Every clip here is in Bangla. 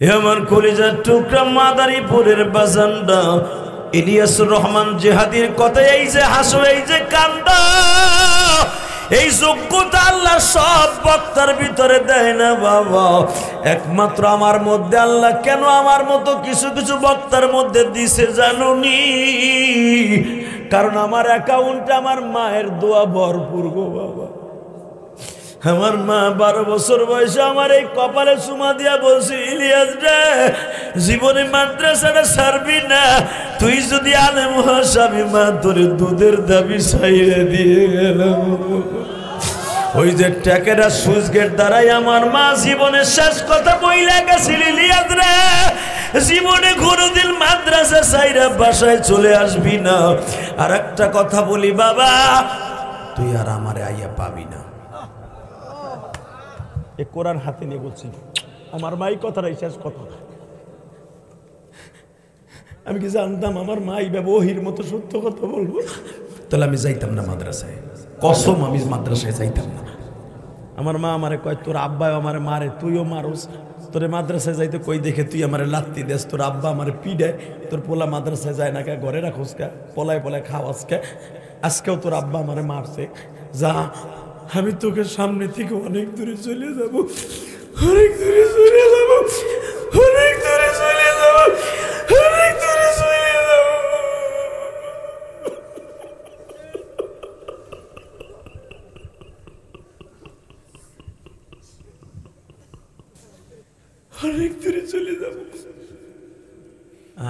এ আমার কলিজার টুকরা মাদারীপুরের বাজানরা ইলিয়াসুর রহমান জিহাদির কথা, এই যে হাসো, এই যে কান্দা, এই যোগ্যতা আল্লাহ সব বক্তার ভিতরে দেয় না বাবা, একমাত্র আমার মধ্যে আল্লাহ কেন আমার মতো কিছু কিছু বক্তার মধ্যে দিছে জানুনি? কারণ আমার অ্যাকাউন্টে আমার মায়ের দোয়া ভরপুর গো বাবা। আমার মা 12 বছর বয়সে আমার এই কপালে চুমা দিয়া বলছি, ইলিয়াস রে জীবনে মাদ্রাসাটা ছাড়বি না, তুই যদি আলেম হস আমি মা তোর দুধের দাবি ছাইড়ে দিয়ে গেলাম। ওই যে ট্যাকেরা সুইচ গেট দ্বারাই আমার মা জীবনের শেষ কথা বইলা গেছিল, ইলিয়াস রে জীবনে কোনোদিন মাদ্রাসা ছাইড়া বাসায় চলে আসবি না। আর একটা কথা বলি বাবা, তুই আর আমারে আইয়া পাবি না। এ কোরআন হাতে নিয়ে বলছি, আমার মাই কথাটাই শেষ কথা। আমি কি জানতাম আমার মা এইভাবে ওহির মতো সত্য কথা বলবো? তাহলে আমি যাইতাম না মাদ্রাসায়, কসম আমি মাদ্রাসায় যাইতাম না। আমার মা আমারে কয়, তোর আব্বাই আমারে মারে, তুইও মারুস, তোরে মাদ্রাসায় যাইতে কই দেখে তুই আমারে লাত্তি দেস, তোর আব্বা আমারে পিডায়, তোর পোলা মাদ্রাসায় যায় না কে, ঘরে রাখোস কে, পলায় পলায় খাওয়াস কে, আজকেও তোর আব্বা আমারে মারছে, যা আমি তোকে সামনে থেকে অনেক দূরে চলে যাব, অনেক দূরে চলে যাব, অনেক দূরে চলে যাব, অনেক দূরে চলে যাব। অনেক দূরে চলে যাব।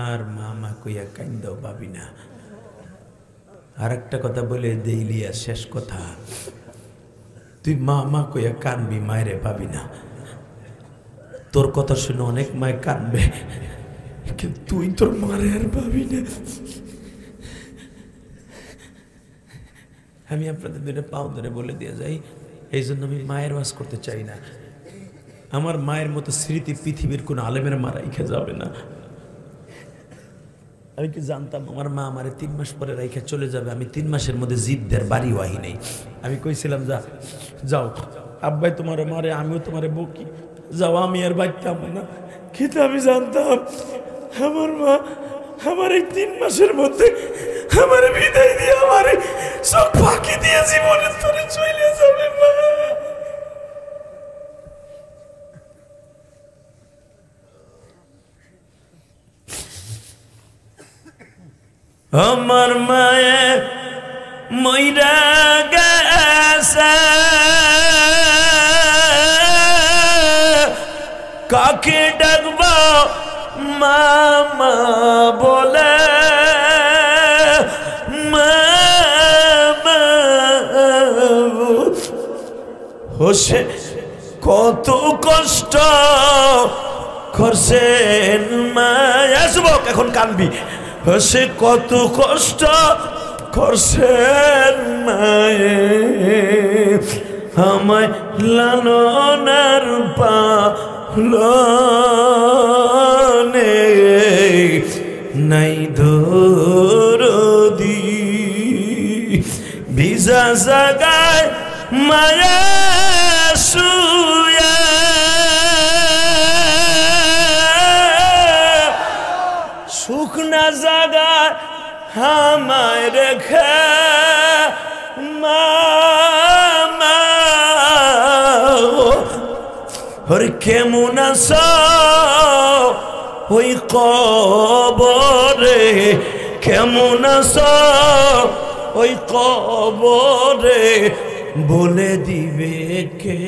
আর মামা কইয়া কান্দাও পাবি না। আর একটা কথা বলে দেইলিয়া শেষ কথা, তুই মা কইয়া কানবি, মায়েরে পাবি না। তোর কথা শুনে অনেক মায় কানবে, কিন্তু তুই তোর মারে আর পাবি না। আমি আপনাদের দুটো পাও ধরে বলে দিয়ে যাই, এই জন্য আমি মায়ের ওয়াজ করতে চাই না। আমার মায়ের মতো স্মৃতি পৃথিবীর কোনো আলেমের মা রাইখা যাবে না। আমি কি জানতাম আমার মা আমারে 3 মাস পরে রাইখা চলে যাবে? আমি 3 মাসের মধ্যে জিদ্দের বাড়ি ওয়াহি নেই। আমি কইছিলাম যাও আব্বাই তোমারে মারে, আমিও তোমারে বকি, যাও, আমি আর বাঁচতাম না। কিন্তু আমি জানতাম আমার মা আমার এই 3 মাসের মধ্যে আমার বিদায় দিয়ে আমার চোখ ফাঁকি দিয়ে জীবনের তোরে চলে যাবে মা। আমার মায়ে মইরা গেছে, কাকে ডাকব মামা বলে, মামা হোসে কত কষ্ট করছেন মা। আসবো এখন কানবি, সে কত কষ্ট করছেন মায়ে, আমায় লালনার পালনে নাই দরদি, ভিজা জাগায় মায়া শুয়া, শুকনা জাগায় আমায় রেখে মামা, ওরে কেমন আছো ওই কবরে, কেমন আছো ওই কবরে, বলে দিবে কে?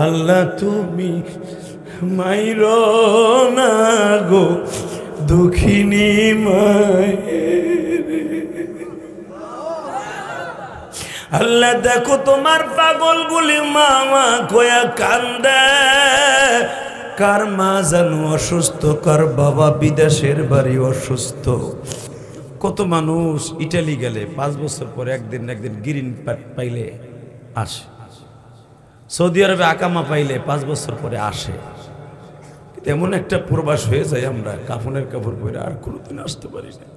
আল্লাহ তুমি মাইর না গো দুঃখিনী মায়ের। আল্লাহ দেখো তোমার পাগল গুলি মামা কয়া কান্দে, কার মা জানো অসুস্থ, কার বাবা বিদেশের বাড়ি অসুস্থ। কত মানুষ ইটালি গেলে 5 বছর পরে একদিন গ্রিন পাইলে আসে, সৌদি আরবে আকামা পাইলে 5 বছর পরে আসে। এমন একটা প্রবাস হয়ে যায় আমরা কাফনের কাপড় পরে আর কোনোদিন আসতে পারি না।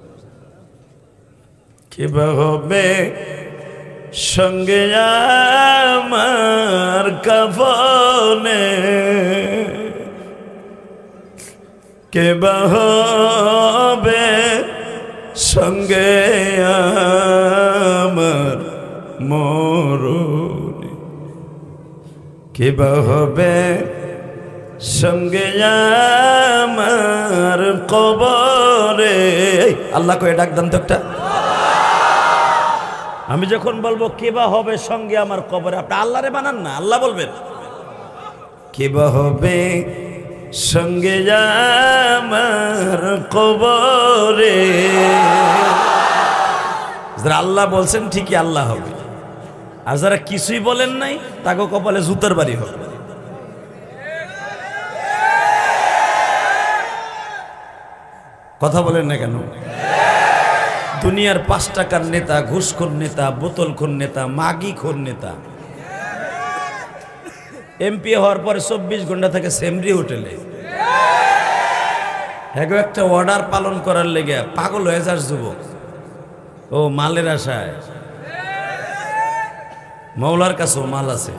কে বা হবে সঙ্গে আমার কাফনে, কে বা হবে সঙ্গে আমার মরণে, কে বা হবে সঙ্গে আমার কবরে। আল্লাহকে ডাক দেন তো একটা। আমি যখন বলবো কে বা হবে সঙ্গে আমার কবরে, আপনি আল্লাহরে বানান না, আল্লাহ বলবেন কে বা হবে সঙ্গে আমার কবরে। যারা আল্লাহ বলছেন ঠিকই আল্লাহ হবে, আর যারা কিছুই বলেন নাই তাকে কপালে জুতার বাড়ি হবে। কথা বলেন না কেন? দুনিয়ার 5 টাকার নেতা, ঘুষখোর নেতা, বোতলখোর নেতা, মাগিখোর নেতা এমপি হওয়ার পরে 24 ঘন্টা থাকে সেমরি হোটেলে। হ্যাঁ, একটা অর্ডার পালন করার লেগে পাগল হয়ে যাস যুবক। ও মালের আশায়, মৌলার কাছেও মাল আছে।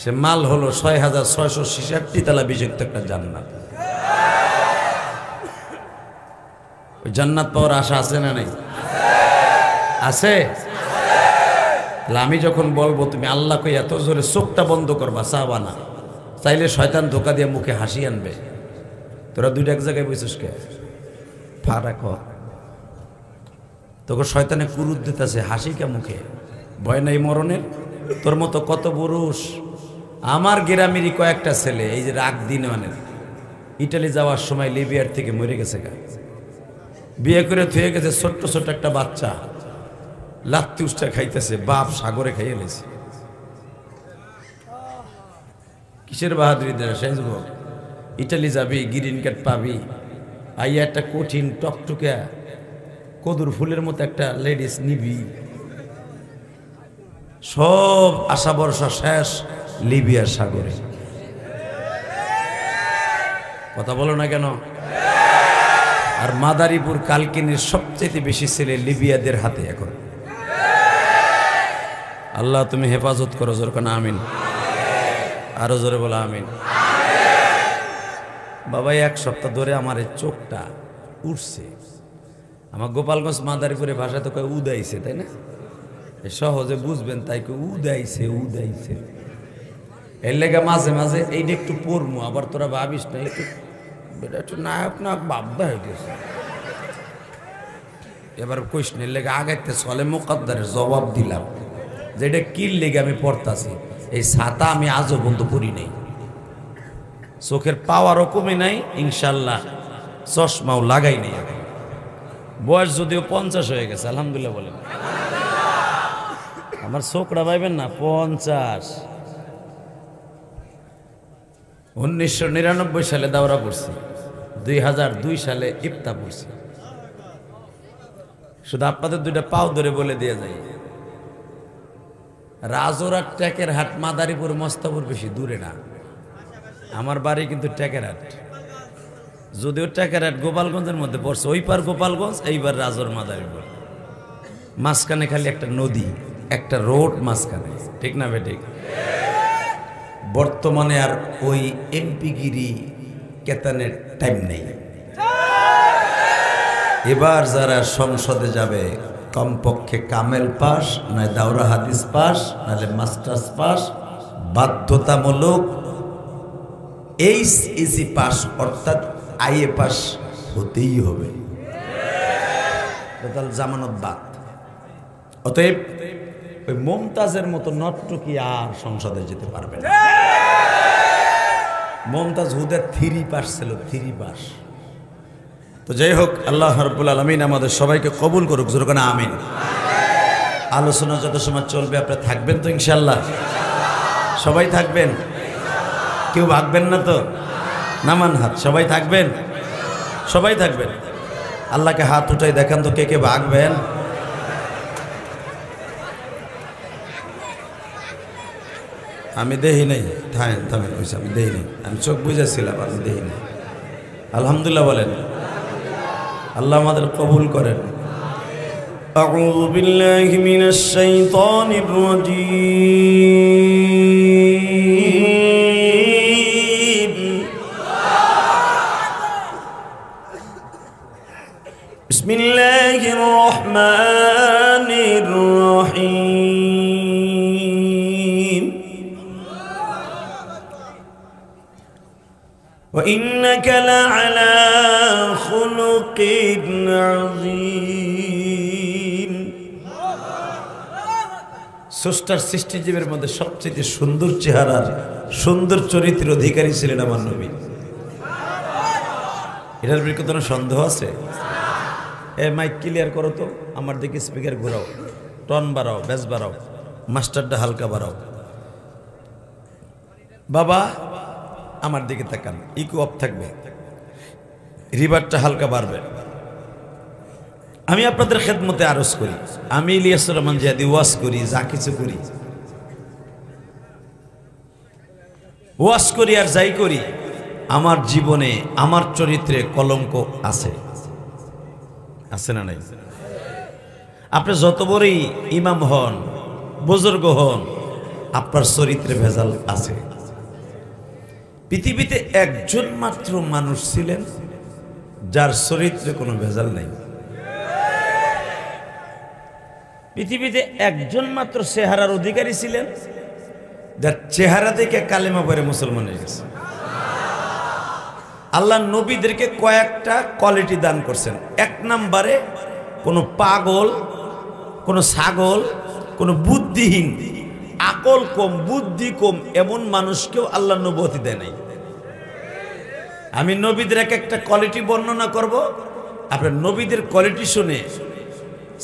সে মাল হলো 6666 তালা বিযুক্ত একটা জান্নাত। ওই জান্নাত পাওয়ার আশা আছে না নাই? আছে। আমি যখন বলবো তুমি আল্লাহকে এত জোরে চোখটা বন্ধ করবা, চাবা না, চাইলে শয়তান ধোকা দিয়ে মুখে হাসি আনবে। তোরা দুইটা এক জায়গায় বসিস কে? ফারাক তোকে শয়তানে কুরুত দিতেছে, হাসি কে মুখে? ভয় নাই মরণের? তোর মতো কত পুরুষ আমার গ্রামেরই কয়েকটা ছেলে এই যে রাগ দিন মানে ইটালি যাওয়ার সময় লিবিয়ার থেকে মরে গেছে গা, বিয়ে করে থুয়ে গেছে ছোট্ট ছোট্ট একটা বাচ্চা, লাত্তি উষ্টা খাইতেছে, বাপ সাগরে খাইয়ে লেছে। কিসের বাহাদুরি দেয় সেই যুবক? ইটালি যাবি, গ্রিন কার্ড পাবি, আইয়া একটা কঠিন টকটুকা কদুর ফুলের মতো একটা লেডিস নিবি, সব আশা ভরসা শেষ লিবিয়ার সাগরে। কথা বলো না কেন? আর মাদারীপুর কালকিনির সবচেয়ে বেশি ছেলে লিবিয়াদের হাতে এখন। আল্লাহ তুমি হেফাজত করো, জোর কেন আমিন। আরো জোরে বলো আমিন। বাবা 1 সপ্তাহ ধরে আমার এই চোখটা উঠছে। আমার গোপালগঞ্জ মাদারীপুরের ভাষা তো কয় উদাইছে, তাই না? সহজে বুঝবেন তাই কই উদাইছে উদাইছে। এর লেগে মাঝে মাঝে এইটা একটু পড়মু, আবার তোরা ভাবিস না একটু নায়ক নায়ক ভাবদা হয়ে গেছে। এবার কোশ্চেনের লেগে আগাইতে চলে মুকদ্দারের জবাব দিলাম যে এটা কির লেগে আমি পড়তাছি। এই ছাতা আমি আজও বন্ধ করি নাই, চোখের পাওয়ারও কমে নাই, ইনশাল্লাহ চশমাও লাগাই নেই। বয়স যদিও 50 হয়ে গেছে, আলহামদুলিল্লাহ বলেন। আমার চোখটা পাইবেন না 50। 1999 সালে দাওরা পড়ছি, 2002 সালে ইফতা পড়ছি। শুধু আপনাদের 2টা পাও ধরে বলে দিয়ে যাই, রাজোরার ট্যাকের হাট মাদারীপুর মস্তাপুর বেশি দূরে না। আমার বাড়ি কিন্তু ট্যাকের হাট, যদিও ট্যাকের হাট গোপালগঞ্জের মধ্যে পড়ছে। ওই পার গোপালগঞ্জ, এইবার রাজোর মাদারীপুর, মাঝখানে খালি একটা নদী, একটা রোড মাঝখানে, ঠিক না বেঠিক? বর্তমানে আর ওই এমপিগিরি কেতানের টাইম নেই। এবার যারা সংসদে যাবে কমপক্ষে কামেল পাস, নয় দাওরা হাদিস পাস, নাহলে মাস্টার্স পাস, বাধ্যতামূলক এইচএসসি পাস অর্থাৎ আইএ পাস হতেই হবে, জামানত বাদ। অতএব ওই মমতাজের মতো নটটুকি আর সংসদে যেতে পারবে না। মমতাজ হুদের 3 পাস ছিল, 3 পাস। তো যাই হোক, আল্লাহ রাব্বুল আলামিন আমাদের সবাইকে কবুল করুক, জোরে বলেন আমিন। আলোচনা যত সময় চলবে আপনারা থাকবেন তো ইনশাআল্লাহ? সবাই থাকবেন? কেউ ভাগবেন না তো? নামান হাত। সবাই থাকবেন? সবাই থাকবেন। আল্লাহকে হাত উঠাই দেখান তো কে কে ভাগবেন। আমি দেখি নাই, থামেন থামেন, আমি দেখি নাই, আমি চোখ বুঝেছিলাম, আমি দেখি নাই। আলহামদুলিল্লাহ বলেন। আল্লাহ আমাদের কবুল করেন। أعوذ بالله من الشيطان الرجيم بسم الله الرحمن الرحيم وإنك لعلى خلق عظيم স্রষ্টার সৃষ্টিজীবের মধ্যে সবচেয়ে সুন্দর চেহারার সুন্দর চরিত্রের অধিকারী ছিলেন আমার নবী। এটার বিপরীতে কোনো সন্দেহ আছে? মাইক ক্লিয়ার করো তো, আমার দিকে স্পিকার ঘোরাও, টন বাড়াও, বেস বাড়াও, মাস্টারটা হালকা বাড়াও। বাবা আমার দিকে তাকান, ইকো অফ থাকবে, রিভারটা হালকা বাড়বে। আমি আপনাদের খেদমতে আরজ করি, আমি ইলিয়াসুর রহমান জিহাদি ওয়াজ করি, যা কিছু করি, ওয়াজ করি আর যাই করি, আমার জীবনে আমার চরিত্রে কলঙ্ক আছে, আছে না নাই? আপনি যত বড়ই ইমাম হন, বুজুর্গ হন, আপনার চরিত্রে ভেজাল আছে। পৃথিবীতে একজন মাত্র মানুষ ছিলেন যার চরিত্রে কোনো ভেজাল নাই। পৃথিবীতে একজন মাত্র চেহারার অধিকারী ছিলেন যার চেহারা দেখে কালেমা পড়ে মুসলমান হয়ে গেছে। আল্লাহ নবীদেরকে কয়েকটা কোয়ালিটি দান করছেন। এক নম্বরে কোনো পাগল, কোনো ছাগল, কোনো বুদ্ধিহীন, আকল কম, বুদ্ধি কম এমন মানুষকেও আল্লাহ নবুয়তি দেয় নাই। আমি নবীদের এক একটা কোয়ালিটি বর্ণনা করব, আপনার নবীদের কোয়ালিটি শুনে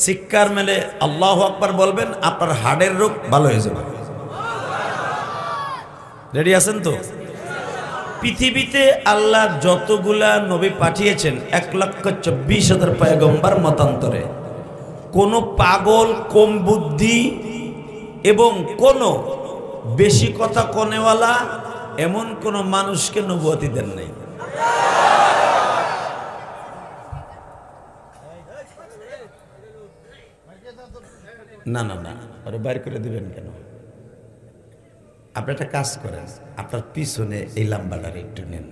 শিক্ষার মেলে আল্লাহু আকবার বলবেন, আপনার হার্টের রোগ ভালো হয়ে যাবে। রেডি আছেন তো? পৃথিবীতে আল্লাহ যতগুলা নবী পাঠিয়েছেন 1,24,000 পয়গম্বর মতান্তরে, কোনো পাগল, কম বুদ্ধি এবং কোনো বেশি কথা কনেওয়ালা এমন কোন মানুষকে নবুয়তি দেন নাই। না না না, ওরা বাইর করে দিবেন কেন? আপনি একটা কাজ করেন, আপনার পিছনে এই লাম্বাটারে একটু নেন,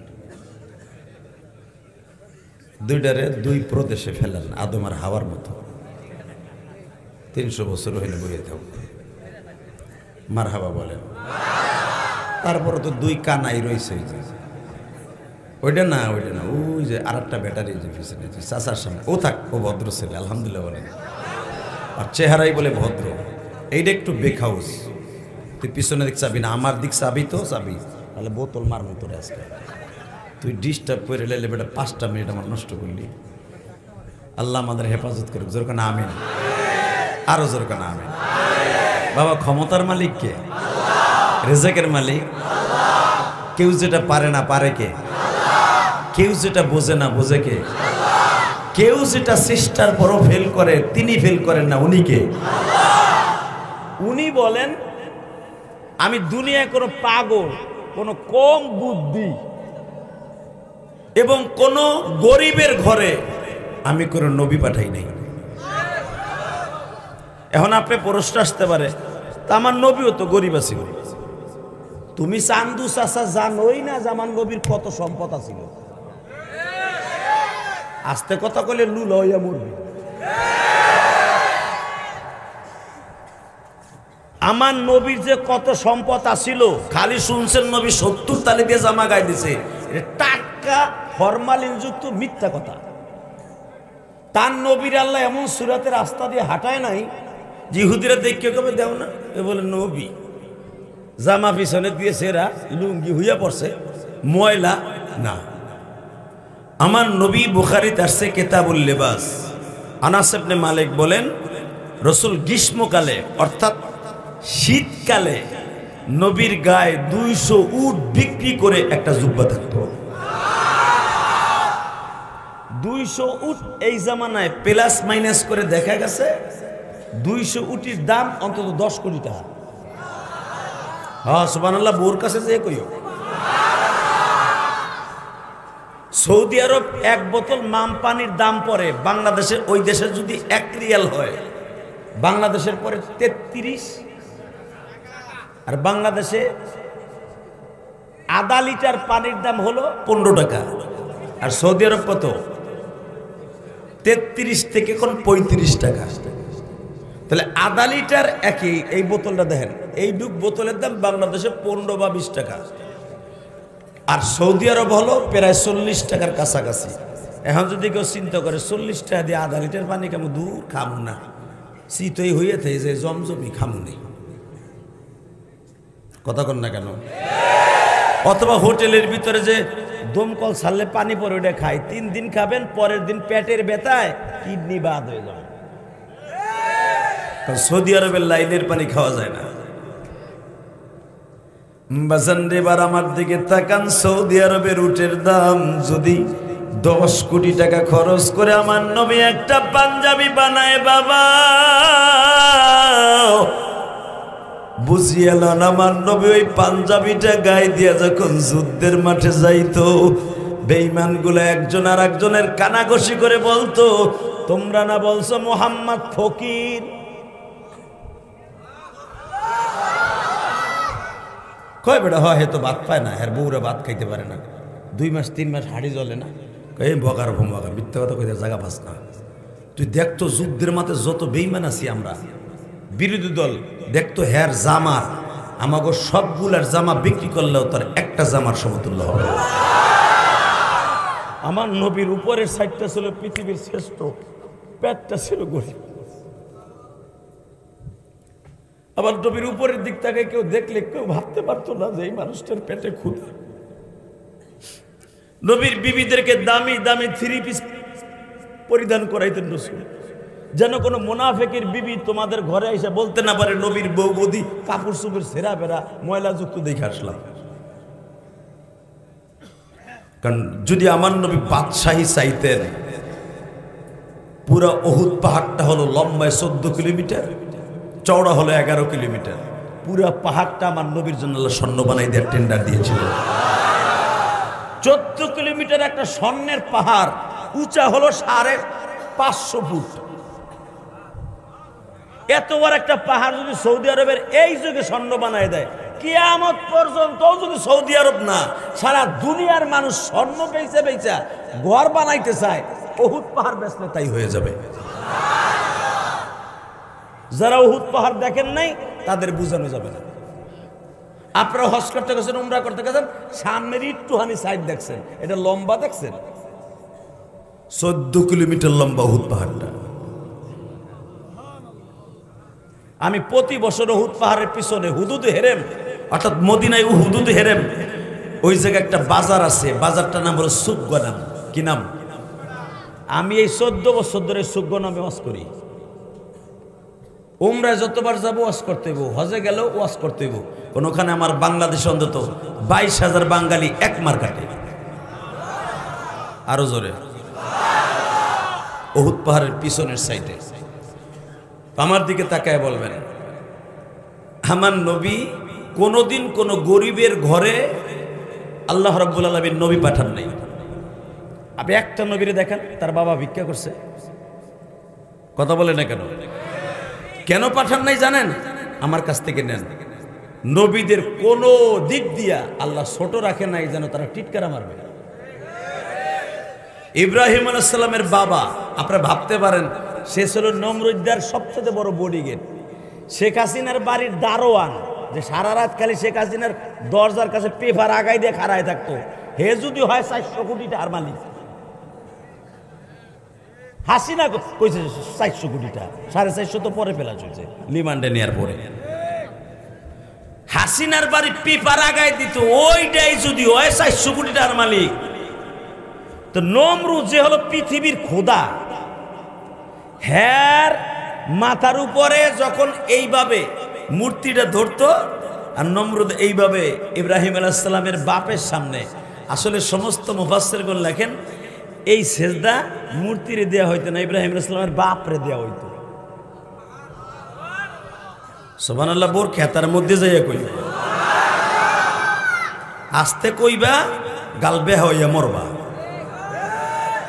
দুইটারে দুই প্রদেশে ফেলেন, আদম আর হাওয়ার মতো। 300 বছর হইলে বইয়ে থাকুক, মারহাবা বলেন। তারপরে তো দুই কানাই রয়েছে, ওইটা না, ওইটা না, ওই যে আর একটা ব্যাটারি যে পিছনে চাচার সামনে, ও থাক, ও ভদ্র ছেলে আলহামদুলিল্লাহ বলেন, আর চেহারাই বলে ভদ্র। এইটা একটু বেখাউস, তুই পিছনে দিক চাবি না, আমার দিক চাবি তো চাবি, তাহলে বোতল মারবো তোরে আজকে। তুই ডিস্টার্ব করে লেলে বেটা 5টা মিনিট আমার নষ্ট করলি। আল্লাহ আমাদের হেফাজত করুক, জোর কানা আমিন, আরো জোর কানা আমিন। বাবা ক্ষমতার মালিক কে? রেজাকের মালিক। কেউ যেটা পারে না পারে কে? কেউ যেটা বোঝে না বোঝে কে? কেউ যেটা চেষ্টার পরও ফেল করে, তিনি ফেল করেন না, উনি কে? উনি বলেন, আমি দুনিয়ায় কোনো পাগল, কোনো কম বুদ্ধি এবং কোন গরিবের ঘরে আমি কোনো নবী পাঠাই নাই। এখন আপনি প্রশ্ন আসতে পারে, তা আমার নবীও তো গরিব আছিল। তুমি চান্দু চাচা জানোই না যে আমার নবীর কত সম্পদ আছিল? আস্তে কথা কইলে লুল হইয়া মরবি। আমার নবীর যে কত সম্পদ আছিল, খালি শুনছেন নবী 70 তালি দিয়ে জামা গায়ে দিছে, টাটকা ফরমালিন যুক্ত মিথ্যা কথা। তার নবীর আল্লাহ এমন সুরাতের রাস্তা দিয়ে হাঁটায় নাই, ইহুদিরা দেখে কবে দেও না, এ বলে নবী জামা পিছনে দিয়েছে, এরা লুঙ্গি হইয়া পড়ছে, ময়লা না। আমার নবী বুখারীতে আসছে কিতাবুল লিবাস, আনাস ইবনে মালিক বলেন, রাসূল গ্রীষ্মকালে অর্থাৎ শীতকালে নবীর গায়ে 200 উট বিক্রি করে একটা জুব্বা থাকতো। 200 উট এই জামানায় প্লাস মাইনাস করে দেখা গেছে 200 উটির দাম অন্তত 10 কোটি টাকা। হ্যাঁ সুবহানাল্লাহ, বোর কাছে যে কইও। সৌদি আরব 1 বোতল মাম পানির দাম পড়ে বাংলাদেশে, ওই দেশে যদি 1 রিয়াল হয় বাংলাদেশের পরে 33, আর বাংলাদেশে আধা লিটার পানির দাম হলো 15 টাকা, আর সৌদি আরব কত? 33 থেকে এখন 35 টাকা। তাহলে আধা লিটার একই, এই বোতলটা দেখেন, এই বোতলের দাম বাংলাদেশে 15 বা 20 টাকা, আর সৌদি আরব হলো প্রায় 40 টাকার কাছাকাছি। এখন যদি কেউ চিন্তা করে 40 টাকা দিয়ে আধা লিটার পানি কেমন দূর খামু না, শীতই হয়ে থাকে যে জমজমি খামু নেই, কথা কন না কেন? অথবা হোটেলের ভিতরে যে দমকল ছাড়লে পানি পরে ওটা খায়, 3 দিন খাবেন, পরের দিন পেটের ব্যথায় কিডনি বাদ হয়ে যাবে। সৌদি আরবের লাইনের পানি খাওয়া যায় না। বাজান এবার আমার দিকে তাকান, সৌদি আরবের উটের দাম যদি 10 কোটি টাকা খরচ করে আমার নবী একটা পাঞ্জাবি বানায়, বাবা বুঝিয়েলেন আমার নবী ওই পাঞ্জাবিটা গায়ে দিয়ে যখন যুদ্ধের মাঠে যাইতো, বেঈমানগুলো একজন আর একজনের কানাঘষি করে বলতো, তোমরা না বলছো মোহাম্মদ ফকির? কয় বেটা হয় তো ভাত পায় না, এর বউরা ভাত খাইতে পারে না, 2 মাস 3 মাস হাড়ি জ্বলে না। এই বগার ভোমগা মিথ্যা কথা কইতে জায়গা পাস না। তুই দেখতো যুদ্ধের মাঠে যত বেঈমান আছি আমরা, বিরোধী দল দেখতো, হের জামা আমাকে সবগুলার জামা বিক্রি করলেও তার একটা জামার সমতুল্য হবে না। আমার নবীর উপরের সাইডটা ছিল পৃথিবীর শ্রেষ্ঠ, পেটটা ছিল গরিব। আবার নবীর উপরের দিক থেকে কেউ দেখলে কেউ ভাবতে পারতো না যে এই মানুষটার পেটে ক্ষুধা। নবীর বিবিদেরকে দামি দামি 3 পিস পরিধান করাইতেন রাসূল, যেন কোনো মুনাফিকের বিবি তোমাদের ঘরে এসে বলতে না পারে নবীর বউ বৌদি কাপড় চোপড় ছেঁড়া বেড়া ময়লা যুক্ত দেখে আসলাম। কারণ যদি আমার নবী বাদশাহী চাইতেন, পুরা উহুদ পাহাড়টা হলো লম্বায় 14 কিলোমিটার, চওড়া হলো 11 কিলোমিটার, পুরা পাহাড়টা আমার নবীর জন্য স্বর্ণ বানাই দেওয়ার টেন্ডার দিয়েছিল। 14 কিলোমিটার একটা স্বর্ণের পাহাড়, উঁচা হলো 550 ফুট। এত বড় একটা পাহাড় যদি সৌদি আরবের এই যুগে স্বর্ণ বানায় দেয়, কিয়ামত পর্যন্ত যদি সৌদি আরব না সারা দুনিয়ার মানুষ স্বর্ণ বেচে বেচা ঘর বানাইতে চায়, উহুদ পাহাড় বেচলে তাই হয়ে যাবে। যারা উহুদ পাহাড় দেখেন নাই তাদের বোঝানো যাবে না। আপনারা হজ করতে গেছেন, উমরা করতে গেছেন, সামনের একটুখানি সাইড দেখছেন, এটা লম্বা দেখছেন, 14 কিলোমিটার লম্বা উহুদ পাহাড়টা। আমি প্রতি বছর উহুদ পাহাড়ের পিছনে হুদুদ হেরেম, অর্থাৎ মদিনায় হুদুদ হেরেম, ওই জায়গায় একটা বাজার আছে, বাজারটার নাম হলো সুগনাম। কি নাম? আমি এই 14 বছর ধরে সুগনামে ওয়াজ করি। উমরায় যতবার যাবো ওয়াজ করতে হইব, হজে গেলেও ওয়াজ করতে হইব। কোনখানে আমার বাংলাদেশে অন্তত 22,000 বাঙালি এক মার কাটে। আরো জোরে, উহুদ পাহাড়ের পিছনের সাইডে। আমার দিকে তাকায় বলবেন, আমার নবী কোনোদিন কোন গরিবের ঘরে আল্লাহ রাব্বুল আলামিন নবী পাঠান নাই। আপনি একটা নবীরে দেখেন, তার বাবা ভিক্ষা করছে, কথা বলে না কেন? কেন পাঠান নাই জানেন? আমার কাছ থেকে নেন। নবীদের কোন দিক দিয়া আল্লাহ ছোট রাখে নাই যেন তারা টিটকারা মারবে। ইব্রাহিম আলাইহিস সালামের বাবা, আপনারা ভাবতে পারেন সে ছিল নমরুদ্দার সবচেয়ে বড় বডিগার্ড, শেখ হাসিনার বাড়ির দারোয়ান, যে সারা রাত খালি শেখ হাসিনার দরজার কাছে পেপার আগাই দিয়ে খাড়ায় থাকতো। হে যদি হয় 400 কোটি টাকার মালিক, হাসিনা কইছে 400 কোটি টাকা, 450 তো পরে ফেলা চলছে রিমান্ডে নেওয়ার পরে। হাসিনার বাড়ি পেপার আগাই দিত, ওইটাই যদি হয় 400 কোটি টাকার মালিক, তো নমরুদ যে হলো পৃথিবীর খোদা, হ্যার মাথার উপরে যখন এইভাবে মূর্তিটা ধরতো, আর নমরুদ এইভাবে ইব্রাহিম আলাইহিস সালামের বাপের সামনে। আসলে সমস্ত মুফাসসিরগণ লেখেন এই সেজদা মূর্তিরে দেয়া হইতো না, ইব্রাহিম আলাইহিস সালামের বাপরে দেয়া হইতো। সুবহানাল্লাহ। বোর খেতার মধ্যে যাইয়া কইবা, আস্তে কইবা, গালবে হইয়া মরবা।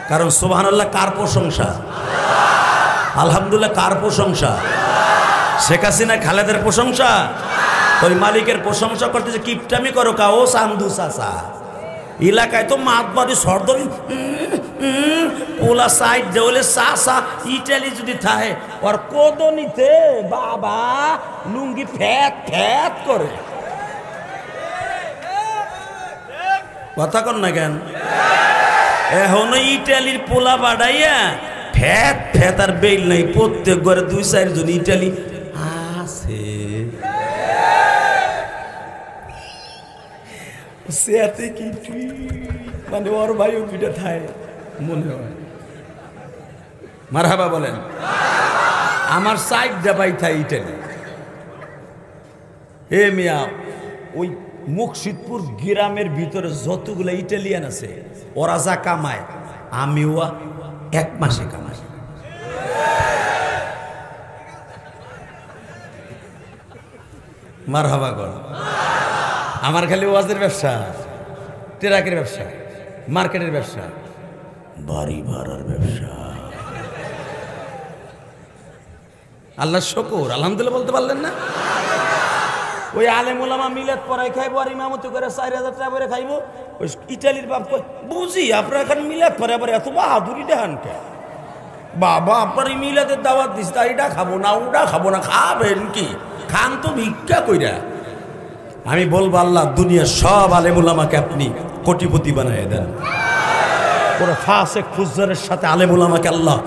কারণ সুবহানাল্লাহ কার প্রশংসা? আলহামদুলিল্লাহ কার প্রশংসা? শেখ হাসিনা খালেদের প্রশংসা, ওই মালিকের প্রশংসা করতে যে কিপটামি করো কা ও সান্দু চাচা এলাকায় তো মাতবাড়ি সর্দরি ওলা সাইড দেওয়ালে চাচা ইটালি যদি থাকে ওর কোদনিতে বাবা লুঙ্গি ফ্যাত ফ্যাত করে কথা কর না কেন এখন ইটালির পোলা বাড়াইয়া ফ্যাত ফ্যাত আর বেল নাই প্রত্যেক ঘরে 2-4 জন ইটালি আছে সেতে কি মানে ওর ভাইও পিঠে থায় মনে হয় মারহাবা বলেন আমার সাইড দেবাই থাই ইটালি হে মিয়া ওই মুকশিদপুর গ্রামের ভিতরে যতগুলো ইটালিয়ান আছে ওরা যা কামায় আমিও 1 মাসে কামাই মারহাবা কর আমার খালি ওয়াজের ব্যবসা ট্রাকের ব্যবসা মার্কেটের ব্যবসা বাড়ি ভাড়ার ব্যবসা আল্লাহ শুকর আলহামদুলিল্লাহ বলতে পারলেন না ওই আলেম ওলামা মিলাদ পড়াই খাইবো আর ইমামতি করে 4000 টাকা করে খাইবো ওই ইটালির বাপ বুঝি আপনারা এখন মিলাদ পরে আবার এত বাহাদুরি দেখান কে বাবা আপনার এই মিলাদের দাওয়াত দিস তা এটা খাবো না ওটা খাবো না খাবেন কি খান তো ভিক্ষা কইরা আমি বলবো আল্লাহ দুনিয়ার সব আলেম ওলামাকে আপনি কোটিপতি বানিয়ে দেন পুরো ফাসেক ফুজ্জারের সাথে আলেম ওলামাকে আল্লাহ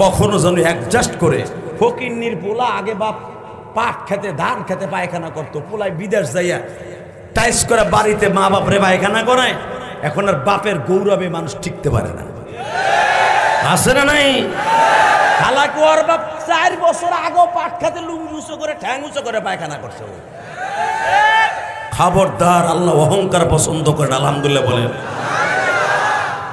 কখনো যেন অ্যাডজাস্ট করে ফকিন্নির পোলা আগে বাপ পাক খেতে ধান খেতে পায়খানা করতো পোলায় বিদেশ যাইয়া টাইস করে বাড়িতে মা বাপরে পায়খানা করায় এখন আর বাপের গৌরবে মানুষ টিকতে পারে না আছে না নাই হালাকি ওর বাপ 4 বছর আগেও পাট খেতে লুঙ্গি উঁচু করে ঠ্যাং উঁচু করে পায়খানা করছে খবরদার আল্লাহ অহংকার পছন্দ করেন আলহামদুলিল্লাহ বলেন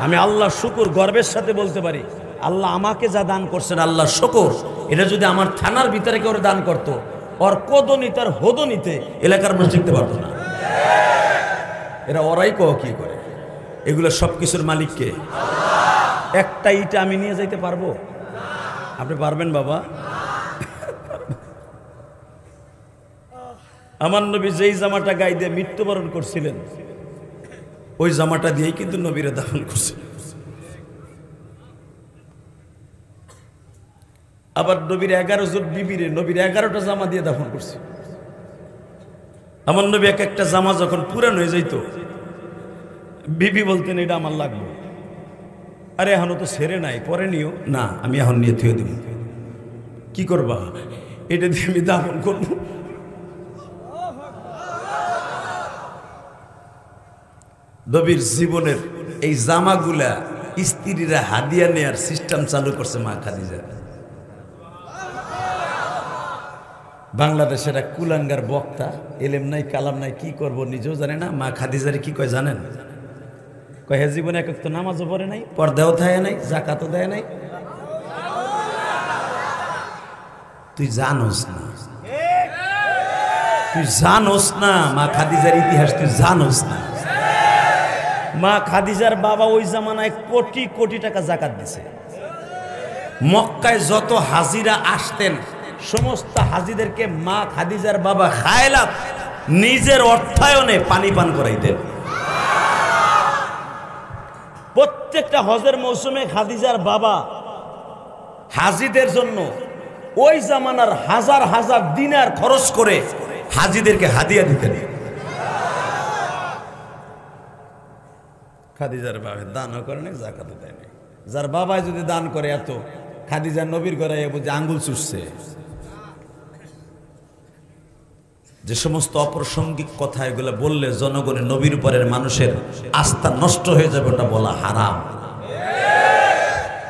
আমি আল্লাহ শুকর গর্বের সাথে বলতে পারি আল্লাহ আমাকে যা দান করছেন আল্লাহ শুকর এটা যদি আমার থানার ভিতরে কেউ দান করতো ওর কোদনিতে আর হোদনিতে এলাকার মানুষ শিখতে পারতো না এরা ওরাই কি করে এগুলো সব কিছুর মালিককে একটা ইটা আমি নিয়ে যাইতে পারবো আপনি পারবেন বাবা আমার নবী যেই জামাটা গায়ে দিয়ে মৃত্যুবরণ করছিলেন ওই জামাটা দিয়েই কিন্তু নবীরা দাফন করছিলেন আবার নবীর 11 জন বিবিরে নবীর 11টা জামা দিয়ে দাফন করছে আমার নবী এক একটা জামা যখন পুরান হয়ে যাইত বিবি বলতেন এটা আমার লাগবে আরে এখনো তো ছেড়ে নাই পরে নিও না আমি এখন নিয়ে থুয়ে দিব কি করবা এটা দিয়ে আমি দাফন করবো নবীর জীবনের এই জামাগুলা স্ত্রীরা হাদিয়া নেয়ার সিস্টেম চালু করছে মা খাদিজা বাংলাদেশের এক কুলাঙ্গার বক্তা এলেম নাই কালাম নাই কি করব নিজেও জানে না মা খাদিজারে কি কয় জানেন কয় হে জীবনে এক তো নামাজও পড়ে নাই পর্দাও দেয় নাই জাকাতও দেয় নাই তুই জানোস না মা খাদিজার ইতিহাস তুই জানোস না মা খাদিজার বাবা ওই জামানায় কোটি কোটি টাকা জাকাত দিছে মক্কায় যত হাজিরা আসতেন সমস্ত হাজিদেরকে মা খাদিজার বাবা খায়লাত নিজের অর্থায়নে পানি পান করাইতেন প্রত্যেকটা হজের মৌসুমে খাদিজার বাবা হাজিদের জন্য ওই জামানার হাজার হাজার দিনার খরচ করে হাজিদেরকে হাদিয়া দিতেন খাদিজার বাবা দানও করে নাই জাকাতও দেয় নাই যার বাবাই যদি দান করে এত খাদিজার নবীর গড়াই বুঝে আঙ্গুল চুষছে যে সমস্ত অপ্রাসঙ্গিক কথা এগুলো বললে জনগণের নবীর উপরের মানুষের আস্থা নষ্ট হয়ে যাবে ওটা বলা হারাম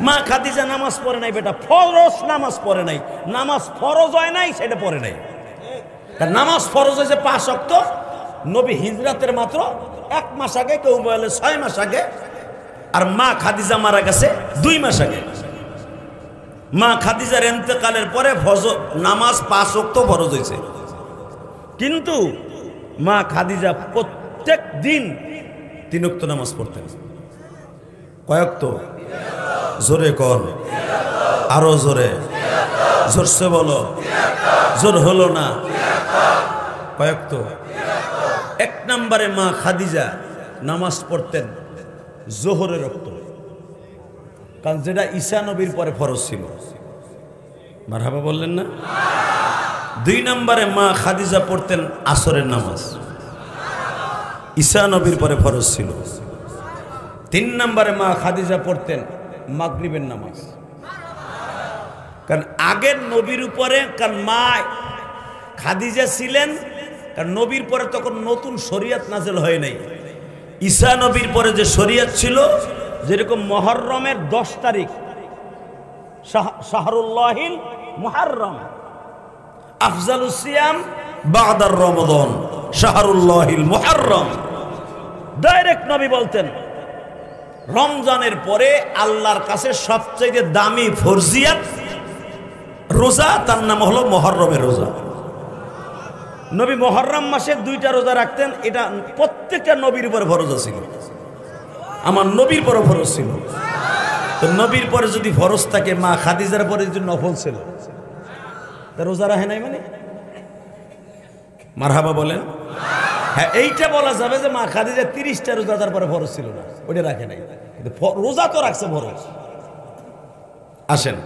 মা খাদিজা নামাজ পড়ে নাই বেটা ফরজ নামাজ পড়ে নাই নামাজ ফরজ হয় নাই সেটা পড়ে নাই নামাজ ফরজ হয়েছে 5 ওয়াক্ত নবী হিজরাতের মাত্র 1 মাস আগে কেউ বলে 6 মাস আগে আর মা খাদিজা মারা গেছে 2 মাস আগে মা খাদিজার ইন্তেকালের পরে নামাজ 5 ওয়াক্ত ফরজ হয়েছে কিন্তু মা খাদিজা প্রত্যেক দিন 3 ওয়াক্ত নামাজ পড়তেন কয় ওয়াক্ত জোরে কর আরো জোরে জোরসে বলো জোর হলো না কয়েক তো। এক নম্বরে মা খাদিজা নামাজ পড়তেন জোহরের রক্ত, কারণ যেটা ঈসা নবীর পরে ফরজ ছিল। মারহাবা বললেন না? দুই নম্বরে মা খাদিজা পড়তেন আসরের নামাজ, ঈসা নবীর পরে ফরজ ছিল। তিন নম্বরে মা খাদিজা পড়তেন মাগরিবের নামাজ, কারণ আগের নবীর উপরে, কারণ মা খাদিজা ছিলেন, কারণ নবীর পরে তখন নতুন শরীয়ত নাযিল হয় নাই। ঈসা নবীর পরে যে শরীয়ত ছিল, যেরকম মুহররমের 10 তারিখ শাহরুল্লাহিল মুহররম, আফজালুস সিয়াম বাদার রমাদান শাহরুল্লাহিল মুহররম। ডাইরেক্ট নবী বলতেন রমজানের পরে আল্লাহর কাছে সবচেয়ে দামি ফরজিয়াত রোজা, তার নাম হলো মুহররমের রোজা। নবী মুহররম মাসে 2টা রোজা রাখতেন, এটা প্রত্যেকটা নবীর উপরে ফরজ ছিল। আমার নবীর পরে ফরজ ছিল, তো নবীর পরে যদি ফরজ থাকে, মা খাদিজার পরে যদি নফল ছিল, তা রোজা রাখে নাই মানে? মারহাবা বলেন। হ্যাঁ, এইটা বলা যাবে যে মা খাদিজা 30টা রোজা তার পরে ফরজ ছিল না, ওইটা রাখে নাই, কিন্তু রোজা তো রাখছে ফরজ। আসেন,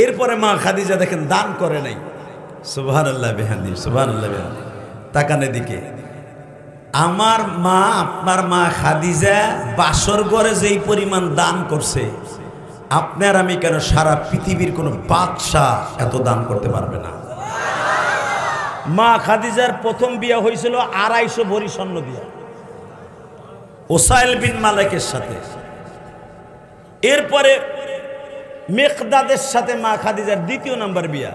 এরপরে মা খাদিজা দেখেন দান করে নাই। সুবহানাল্লাহ বিহামদি, সুবহানাল্লাহ বিহামদি। তাকান এদিকে, আমার মা, আপনার মা খাদিজা বাসর ঘরে যেই পরিমাণ দান করছে, আপনার আমি কেন সারা পৃথিবীর কোনো বাদশাহ এত দান করতে পারবে না। মা খাদিজার প্রথম বিয়ে হয়েছিল 250 ভরি স্বর্ণ দিয়া, ওসাইল বিন মালিকের সাথে। এরপরে মেকদাদের সাথে মা খাদিজার 2য় নাম্বার বিয়া।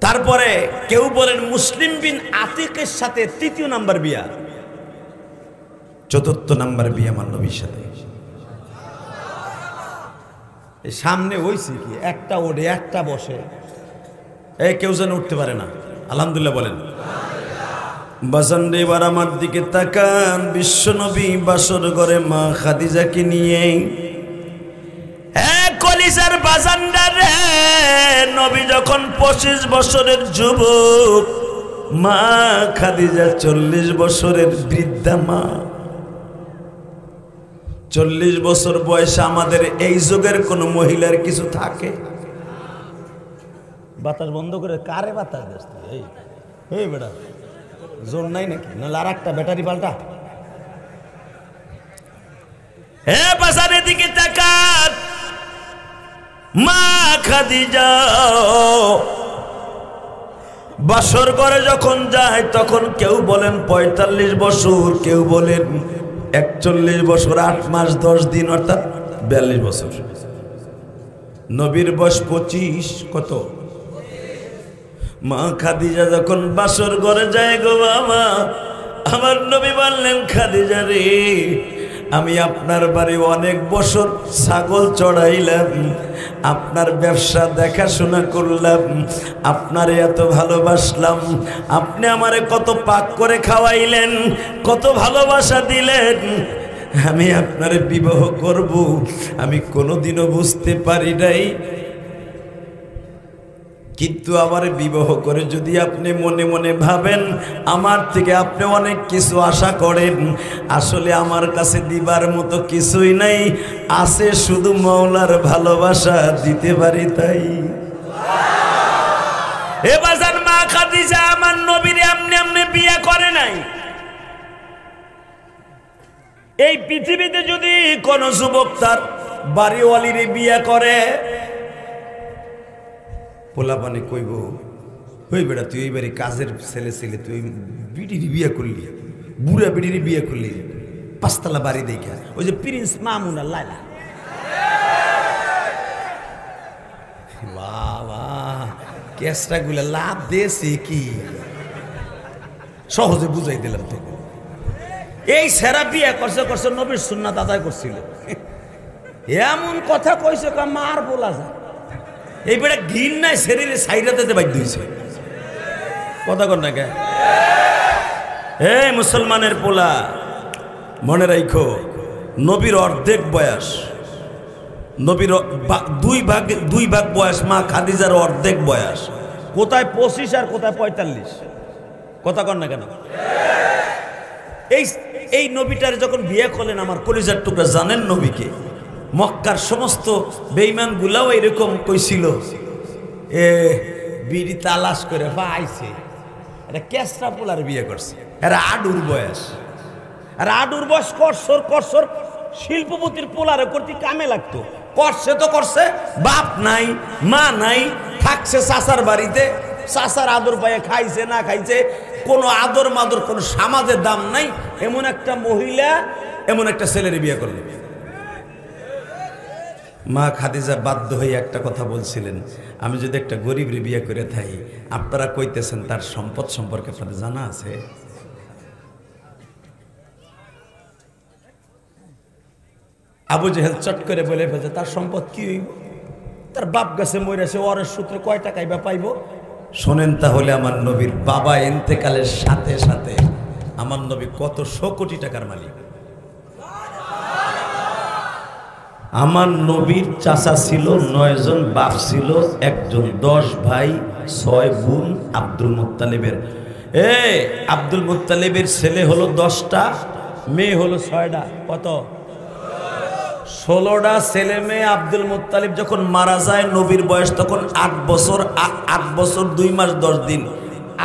তারপরে কেউ বলেন মুসলিম বিন আতিকের সাথে 3য় নাম্বার বিয়া। 4র্থ নাম্বার বিয়া আমার নবীর সাথে। সামনে হইছে কি, একটা ওঠে একটা বসে, এই কেউ যেন উঠতে পারে না। আলহামদুলিল্লাহ বলেন। বাজানরে এবার আমার দিকে তাকান, বিশ্ব নবী বাসর ঘরে মা খাদিজাকে নিয়ে। কলিজার বাজানরা রে, নবী যখন 25 বছরের যুবক, মা খাদিজা 40 বছরের বৃদ্ধা মা। 40 বছর বয়সে আমাদের এই যুগের কোন মহিলার কিছু থাকে? বাতাস বন্ধ করে কারে বাতাস দিচ্ছে? এই বেটা জোর নাই নাকি? নাহলে আর একটা ব্যাটারি পাল্টা। হে বাজারের দিকে তাকান, মা খাদিজা বাসর ঘরে যখন যায়, তখন কেউ বলেন 45 বছর, কেউ বলেন 41 বছর 8 মাস 10 দিন, অর্থাৎ 42 বছর। নবীর বয়স 25, কত? মা খাদিজা যখন বাসর ঘরে যায় গো বাবা, আমার নবী বললেন, খাদিজা রে, আমি আপনার বাড়ি অনেক বছর ছাগল চড়াইলাম, আপনার ব্যবসা দেখাশোনা করলাম, আপনারে এত ভালোবাসলাম, আপনি আমারে কত পাক করে খাওয়াইলেন, কত ভালোবাসা দিলেন, আমি আপনারে বিবাহ করব আমি কোনোদিনও বুঝতে পারি নাই। কিন্তু আমার বিবাহ করে যদি আপনি মনে মনে ভাবেন আমার থেকে আপনি অনেক কিছু আশা করেন, আসলে আমার কাছে দিবার মতো কিছুই নাই, আছে শুধু মাওলার ভালোবাসা, দিতে পারি তাই। এবার মা খাদিজা আমার নবীর এমনি বিয়ে করে নাই। এই পৃথিবীতে যদি কোন যুবক তার বাড়িওয়ালির বিয়ে করে, পোলা পানে কইব, ওই বেটা তুই এই বাড়ি কাজের ছেলে ছেলে, তুই বিটির বিয়ে করলি, বুড়া বিটির বিয়ে করলি, 5 তলা বাড়ি দেখে, ওই যে প্রিন্স মামুন আর লাইলা। বাবা কেসটা গুলা লাভ দিয়েছে কি, সহজে বুঝাই দিলাম তো। এই সেরা বিয়ে করছে করছে নবীর সুন্নাত আদায় করছিল, এমন কথা কইছে মার বলা যায়। এই বেটা ঘিন নাই শরীরে সাইরা দিতে বাধ্য হয়েছে, কথা কর না কে? হে মুসলমানের পোলা, মনে রাখো নবীর অর্ধেক বয়স, নবীর দুই ভাগ বয়স, মা খাদিজার অর্ধেক বয়স, কোথায় 25 আর কোথায় 45, কথা কন না কেন? এই নবীটার যখন বিয়ে করলেন আমার কলিজার টুকরা, জানেন নবীকে মক্কার সমস্ত বেঈমান গুলাও এরকম কইছিল, বিড়ি তালাশ করে পাইছে, এটা কেসটা পোলার বিয়ে করছে, এরা আডুর বয়স, আর আডুর বয়স করছর শিল্পপতির পোলারে করতে কামে লাগতো, করছে তো করছে, বাপ নাই মা নাই, থাকছে চাচার বাড়িতে, চাচার আদর পায়ে খাইছে না খাইছে, কোনো আদর মাদর কোনো সমাজের দাম নাই, এমন একটা মহিলা এমন একটা ছেলের বিয়ে করল। মা খাদিজা বাধ্য হয়ে একটা কথা বলছিলেন, আমি যদি একটা গরিবের বিয়ে করে থাকি, আপনারা কইতেছেন তার সম্পদ সম্পর্কে আপনাদের জানা আছে? আবু জেহেল চট করে বলে ফেলছে তার সম্পদ কি হইব, তার বাপ গাছে মরেছে, ওরের সূত্রে কয় টাকাই বা পাইব। শোনেন তাহলে আমার নবীর বাবা ইন্তেকালের সাথে সাথে আমার নবী কত 100 কোটি টাকার মালিক। আমার নবীর চাচা ছিল 9 জন, বাপ ছিল একজন, 10 ভাই 6 বোন। আব্দুল মুত্তালিবের আব্দুল মুত্তালিবের ছেলে হলো 10টা, মেয়ে হলো 6টা, কত 16টা ছেলে মেয়ে। আব্দুল মুত্তালিব যখন মারা যায় নবীর বয়স তখন 8 বছর 2 মাস 10 দিন।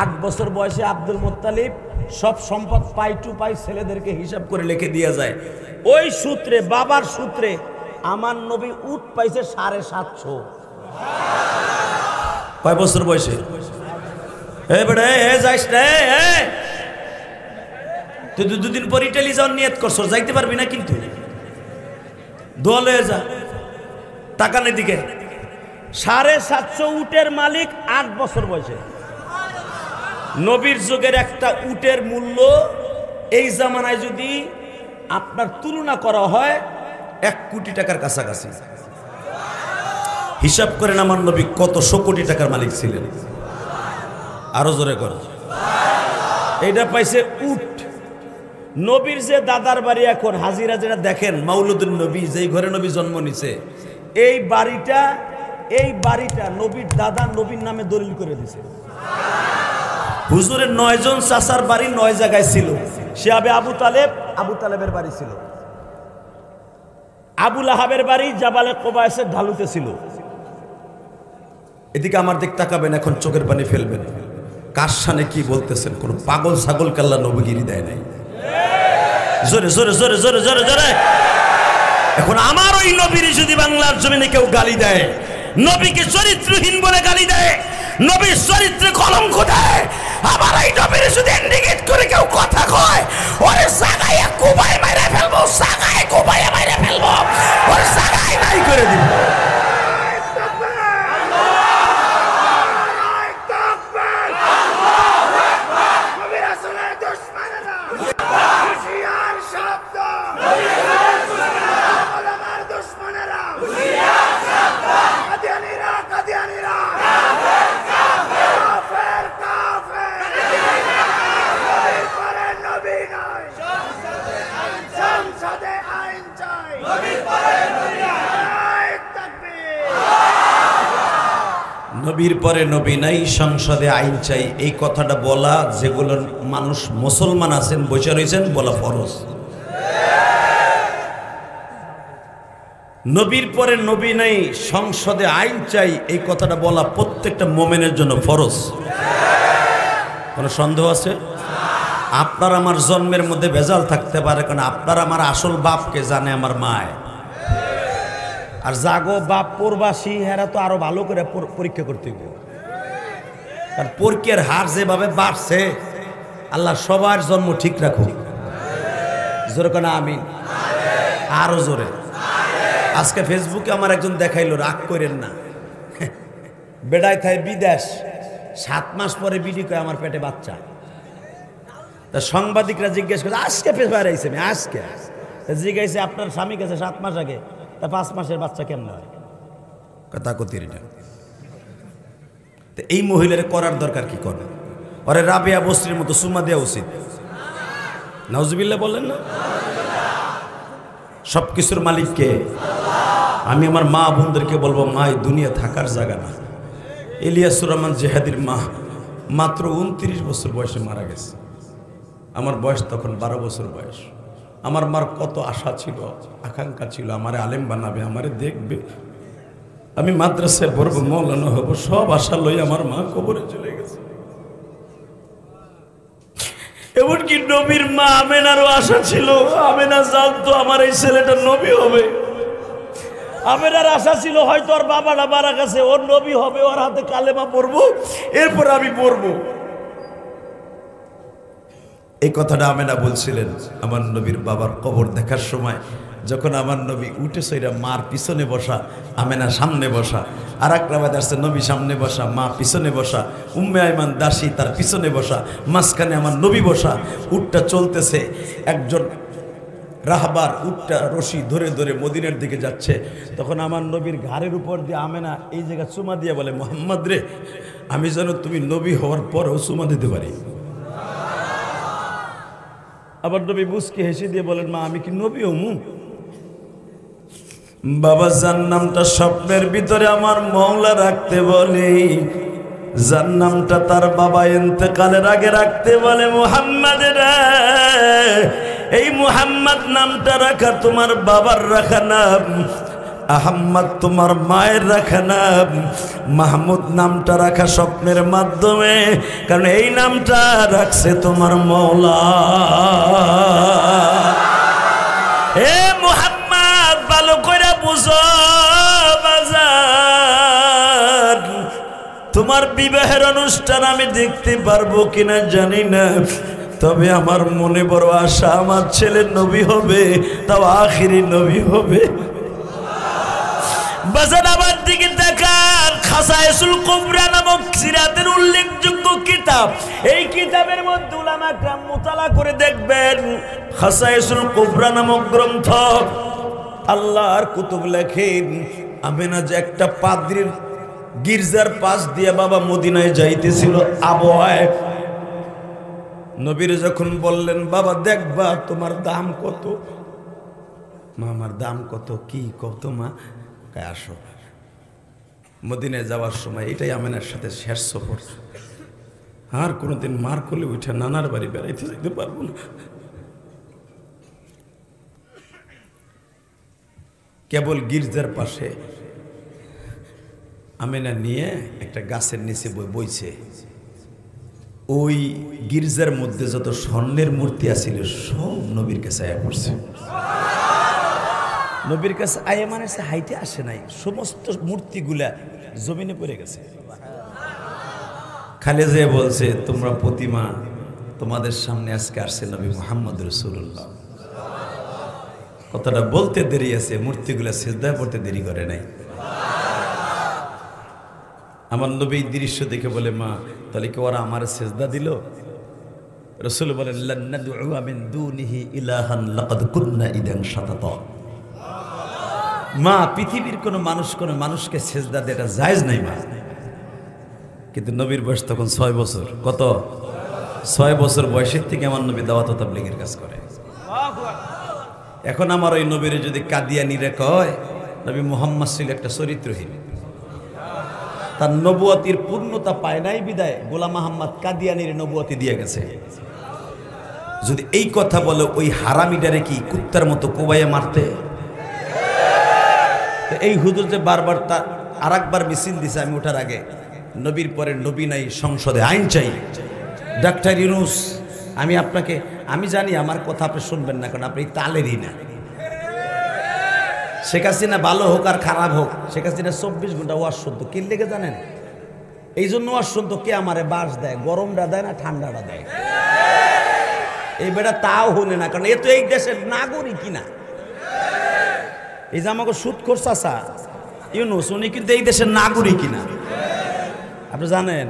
8 বছর বয়সে আব্দুল মুত্তালিব সব সম্পদ পাই টু পাই ছেলেদেরকে হিসাব করে লিখে দিয়ে যায়। ওই সূত্রে বাবার সূত্রে আমার নবী উট পাইছে 750। কয় বছর বয়সে? যাইস রে, তুই 2 দিন পর ইটালি যাওয়ার নিয়ত করছো, যাইতে পারবি না কিন্তু দোয়া লয়ে যা, টাকা নেই দিকে। 750 উটের মালিক 8 বছর বয়সে। নবীর যুগের একটা উটের মূল্য এই জামানায় যদি আপনার তুলনা করা হয় 1 কোটি টাকার কাছাকাছি। হিসাব করেন আমার নবী কত 100 কোটি টাকার মালিক ছিলেন। আরো জোরে কর। এইটা পাইছে উট। নবীর যে দাদার বাড়ি এখন হাজিরা যেটা দেখেন মাউলুদুন নবী, যেই ঘরে নবী জন্ম নিছে, এই বাড়িটা নবীর দাদা নবীর নামে দলিল করে দিছে। হুজুরের 9 জন চাচার বাড়ি 9 জায়গায় ছিল। সে আবু তালেবের বাড়ি ছিল, আবু লাহাবের বাড়ি জাবালে কোবায়েসের ঢালুতে ছিল। এদিকে আমার দিক তাকাবেন, এখন চোখের পানি ফেলবেন। কার সামনে কি বলতেছেন? কোন পাগল ছাগল কাল্লা নবীগিরি দেয় নাই। জোরে জোরে জোরে জোরে জোরে জোরে। এখন আমার ওই নবীর যদি বাংলার জমিনে কেউ গালি দেয়, নবীকে চরিত্রহীন বলে গালি দেয়, নবীর চরিত্রে কলঙ্ক দেয়, আমার এই নবীর যদি ইন্ডিকেট করে কেউ কথা কয়, ওরে সাগায় কুবায় মাইরে ফেলবো, সাগায় কুবায় মাইরে ফেলবো, ওরে সাগায় নাই করে দিব। নবীর পরে নবী নাই, সংসদে আইন চাই, এই কথাটা বলা যেগুলো মানুষ মুসলমান আছেন বসে রয়েছেন বলা ফরজ। নবীর পরে নবী নাই, সংসদে আইন চাই, এই কথাটা বলা প্রত্যেকটা মুমিনের জন্য ফরজ। কোনো সন্দেহ আছে? আপনার আমার জন্মের মধ্যে ভেজাল থাকতে পারে, কারণ আপনার আমার আসল বাপকে জানে আমার মায়। আর জাগো বাপ প্রবাসী, হেরা তো আরো ভালো করে পরীক্ষা করতে হবে। আর পরীক্ষার হার যেভাবে বাড়ছে, আল্লাহ সবার জন্ম ঠিক রাখুক। জোরে কেন আমিন, আরো জোরে। আজকে ফেসবুকে আমার একজন দেখাইলো, রাগ করেন না, বেড়ায় থাই বিদেশ, 7 মাস পরে বিডি কয় আমার পেটে বাচ্চা। তা সাংবাদিকরা জিজ্ঞেস করে, আজকে পেপার আইছে, আজকে জিজ্ঞাসা আপনার স্বামী গেছে 7 মাস আগে, তা 5 মাসের বাচ্চা কেমন হয়? কথা কতির এটা। এই মহিলার করার দরকার কি করে? ওরে রাবিয়া বস্ত্রীর মতো সুমা দেওয়া উচিত। নাউজুবিল্লাহ বললেন না? সবকিছুর মালিককে। আমি আমার মা বোনদেরকে বলবো, মা এই দুনিয়া থাকার জায়গা না, ইলিয়াসুর রহমান জিহাদির মা মাত্র 29 বছর বয়সে মারা গেছে। আমার বয়স তখন 12 বছর বয়স। আমার মার কত আশা ছিল, আকাঙ্ক্ষা ছিল, আমারে আলেম বানাবে, আমারে দেখবে, আমি মাদ্রাসায় পড়বো, মৌলানা হব, সব আশা লই আমার মা কবরে চলে গেছে। এমনকি নবীর মা আমেনারও আশা ছিল, আমেনা জানতো আমার এই ছেলেটা নবী হবে। আমেনার আশা ছিল হয়তো ওর বাবাটা মারা গেছে, ওর নবী হবে, ওর হাতে কালেমা পড়বো, এরপর আমি পড়বো। এই কথাটা আমেনা বলছিলেন আমার নবীর বাবার কবর দেখার সময়। যখন আমার নবী উঠে সইরা মার পিছনে বসা, আমেনা সামনে বসা, আর এক রাবাদ আসছে নবী সামনে বসা, মা পিছনে বসা, উম্মে আইমান দাসী তার পিছনে বসা, মাঝখানে আমার নবী বসা, উটটা চলতেছে, একজন রাহবার উটটা রশি ধরে ধরে মদিনার দিকে যাচ্ছে। তখন আমার নবীর ঘাড়ের উপর দিয়ে আমেনা এই জায়গা চুমা দিয়ে বলে, মোহাম্মদ রে, আমি যেন তুমি নবী হওয়ার পরেও চুমা দিতে পারি। আবার নবী মুস্কি হেসে দিয়ে বলেন, মা আমি কি নবী হমু? বাবা যার নামটা স্বপ্নের ভিতরে আমার মওলা রাখতে বলে, যার নামটা তার বাবা ইন্তেকালের আগে রাখতে বলে, মুহাম্মদ রে, এই মুহাম্মদ নামটা রাখা তোমার বাবার রাখা নাম, আহম্মদ তোমার মায়ের রাখা নাম, মাহমুদ নামটা রাখা স্বপ্নের মাধ্যমে, কারণ এই নামটা রাখছে তোমার মওলা। হে মুহাম্মদ, ভালো করে বুঝো বাজার, তোমার বিবাহের অনুষ্ঠান আমি দেখতে পারবো কিনা জানি না, তবে আমার মনে বড় আশা আমার ছেলে নবী হবে, তাও আখিরি নবী হবে। বাজার আমার দিকে দেখার, খাসায়েসুল কুবরা নামক সিরাতের উল্লেখযোগ্য কিতাব, এই কিতাবের মধ্যে উলামা کرام মুতালা করে দেখবেন, খাসায়েসুল কুবরা নামক গ্রন্থ, আল্লাহর কুতুব লেখেন, আমেনা যে একটা পাদ্রীর গির্জার পাশ দিয়ে বাবা মদিনায় যাইতেছিল আবহাওয়ায়, নবীর যখন বললেন, বাবা দেখবা তোমার দাম কত? মা আমার দাম কত? কি কত মা? আসো। মদিনায় যাওয়ার সময় এটাই আমেনার সাথে শেষ সফর, আর কোনোদিন মার কোলে উঠে নানার বাড়ি বেড়াইতে যেতে পারবো না। কেবল গির্জার পাশে আমেনা নিয়ে একটা গাছের নিচে বইছে, ওই গির্জার মধ্যে যত স্বর্ণের মূর্তি আছিল সব নবীর কাছে আয়া পড়ছে। নবীর কাছে আয়া মানে হাইটে আসে নাই, সমস্ত মূর্তিগুলা জমিনে পড়ে গেছে। খালি যে বলছে, তোমরা প্রতিমা, তোমাদের সামনে আজকে আসছে নবী মুহাম্মদ রাসূলুল্লাহ। কথাটা বলতে দেরি আছে, মূর্তিগুলা সিজদায় পড়তে দেরি করে নাই। আমার নবী দৃশ্য দেখে বলে, মা তাহলে কি ওরা আমার সিজদা দিল? রাসূল বলেন, লান নাদউ মিন দুনিহি ইলাহান লাকাদ কুননা ইদান শাতাতা। মা পৃথিবীর কোন মানুষকে সিজদা দেওয়া জায়েজ নাই মা। কিন্তু নবীর বয়স তখন 6 বছর। কত? 6 বছর বয়সের থেকে আমার নবী দাওয়াত ও তাবলীগের কাজ করে। এখন আমার ওই নবীরে যদি কাদিয়ানীরা কয়, নবী মুহাম্মদ ছিল একটা চরিত্রহীন, তার নবুয়তির পূর্ণতা পায় নাই বিদায় গোলাম আহমদ কাদিয়ানীর নবুয়তি দিয়ে গেছে। যদি এই কথা বলে, ওই হারামিটারে কি কুত্তার মতো কোবাইয়া মারতে? এই হুজুর যে বারবার তার আর একবার মিছিল দিছে, আমি ওঠার আগে, নবীর পরে নবী নাই, সংসদে আইন চাই। ডাক্তার ইউনূস, আমি জানি আমার কথা আপনি শুনবেন না, কারণ আপনি তালেরই না। শেখ হাসিনা ভালো হোক আর খারাপ হোক, শেখ হাসিনা 24 ঘন্টা ওয়াজ শুনতো। কি লেগে জানেন? এই জন্য ওয়াজ শুনতো, কে আমারে বাস দেয়, গরমটা দেয় না ঠান্ডাটা দেয়। এই বেটা তাও হলে না, কারণ এ তো এই দেশের নাগরিক কিনা। এই যে আমাকে সুদখোর চাচা ইউনূস, উনি কিন্তু এই দেশের নাগরিক কিনা, আপনি জানেন?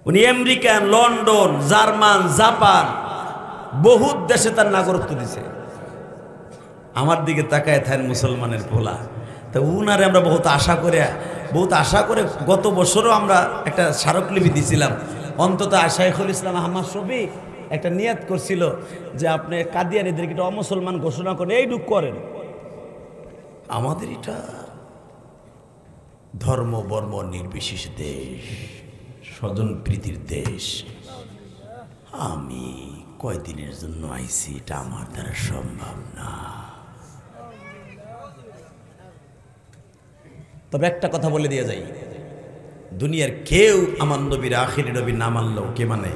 উনি আমেরিকান, লন্ডন, জার্মান, জাপান, বহুত দেশে তার নাগরিকত্ব দিছে। আমার দিকে তাকায় থাকেন মুসলমানের পোলা। তা উনারে আমরা বহুত আশা করে গত বছরও আমরা একটা স্মারকলিপি দিছিলাম। অন্তত শাইখুল ইসলাম আহমদ শফি একটা নিয়াত করছিল যে আপনি কাদিয়ানীদেরকে একটা অমুসলমান ঘোষণা করেন, এইটুক করেন। আমাদের এটা ধর্ম বর্ম নির্বিশেষ দেশ, স্বজন প্রীতির দেশ। আমি কয়দিনের জন্য আইছি এটা আমার দ্বারা সম্ভব না। তবে একটা কথা বলে দিয়ে যাই, দুনিয়ার কেউ আমার নবীর আখিরি নবী না মানলেও কে মানে?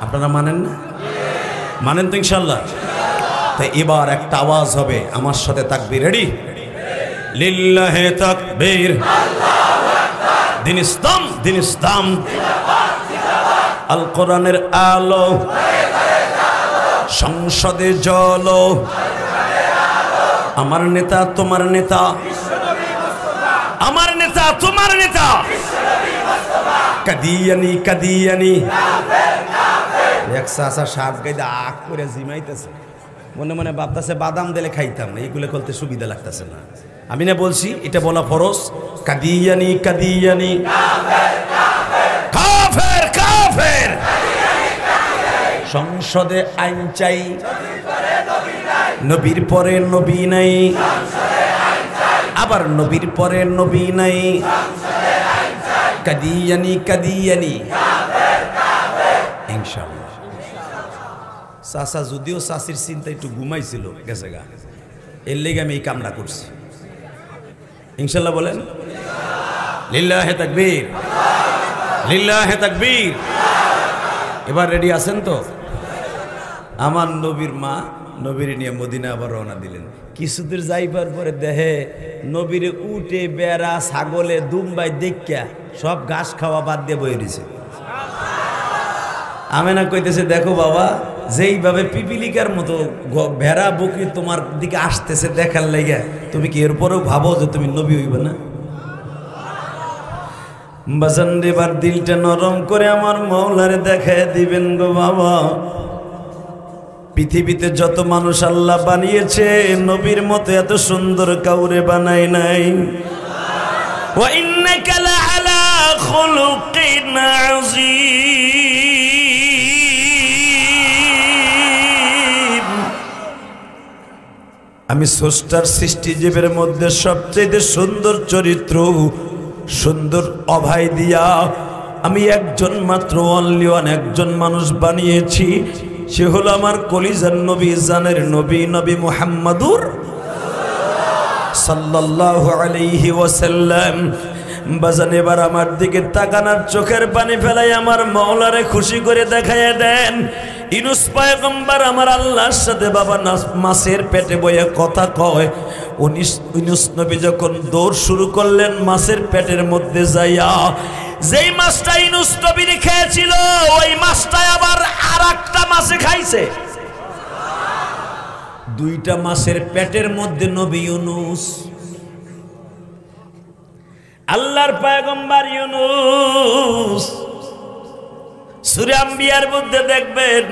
আপনারা মানেন না? মানেন তো ইনশাল্লাহ? তাই এবার একটা আওয়াজ হবে, আমার সাথে তাকবীর। রেডি? লিল্লাহে তাকবীর, দিন ইসলাম, দিন ইসলাম, আল কোরআনের আলো, সংসদে জ্বলো, আমার নেতা তোমার নেতা, আমার নেতা তোমার নেতা, কাদিয়ানি কাদিয়ানি। একশো আসা সাপ গাইতে আখ করে জিমাইতেছে, মনে মনে ভাবতেছে বাদাম দিলে খাইতাম না, এগুলো করতে সুবিধা লাগতেছে না। আমি না বলছি এটা বলা ফরজ। কাদিয়ানি কাদিয়ানি, কাফের কাফের, সংসদে আইন চাই, নবীর পরে নবী নাই, আবার নবীর পরে নবী নাই, কাদিয়ানি কাদিয়ানি। ইনশাআল্লাহ চাচা যদিও চাচির চিন্তা একটু ঘুমাইছিল গেছে গা, এর লেগে আমি এই কামটা করছি। ইনশাআল্লাহ বলেন লিল্লাহে তাকবীর, লিল্লাহে তাকবীর। এবার রেডি আছেন তো? আমার নবীর মা নবীর নিয়ে মদিনা আবার রওনা দিলেন। কিছুদূর যাইবার পরে দেহে নবীর উটে বেড়া ছাগলে দুম্বাই দেখা সব ঘাস খাওয়া বাদ দিয়ে বয়ে দিছে। আমেনা কইতেছে, দেখো বাবা, যেইভাবে পিপিলিকার মতো ভেড়া বকরি তোমার দিকে আসতেছে দেখার লেগে, তুমি কি এরপরেও ভাবো যে তুমি নবী হইবে না? বাজান এবার দিলটা নরম করে আমার মওলারে দেখায় দিবেন গো বাবা। পৃথিবীতে যত মানুষ আল্লাহ বানিয়েছে, নবীর মতো এত সুন্দর কাউরে বানায় নাই। ওয়া ইন্নাকা লাআলা খুলুকিন আযীম। আমি স্রষ্টার সৃষ্টিজীবের মধ্যে সবচেয়ে সুন্দর চরিত্র, সুন্দর অভয় দিয়া আমি একজন মাত্র, অনলি ওয়ান, একজন মানুষ বানিয়েছি। সে হলো আমার কলিজার নবী, জানের নবী, নবী মুহাম্মাদুর সাল্লাল্লাহু আলাইহি ওয়াসাল্লাম। বাজান এবার আমার দিকে তাকানোর চোখের পানি ফেলাই আমার মওলারে খুশি করে দেখাইয়া দেন। ইউনূস পয়গম্বর আমার আল্লাহর সাথে বাবা মাছের পেটে বইয়া কথা কয়। ইউনূস নবী যখন দৌড় শুরু করলেন মাছের পেটের মধ্যে যাইয়া, যেই মাছটা ইউনূস নবীর খেয়েছিল ওই মাছটা আবার আরেকটা মাছে খাইছে। দুইটা মাছের পেটের মধ্যে নবী ইউনূস, আল্লাহর পয়গম্বর ইউনূস। সূরা আম্বিয়ার মধ্যে দেখবেন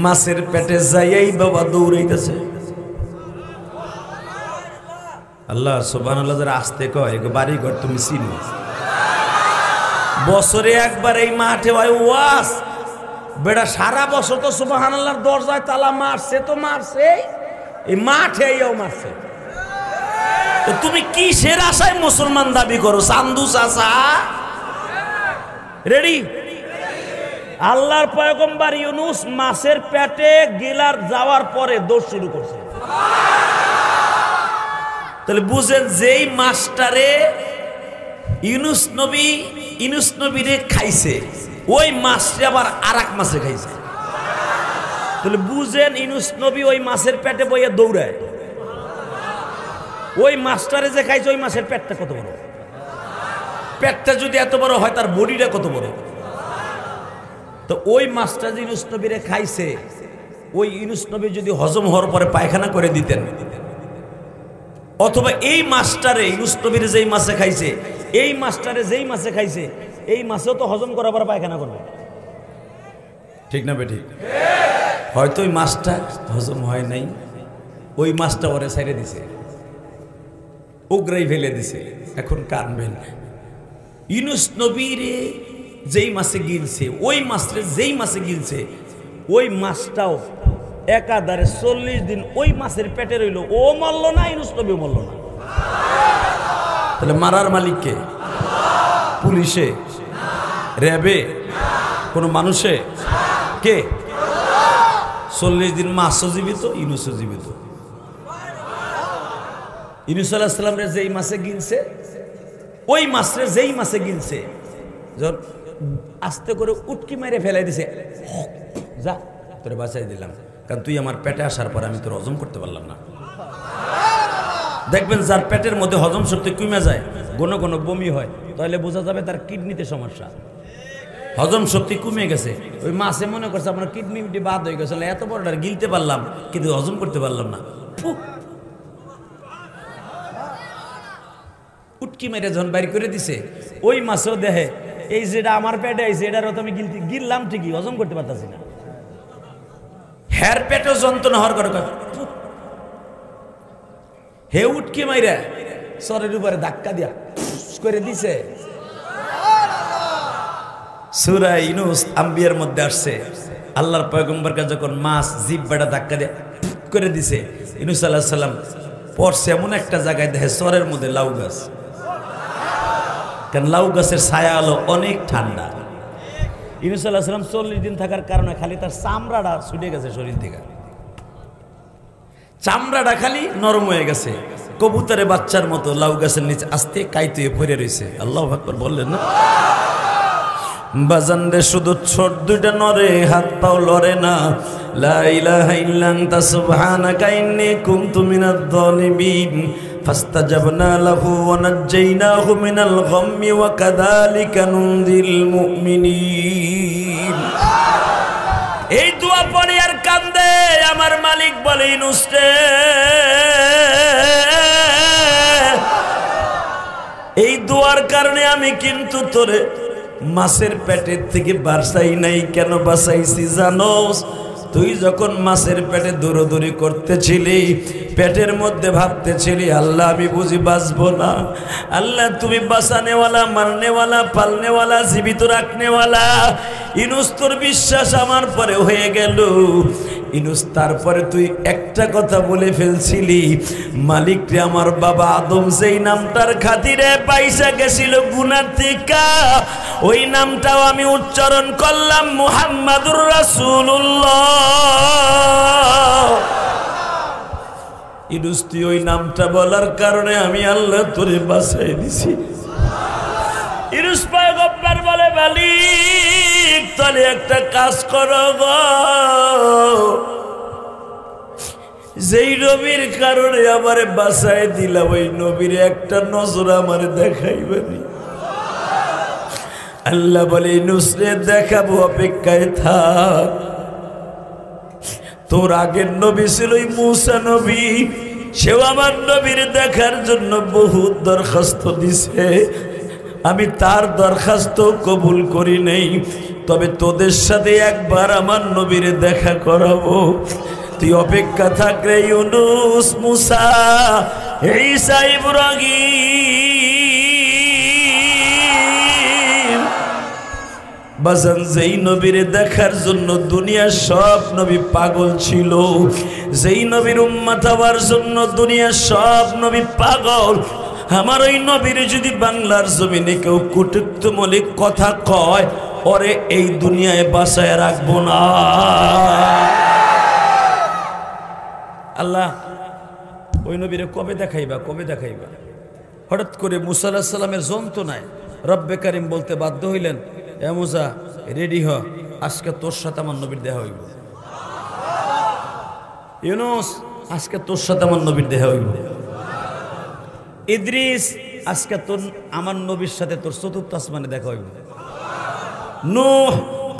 মাছের পেটে যাইয়াই বাবা দৌড়াইতেছে। আল্লাহ সুবহানাল্লাহ, যারা আসতে কয় বাড়ি ঘর তুমি চিনো। বছরে একবার এই মাঠে হয় ওয়াজ, বেটা সারা বছর তো সুবহানাল্লাহর দরজায় তালা মারছে তো মারছে, এই মাঠে এও মারছে। তো তুমি কিসের আশায় মুসলমান দাবি করো? চান্দু চাচা রেডি? আল্লাহর পয়গম্বর ইউনূস মাছের পেটে গিলার যাওয়ার পরে দৌড় শুরু করছে। তাহলে বুঝেন, যেই মাছটারে ইউনূস নবীরে খাইছে, ওই মাছটা আবার আরেক মাছে খাইছে। তাহলে বুঝেন, ইউনূস নবী ওই মাছের পেটে বইয়া দৌড়ায়। ওই মাছটারে যে খাইছে ওই মাছের পেটটা কত বড়? পেটটা যদি এত বড় হয়, তার বডিটা কত বড়? তো ওই মাছটা যে ইউনূস নবীরে খাইছে, ওই ইউনূস নবী যদি হজম হওয়ার পরে পায়খানা করে দিতেন, অথবা এই মাছটারে ইউনূস নবীরে যেই মাছে খাইছে, এই মাছটারে যেই মাছে খাইছে, এই মাছেও তো হজম করার পরে পায়খানা করবে, ঠিক না বেঠিক? হয়তো ওই মাছটা হজম হয় নাই, ওই মাছটা ওরে ছেড়ে দিছে, উগরাই ফেলে দিছে, এখন কানবেন। ইউনূস নবীরে যেই মাছে গিলছে, ওই মাছরে যেই মাছে গিলছে, ওই মাছটাও একাধারে 40 দিন ওই মাছের পেটে রইল। ও মরল না, ইউনূস নবীও মরল না। তাহলে মারার মালিককে? পুলিশে, র্যাবে, কোনো মানুষে? কে? 40 দিন মাছও জীবিত, ইউনূসও জীবিত। ইউনূস আলাইহিস সালামরে যেই মাছে গিনছে, ওই মাছরে যেই মাছে গিনছে, যখন আস্তে করে উটকি মেরে ফেলাই দিছে, যা তোরে বাঁচাই দিলাম, কারণ তুই আমার পেটে আসার পর আমি তোর হজম করতে পারলাম না। দেখবেন যার পেটের মধ্যে হজম শক্তি কমে যায়, ঘন ঘন বমি হয়, তাহলে বোঝা যাবে তার কিডনিতে সমস্যা, হজম শক্তি কমে গেছে। ওই মাছে মনে করছে আপনার কিডনি বাদ হয়ে গেছে, এত বড়টা গিলতে পারলাম কিন্তু হজম করতে পারলাম না। উটকি মেরে যখন বাইর করে দিছে, ওই মাছও দেখে এই যেটা আমার পেটে আইছে এটারও তো আমি গিললাম ঠিকই, হজম করতে পারতাছি না। হের পেটও যন্ত্রণা হওয়ার করে হে উটকি মাইরা সরের উপরে ধাক্কা দিয়া করে দিছে। সূরা ইউনূস আম্বিয়ার মধ্যে আসছে, আল্লাহর পয়গম্বরকে যখন মাছ জিহ্বাটা ধাক্কা দিয়ে করে দিছে, ইউনূস আলাইহিস সালাম পড়ছে এমন একটা জায়গায় দেখে সরের মধ্যে লাউ গাছ, কারণ লাউ গাছের ছায়া হলো অনেক ঠান্ডা। ইউনূস আলাইহিস সালাম 40 দিন থাকার কারণে খালি তার চামড়াটা ছুটে গেছে শরীর থেকে, চামড়াটা খালি নরম হয়ে গেছে, কবুতরের বাচ্চার মতো লাউ গাছের নিচে আস্তে কাইতে পড়ে রয়েছে। আল্লাহু আকবার বললেন না? বাজান রে শুধু ছোট দুইটা নরে, হাত পাও লড়ে না। লা ইলাহা ইল্লা আনতা সুবহানাকা ইন্নী কুনতু মিনাজ জালিমিন। ফাস্তাজাবনা লাহু ওয়া নাজ্জাইনাহু মিনাল গাম্মি ওয়া কাযালিকা নুনজিল মুমিনিন। এই দোয়া পড়ে আর কান্দে আমার মালিক বলে, ইউনূস রে এই দোয়ার কারণে আমি কিন্তু তোরে মাছের পেটের থেকে বাঁচাই নাই। কেন বাঁচাইছি জানোস? তুই যখন মাছের পেটে দৌড়দৌড়ি করতেছিলি, পেটের মধ্যে ভাবতেছিলি আল্লাহ আমি বুঝি বাঁচবো না। আল্লাহ তুমি বাঁচানেওয়ালা, মারনেওয়ালা, পালনেওয়ালা, জীবিত রাখনেওয়ালা। ইউনূস তোর বিশ্বাস আমার পরে হয়ে গেল। ইউনূস তারপরে তুই একটা কথা বলে ফেলছিলি, মালিক রে আমার বাবা আদম যেই নামটার খাতিরে পয়সা গেছিল গুনার থেকে, ওই নামটাও আমি উচ্চারণ করলাম মুহাম্মাদুর রাসূলুল্লাহ। ইউনূস তুই ওই নামটা বলার কারণে আমি আল্লাহ তোরে বাঁচাই দিছি। ইউনূস পয়গম্বর বলে, মালিক তাহলে একটা কাজ করো গো, যেই নবীর কারণে আমারে বাঁচাই দিলাম ওই নবীর একটা নজর আমারে দেখাইবেনি। আল্লাহ বলে, ইউনূস রে দেখাবো, অপেক্ষায় থাক। তোর আগের নবী ছিল মূসা নবী, সেও আমার নবীর দেখার জন্য বহুত দরখাস্ত দিছে, আমি তার দরখাস্ত কবুল করি নাই। তবে তোদের সাথে একবার আমার নবীর দেখা করাবো, তুই অপেক্ষা থাক রে ইউনূস, মূসা, ঈসা, ইব্রাহিম। বাজান যেই নবীর দেখার জন্য দুনিয়ার সব নবী পাগল ছিল, যেই নবীর উম্মত হওয়ার জন্য দুনিয়ার সব নবী পাগল, আমার ওই নবীর যদি বাংলার জমিনে কেউ কটূক্তিমূলক কথা কয়, ওরে এই দুনিয়ায় বাঁচায় রাখবো না। আল্লাহ ওই নবীরে কবে দেখাইবা, কবে দেখাইবা? হঠাৎ করে মূসা আলাইহিস সালামের যন্ত্রণায় রব্বে কারিম বলতে বাধ্য হইলেন, এ মূসা রেডি হ, আজকে তোর সাথে আমার নবীর দেখা হইব। ইউনূস আজকে তোর সাথে আমার নবীর দেখা হইব। ইদ্রিস আজকে তোর আমার নবীর সাথে তোর চতুর্থ আসমানে দেখা হইব। নূহ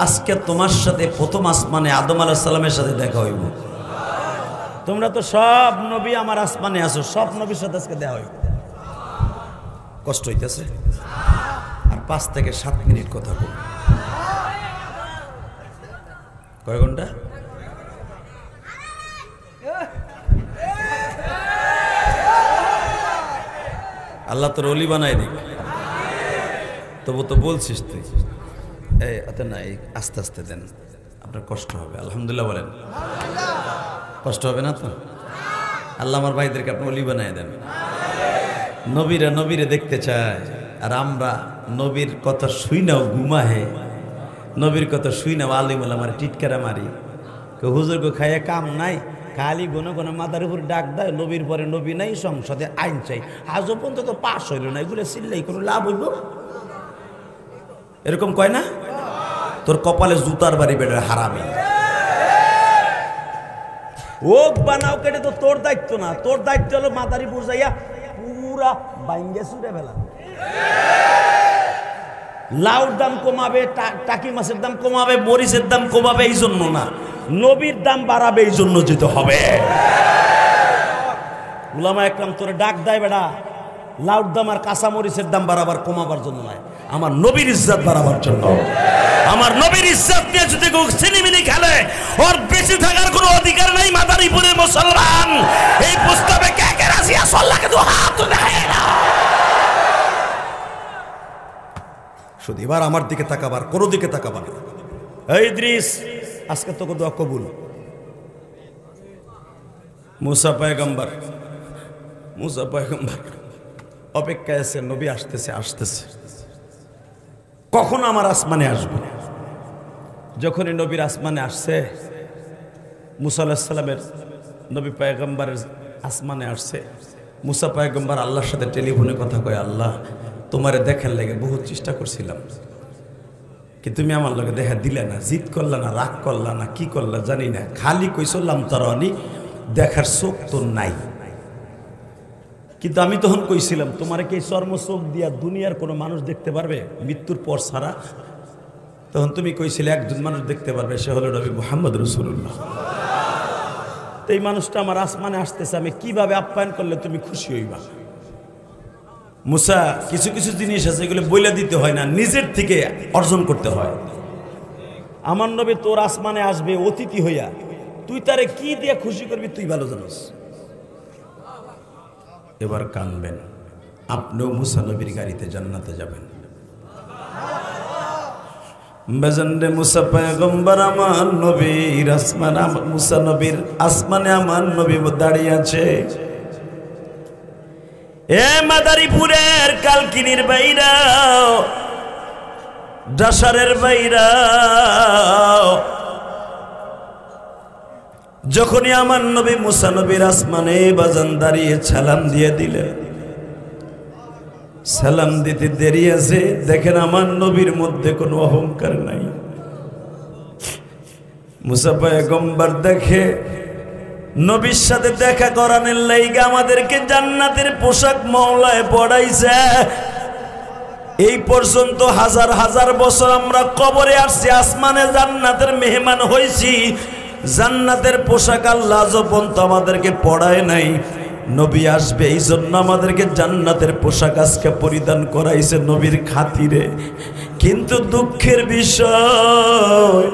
আজকে তোমার সাথে প্রথম আসমানে আদম আলাইহিস সালামের সাথে দেখা হইব। তোমরা তো সব নবী আমার আসমানে আছো, সব নবীর সাথে আজকে দেখা হইব। কষ্ট হইতেছে? আর 5 থেকে 7 মিনিট কথা বল। কয় ঘন্টা? আল্লাহ তোর ওলি বানাই দিক। তবু তো বলছিস তুই, এই না, এই আস্তে আস্তে দেন, আপনার কষ্ট হবে। আলহামদুলিল্লাহ বলেন, কষ্ট হবে না তো? আল্লাহ আমার ভাইদেরকে আপনি ওলি বানাই দেন। নবীরা নবীরে দেখতে চায়, আর আমরা নবীর কথা শুই নাও ঘুমাহে, নবীর কথা শুই নাও আলিমুল আমার টিটকারা মারি। হুজুর গো খাইয়ে কাম নাই, খালি কোনো কোনো মাথার উপর ডাক দেয়, নবীর পরে নবী নাই, সংসদে আইন চাই। আজও পর্যন্ত তো পাশ হইল না, এগুলো চিল্লাই কোনো লাভ হইব? এরকম কয় না? তোর কপালে জুতার বাড়ি বেড়ে হারামি। ওক বানাও কেটে তো তোর দায়িত্ব না, তোর দায়িত্ব হলো মাদারীপুর যাইয়া পুরা বাইঙ্গে ছুড়ে ফেলা। লাউর দাম কমাবে, টাকি মাছের দাম কমাবে, মরিচের দাম কমাবে এই জন্য না, নবীর দাম বাড়াবে এই জন্য যেতে হবে। উলামা একরাম তোরে ডাক দেয় বেড়া লাউর দাম আর কাঁচা মরিচের দাম বাড়াবার কমাবার জন্য নয়, আমার নবীর ইজ্জত বাড়াবার জন্য। আমার নবীর ইজ্জত নিয়ে যদি কেউ সিনেমিনি খেলে, ওর বেঁচে থাকার কোনো অধিকার নাই। মাদারীপুরের মুসলমান এই প্রস্তাবে কে কে রাজি আছে? আল্লাহকে তো হাত দেখায় না। শুধু এবার আমার দিকে তাকাবার, কোনো দিকে তাকাবার। এই ইদ্রিস, আজকে তোকে দোয়া কবুল। মুসা পয়গম্বর অপেক্ষায় আছে, নবী আসতেছে। কখন আমার আসমানে আসবে? যখনই নবীর আসমানে আসছে, মুসা আলাইহিস সালামের নবী পয়গম্বরের আসমানে আসছে, মুসা পয়গম্বর আল্লাহর সাথে টেলিফোনে কথা কয়, আল্লাহ তোমারে দেখার লাগে বহু চেষ্টা করছিলাম, কিন্তু তুমি আমার লগে দেখা দিলে না, জিদ করলা না, রাগ করলা না, কি করলা জানি না, খালি কইসলাম তারানি দেখার চোখ তো নাই। কিন্তু আমি তখন কইছিলাম, তোমারে কি চর্ম চোখ দিয়া দুনিয়ার কোনো মানুষ দেখতে পারবে মৃত্যুর পর ছাড়া? তখন তুমি কইছিলে একজন মানুষ দেখতে পারবে, সে হলো নবী মুহাম্মদ রাসূলুল্লাহ। তো এই মানুষটা আমার আসমানে আসতেছে, আমি কিভাবে আপ্যায়ন করলে তুমি খুশি হইবা? মুসা, কিছু কিছু জিনিস আছে এগুলো বইলা দিতে হয় না, নিজের থেকে অর্জন করতে হয়। আমার নবী তোর আসমানে আসবে অতিথি হইয়া, তুই তারে কি দিয়ে খুশি করবি তুই ভালো জানিস। এবার কানবেন, আপনিও মুসা নবীর গাড়িতে জান্নাতে যাবেন। বেজন্ডে মুসা পয়গম্বর আমার নবীর আসমানে, মুসা নবীর আসমানে আমার নবী দাঁড়িয়ে আছে। এ মাদারীপুরের কালকিনির বাইরা, ডাসারের বাইরা, যখনই আমার নবী মুসা নবীর আসমানে বাজান দাঁড়িয়ে সালাম দিয়ে দিলে, সালাম দিতে দেরি আছে, দেখেন আমার নবীর মধ্যে কোনো অহংকার নাই। মুসা পয়গম্বর দেখে নবীর সাথে দেখা করানোর লাইগা আমাদেরকে জান্নাতের পোশাক মওলায় পড়াইছে। এই পর্যন্ত হাজার হাজার বছর আমরা কবরে আসছি, আসমানে জান্নাতের মেহমান হইছি, জান্নাতের পোশাক আল্লাহ আজও পর্যন্ত আমাদেরকে পড়ায় নাই। নবী আসবে এই জন্য আমাদেরকে জান্নাতের পোশাক আজকে পরিধান করাইছে নবীর খাতিরে। কিন্তু দুঃখের বিষয়,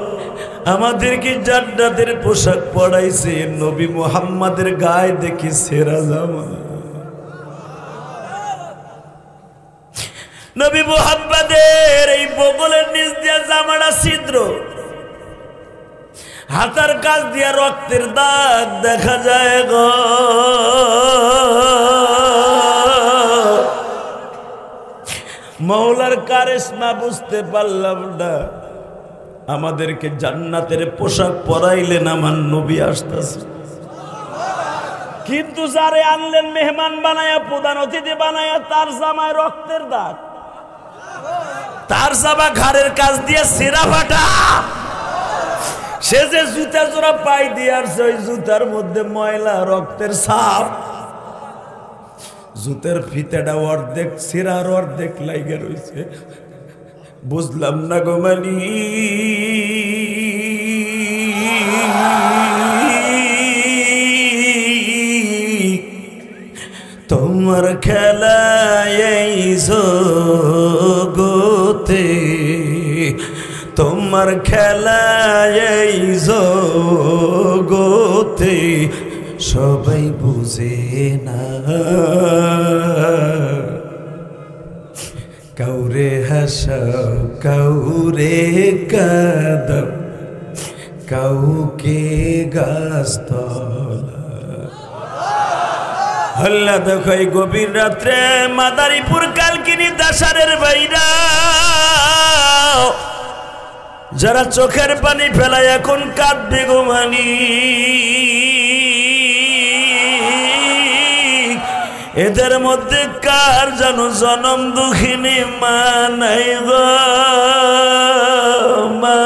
আমাদেরকে জান্নাতের পোশাক পরাইছে, নবী মুহাম্মাদের গায়ে দেখি ছেঁড়া জামা। নবী মুহাম্মাদের এই বগলের নিচ দিয়ে জামাটা ছিদ্র, হাতার কাছ দিয়ে রক্তের দাগ দেখা যায় গো। মওলার কারিশমা বুঝতে পারলাম না, আমাদেরকে জান্নাতের পোশাক পরাইলেন, আমার নবী আসতেছে। কিন্তু যারে আনলেন মেহমান বানায়া, প্রধান অতিথি বানায়া, তার জামায় রক্তের দাগ, তার জামা ঘাড়ের কাছ দিয়ে ছেঁড়া ফাটা। সে যে জুতা জোড়া পাই দিয়ে আসছে, ওই জুতার মধ্যে ময়লা রক্তের ছাপ, জুতের ফিতেটা অর্ধেক ছেঁড়ার অর্ধেক লাইগে রয়েছে। বুঝলাম না গো মানি, তোমার খেলা এই জগতে, তোমার খেলা এই জগতে সবাই বুঝে না। কাউরে হাসাও, কাউরে কাঁদাও, কাউকে গাছতলা। আল্লাহ দেখো এই গভীর রাত্রে মাদারীপুর কালকিনি দাসারের বাইরা যারা চোখের পানি ফেলায় এখন কাঁদবে গো মানি, এদের মধ্যে কার যেন জনম দুঃখিনী মা নাই গো মা।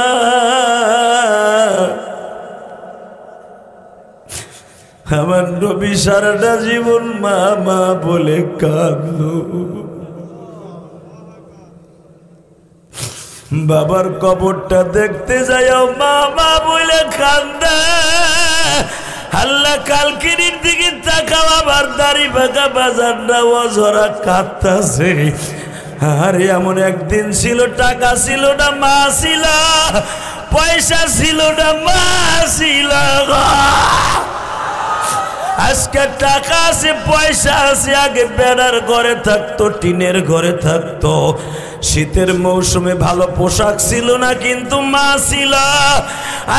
আমার নবী সারাটা জীবন মা মা বলে কাঁদলো, বাবার কবরটা দেখতে যাও মা মা বলে কান্দে। আল্লাহ কালকিনির দিকে তাকাও, আবার দাড়ি বাঁকা বাজারটা অঝরা কাঁদতাছে। আরে এমন একদিন ছিল টাকা ছিল না মা ছিল, পয়সা ছিল না মা ছিল। আজকে টাকা আছে পয়সা আছে, আগে বেড়ার ঘরে থাকতো টিনের ঘরে থাকতো, শীতের মৌসুমে ভালো পোশাক ছিল না কিন্তু মা ছিল।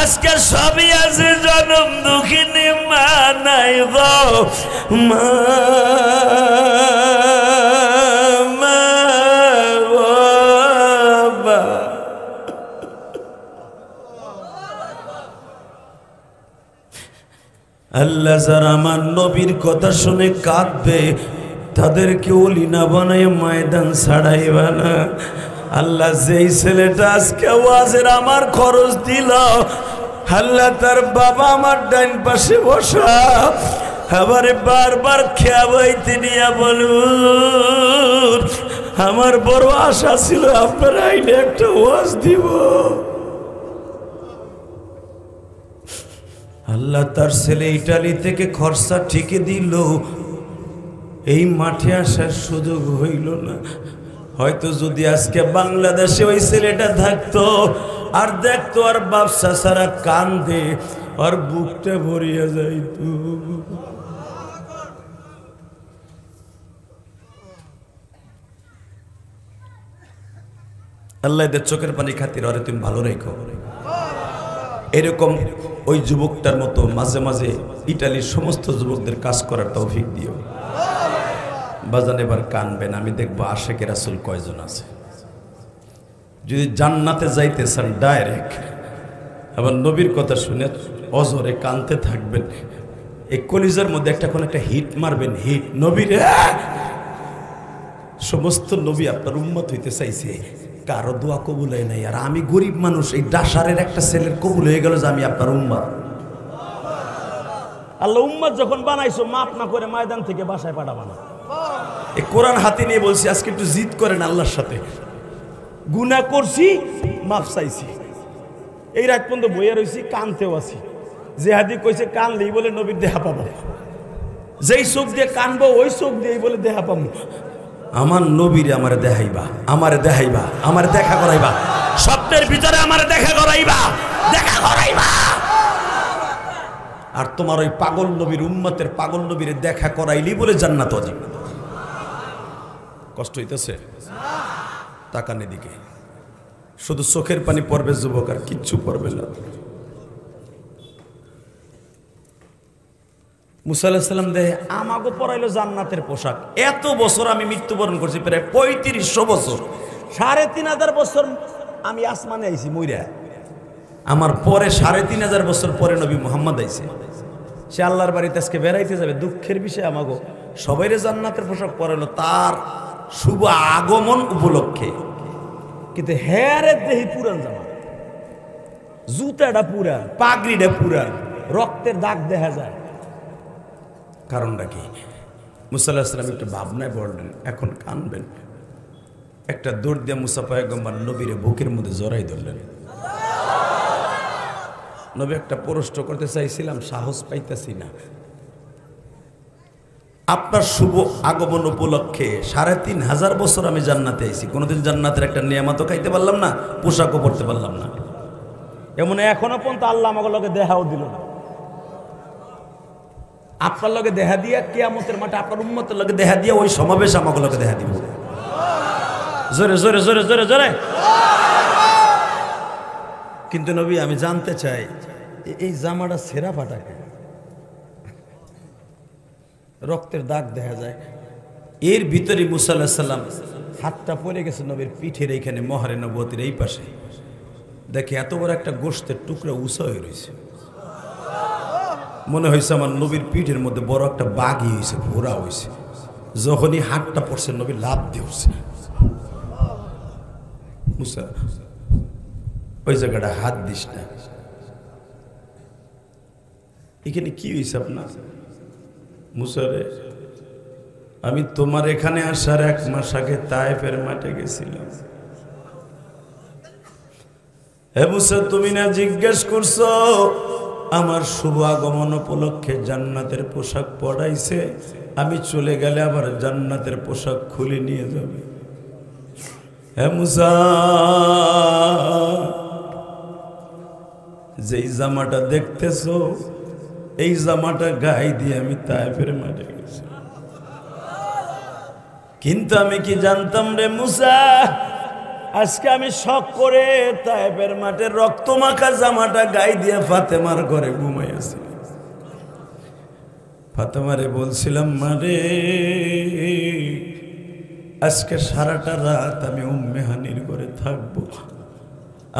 আজকে সবই আছে, জনম দুঃখিনী মা নাই গো মা মা বাবা। আল্লাহ যারা আমার নবীর কথা শুনে কাঁদবে তাদেরকে ওলি না বানায় ময়দান ছাড়াইবা না। আল্লাহ যেই ছেলেটা আজকে ওয়াজের আমার খরচ দিল, আল্লাহ তার বাবা আমার ডাইন পাশে বসা, আবারে বারবার খেয়াবাইতে নিয়ে বলুন আমার বড় আশা ছিল আপনার আইনে একটা ওয়াজ দিব। আল্লাহ তার ছেলে ইটালি থেকে খরচা ঠিকই দিল, এই মাঠে আসার সুযোগ হইল না। হয়তো যদি আজকে বাংলাদেশে ওই ছেলেটা থাকতো আর দেখতো আর ব্যবসা সারা কান্দে, আর বুকটা ভরিয়া যাইত। আল্লাহ এদের চোখের পানি খাতির আরে তুমি ভালো রেখো। এরকম ওই যুবকটার মতো মাঝে মাঝে ইটালির সমস্ত যুবকদের কাজ করার তৌফিক দিও। বাজান এবার কানবেন, আমি দেখবো আশেকের রাসূল কয়জন আছে। যদি জান্নাতে যাইতে চান ডাইরেক্ট, আবার নবীর কথা শুনে অজরে কানতে থাকবেন, এই কলিজার মধ্যে একটা কোন একটা হিট মারবেন, হিট নবীরে। সমস্ত নবী আপনার উম্মত হইতে চাইছে, কারো দোয়া কবুল হয় নাই, আর আমি গরিব মানুষ, এই ডাসারের একটা ছেলের কবুল হয়ে গেল যে আমি আপনার উম্মত। আল্লাহ উম্মত যখন বানাইছো মাপ না করে ময়দান থেকে বাসায় পাঠাবা না। এই কোরআন হাতে নিয়ে বলছি আজকে একটু জিদ করেন আল্লাহর সাথে। গুনাহ করছি মাপ চাইছি, এই রাত পর্যন্ত বইয়া রয়েছি, কানতেও আছি। জেহাদি কইছে কানলেই বলে নবীর দেহা পাবো, যেই চোখ দিয়ে কানবো ওই চোখ দিয়ে বলে দেহা পাবো। আমার নবীর আমারে দেখাইবা, আমারে দেখাইবা, আমারে দেখা করাইবা, স্বপ্নের ভিতরে আমারে দেখা করাইবা, দেখা করাইবা। আর তোমার ওই পাগল নবীর উম্মতের পাগল নবীর দেখা করাইলি বলে জান্নাত ওয়াজিব। কষ্ট হইতেছে? তাকান এদিকে, শুধু চোখের পানি পড়বে যুবক, আর কিচ্ছু পড়বে না। মুসা আলাইহিস সালাম দেহে আমাকে পরাইলো জান্নাতের পোশাক। এত বছর আমি মৃত্যুবরণ করছি, প্রায় ৩৫০০ বছর, ৩৫০০ বছর আমি আসমানে আইছি মইরা। আমার পরে ৩৫০০ বছর পরে নবী মুহাম্মদ আইছে। সে আল্লাহর বাড়িতে আজকে বেড়াইতে যাবে, দুঃখের বিষয় আমাকে সবাইরে জান্নাতের পোশাক পরাইলো তার শুভ আগমন উপলক্ষে। কিন্তু হেয়ারের দেহি পুরান জামা, জুতাটা পুরান, পাগড়িটা পুরান, রক্তের দাগ দেখা যায়। কারণটা কি? মুসা আলাইহিস সালাম একটু ভাবনায় পড়লেন, এখন কানবেন। একটা দৌড় দিয়ে মুসা পয়গম্বর নবীরে বুকের মধ্যে জড়াই ধরলেন। নবী একটা প্রশ্ন করতে চাইছিলাম, সাহস পাইতেছি না। আপনার শুভ আগমন উপলক্ষে ৩৫০০ বছর আমি জান্নাতে আইছি, কোনোদিন জান্নাতের একটা নিয়ামতও খাইতে পারলাম না, পোশাকও পরতে পারলাম না। এমন এখনো পর্যন্ত আল্লাহ আমাকে লগে দেখাও দিল না। আপনার লগে দেখা দিয়া কিয়ামতের মাঠে আপনার উম্মতের লগে দেখা দিয়া ওই সমাবেশ আমাকে লগে দেখা দিব। জোরে জোরে জোরে জোরে জোরে। কিন্তু নবী আমি জানতে চাই এই জামাটা ছেঁড়া ফাটাকে, রক্তের দাগ দেখা যায়। এর ভিতরে মুসা আলাইহিস সালাম হাতটা পড়ে গেছে নবীর পিঠের এইখানে, মহারে নবুয়তের এই পাশে। দেখে এত বড় একটা গোশতের টুকরা উঁচা হয়ে রয়েছে। মনে হয়েছে আমার নবীর পিঠের মধ্যে বড় একটা বাঘই হয়েছে, ঘোড়া হয়েছে। যখনই হাতটা পড়ছে নবী লাভ দিয়েছে। মুসা ওই জায়গাটা হাত দিস না। এখানে কি হয়েছে আপনার? মুসা রে, আমি তোমার এখানে আসার 1 মাস আগে তায়েফের মাঠে গেছিলাম। হে মুসা, তুমি না জিজ্ঞেস করছো আমার শুভ আগমন উপলক্ষে জান্নাতের পোশাক পরাইছে, আমি চলে গেলে আবার জান্নাতের পোশাক খুলে নিয়ে যাবে। হে মুসা, যেই জামাটা দেখতেছো এই জামাটা গায়ে দিয়ে আমি তায়েফের মাঠে গেছি। কিন্তু আমি কি জানতাম রে মুসা, আজকে আমি শখ করে তায়েফের মাঠে রক্তমাখা জামাটা গায়ে দিয়ে ফাতেমার ঘরে ঘুমাইয়াছি। ফাতেমারে বলছিলাম, মারে আজকে সারাটা রাত আমি উম্মে হানির ঘরে থাকবো,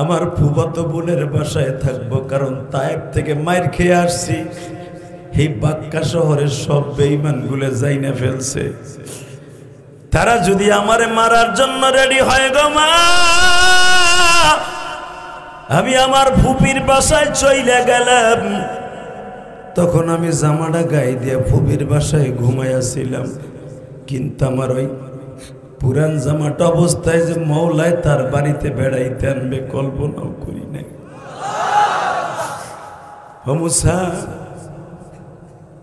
আমার ফুফাতো বোনের বাসায় থাকবো, কারণ তায়েফ থেকে মাইর খেয়ে আসছি। এই বাক্কা শহরের সব বেঈমান গুলো যাইনা ফেলছে, তারা যদি আমারে মারার জন্য রেডি হয় গো মা, আমি আমার ফুপির বাসায় চইলে গেলাম। তখন আমি জামাটা গায়ে দিয়ে ফুপির বাসায় ঘুমাইয়াছিলাম, কিন্তু আমার ওই পুরান জামাটা অবস্থায় যে মওলায় তার বাড়িতে বেড়াইতে আনবে কল্পনাও করি নাই। ও মুসা,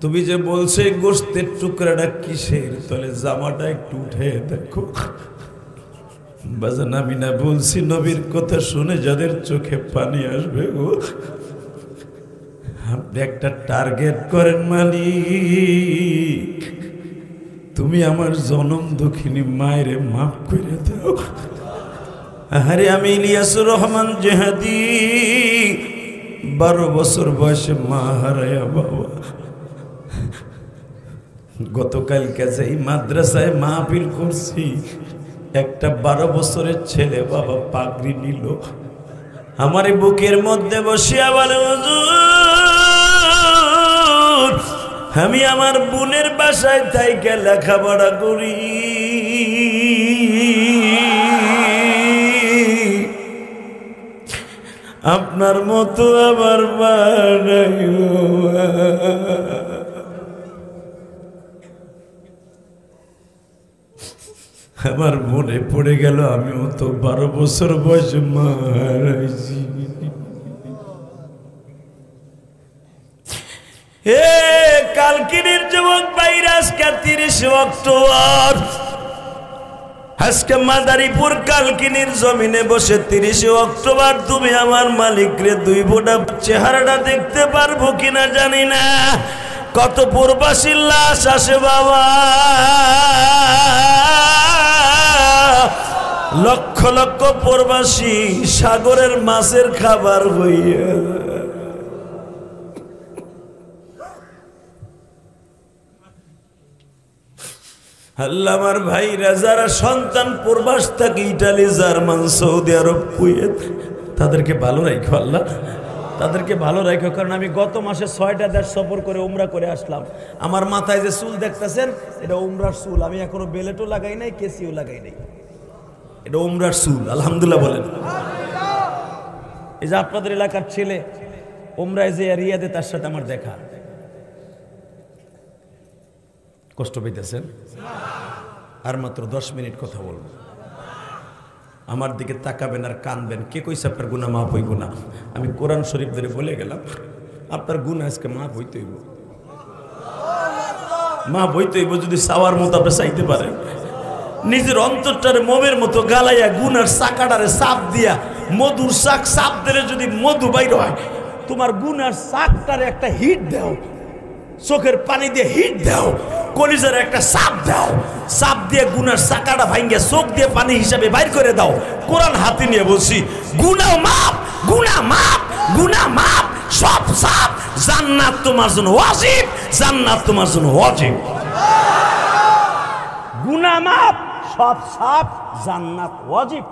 তুমি যে বলছো এই গোশতের টুকরাটা কিসের, তাহলে জামাটা একটু উঠে দেখো। বাজান, আমি না বলছি নবীর কথা শুনে যাদের চোখে পানি আসবে গো, আপনি একটা টার্গেট করেন মালিক, তুমি আমার জনম দুঃখিনী মায়েরে মাফ করে দাও। আরে আমি ইলিয়াসুর রহমান জেহাদি 12 বছর বয়সে মা হারায়া বাবা, গতকালকে যেই মাদ্রাসায় মাহফিল করছি, একটা 12 বছরের ছেলে বাবা পাগড়ি নিল, আমার বুকের মধ্যে বসিয়া বলে, হুজুর আমি আমার বোনের বাসায় থাইকে লেখাপড়া করি, আপনার মতো আমার মা নাই। আমার মনে পড়ে গেল আমিও তো 12 বছর বয়সে মারাইছি। হে কালকিনির যুবক ভাইরা, আজকে 30 অক্টোবর, আজকে মাদারীপুর কালকিনির জমিনে বসে 30 অক্টোবর তুমি আমার মালিকরে 2 ফোঁটা চেহারাটা দেখতে পারবো কিনা জানি না। কত প্রবাসীর লাশ আসে বাবা, লক্ষ লক্ষ প্রবাসী সাগরের মাছের খাবার হইয়া। আল্লাহ, আমার ভাইরা যারা সন্তান প্রবাস থাকে ইটালি, জার্মান, সৌদি আরব, কুয়েত, তাদেরকে ভালো রাখো আল্লাহ, তাদেরকে ভালো রাখো। কারণ আমি গত মাসে 6টা দেশ সফর করে উমরা করে আসলাম। আমার মাথায় যে চুল দেখতেছেন এটা উমরার চুল, আমি এখনো বেলেটও লাগাই নাই, কেসিও লাগাই নাই, এটা উমরার চুল। আলহামদুলিল্লাহ বলেন। এই যে আপনাদের এলাকার ছেলে উমরায় যে রিয়াদে, তার সাথে আমার দেখা। কষ্ট পাইতেছেন? আর মাত্র 10 মিনিট কথা বলবো, আমার দিকে তাকাবেন আর কানবেন। কে কইছে আপনার গুনাহ মাফ হইব না? আমি কোরআন শরীফ ধরে বলে গেলাম, আপনার গুনাহ আজকে মাফ হইতে হইব, মাফ হইতে হইব যদি চাওয়ার মতো আপনি চাইতে পারেন। নিজের অন্তরটারে মোমের মতো গালাইয়া গুনার চাকাটারে চাপ দিয়া, মধুর চাক চাপ দিলে যদি মধু বাইর হয়, তোমার গুনার চাকটারে একটা হিট দাও, চোখের পানি দিয়ে হিট দাও, কলিজার একটা চাপ দাও, চাপ দিয়ে গুনার চাকাটা ভাঙ্গে চোখ দিয়ে পানি হিসাবে বাইর করে দাও। কোরআন হাতে নিয়ে বলছি, গুনাহ মাপ, গুনাহ মাপ, গুনাহ মাপ, সব চাপ। জান্নাত তোমার জন্য ওয়াজিব, জান্নাত তোমার জন্য ওয়াজিব। গুনাহ মাফ, সব সাফ, জান্নাত ওয়াজিব।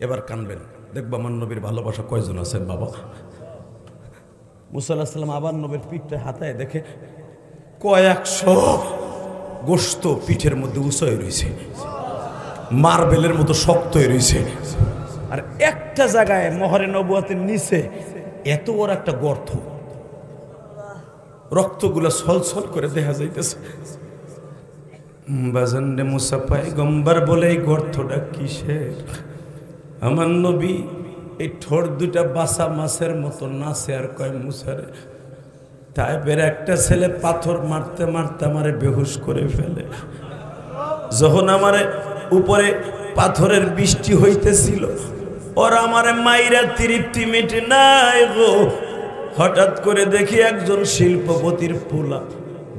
এবার কানবেন, দেখবো আমার নবীর ভালোবাসা কয়জন আছেন বাবা। মুসা আলাইহিস সালাম আবার নবীর পিঠটা হাতায় দেখে কয়েকশো গোশত পিঠের মধ্যে উঁচয় রয়েছে, মার্বেলের মতো শক্ত হয়ে রয়েছে। আর একটা জায়গায় মহরে নবুয়াতের নিচে এত বড় একটা গর্ত, রক্তগুলা ছলছল করে দেখা যাইতেছে। বাজানরে মুসা পয়গম্বর বলে এই গর্তটা কিসের? আমার নবী এই ঠোঁট দুটা বাসা মাছের মতো নাচে আর কয় মুসারে তাইবের একটা ছেলে পাথর মারতে মারতে আমারে বেহুশ করে ফেলে। যখন আমারে উপরে পাথরের বৃষ্টি হইতেছিল, ওরা আমারে মাইরা তৃপ্তি মিটে নাই গো। হঠাৎ করে দেখি একজন শিল্পপতির পোলা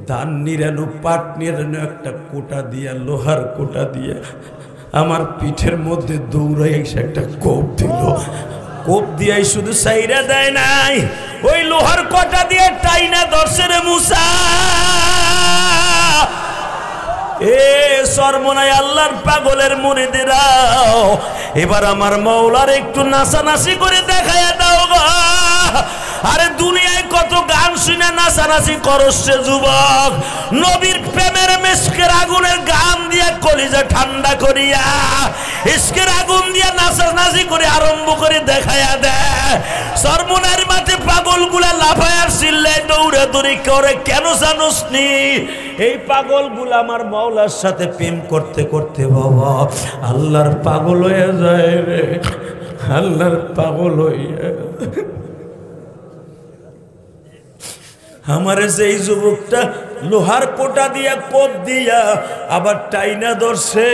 ধান নিরানো পাট নিরানো একটা কোটা দিয়া, লোহার কোটা দিয়া আমার পিঠের মধ্যে দৌড়াই এসে একটা কোপ দিল। কোপ দিয়াই শুধু সাইরা দেয় নাই, ওই লোহার কোটা দিয়ে টাইনা ধরছে রে মুসা। এ সর্বনাই আল্লাহর পাগলের মুরিদেরা, এবার আমার মাওলার একটু নাচানাচি করে দেখায়া দাও গো। আরে দুনিয়ায় কত গান শুনে নাচানাচি করছে যুবক, নবীর প্রেমের মেশকের আগুনের গান দিয়া কলিজা ঠান্ডা করিয়া ইশকের আগুন দিয়া নাচানাচি করে আরম্ভ করে দেখায়া দেয়। সর্বনার মাঠে পাগলগুলা লাফায় আর চিল্লায় দৌড়ে দৌড়ি করে, কেন জানোস নি? এই পাগলগুলা আমার মাওলার সাথে প্রেম করতে করতে বাবা আল্লাহর পাগল হয়ে যায় রে, আল্লাহর পাগল হইয়া। আমারে যেই যুবকটা লোহার কোটা দিয়া কোপ দিয়া আবার টাইনা ধরছে,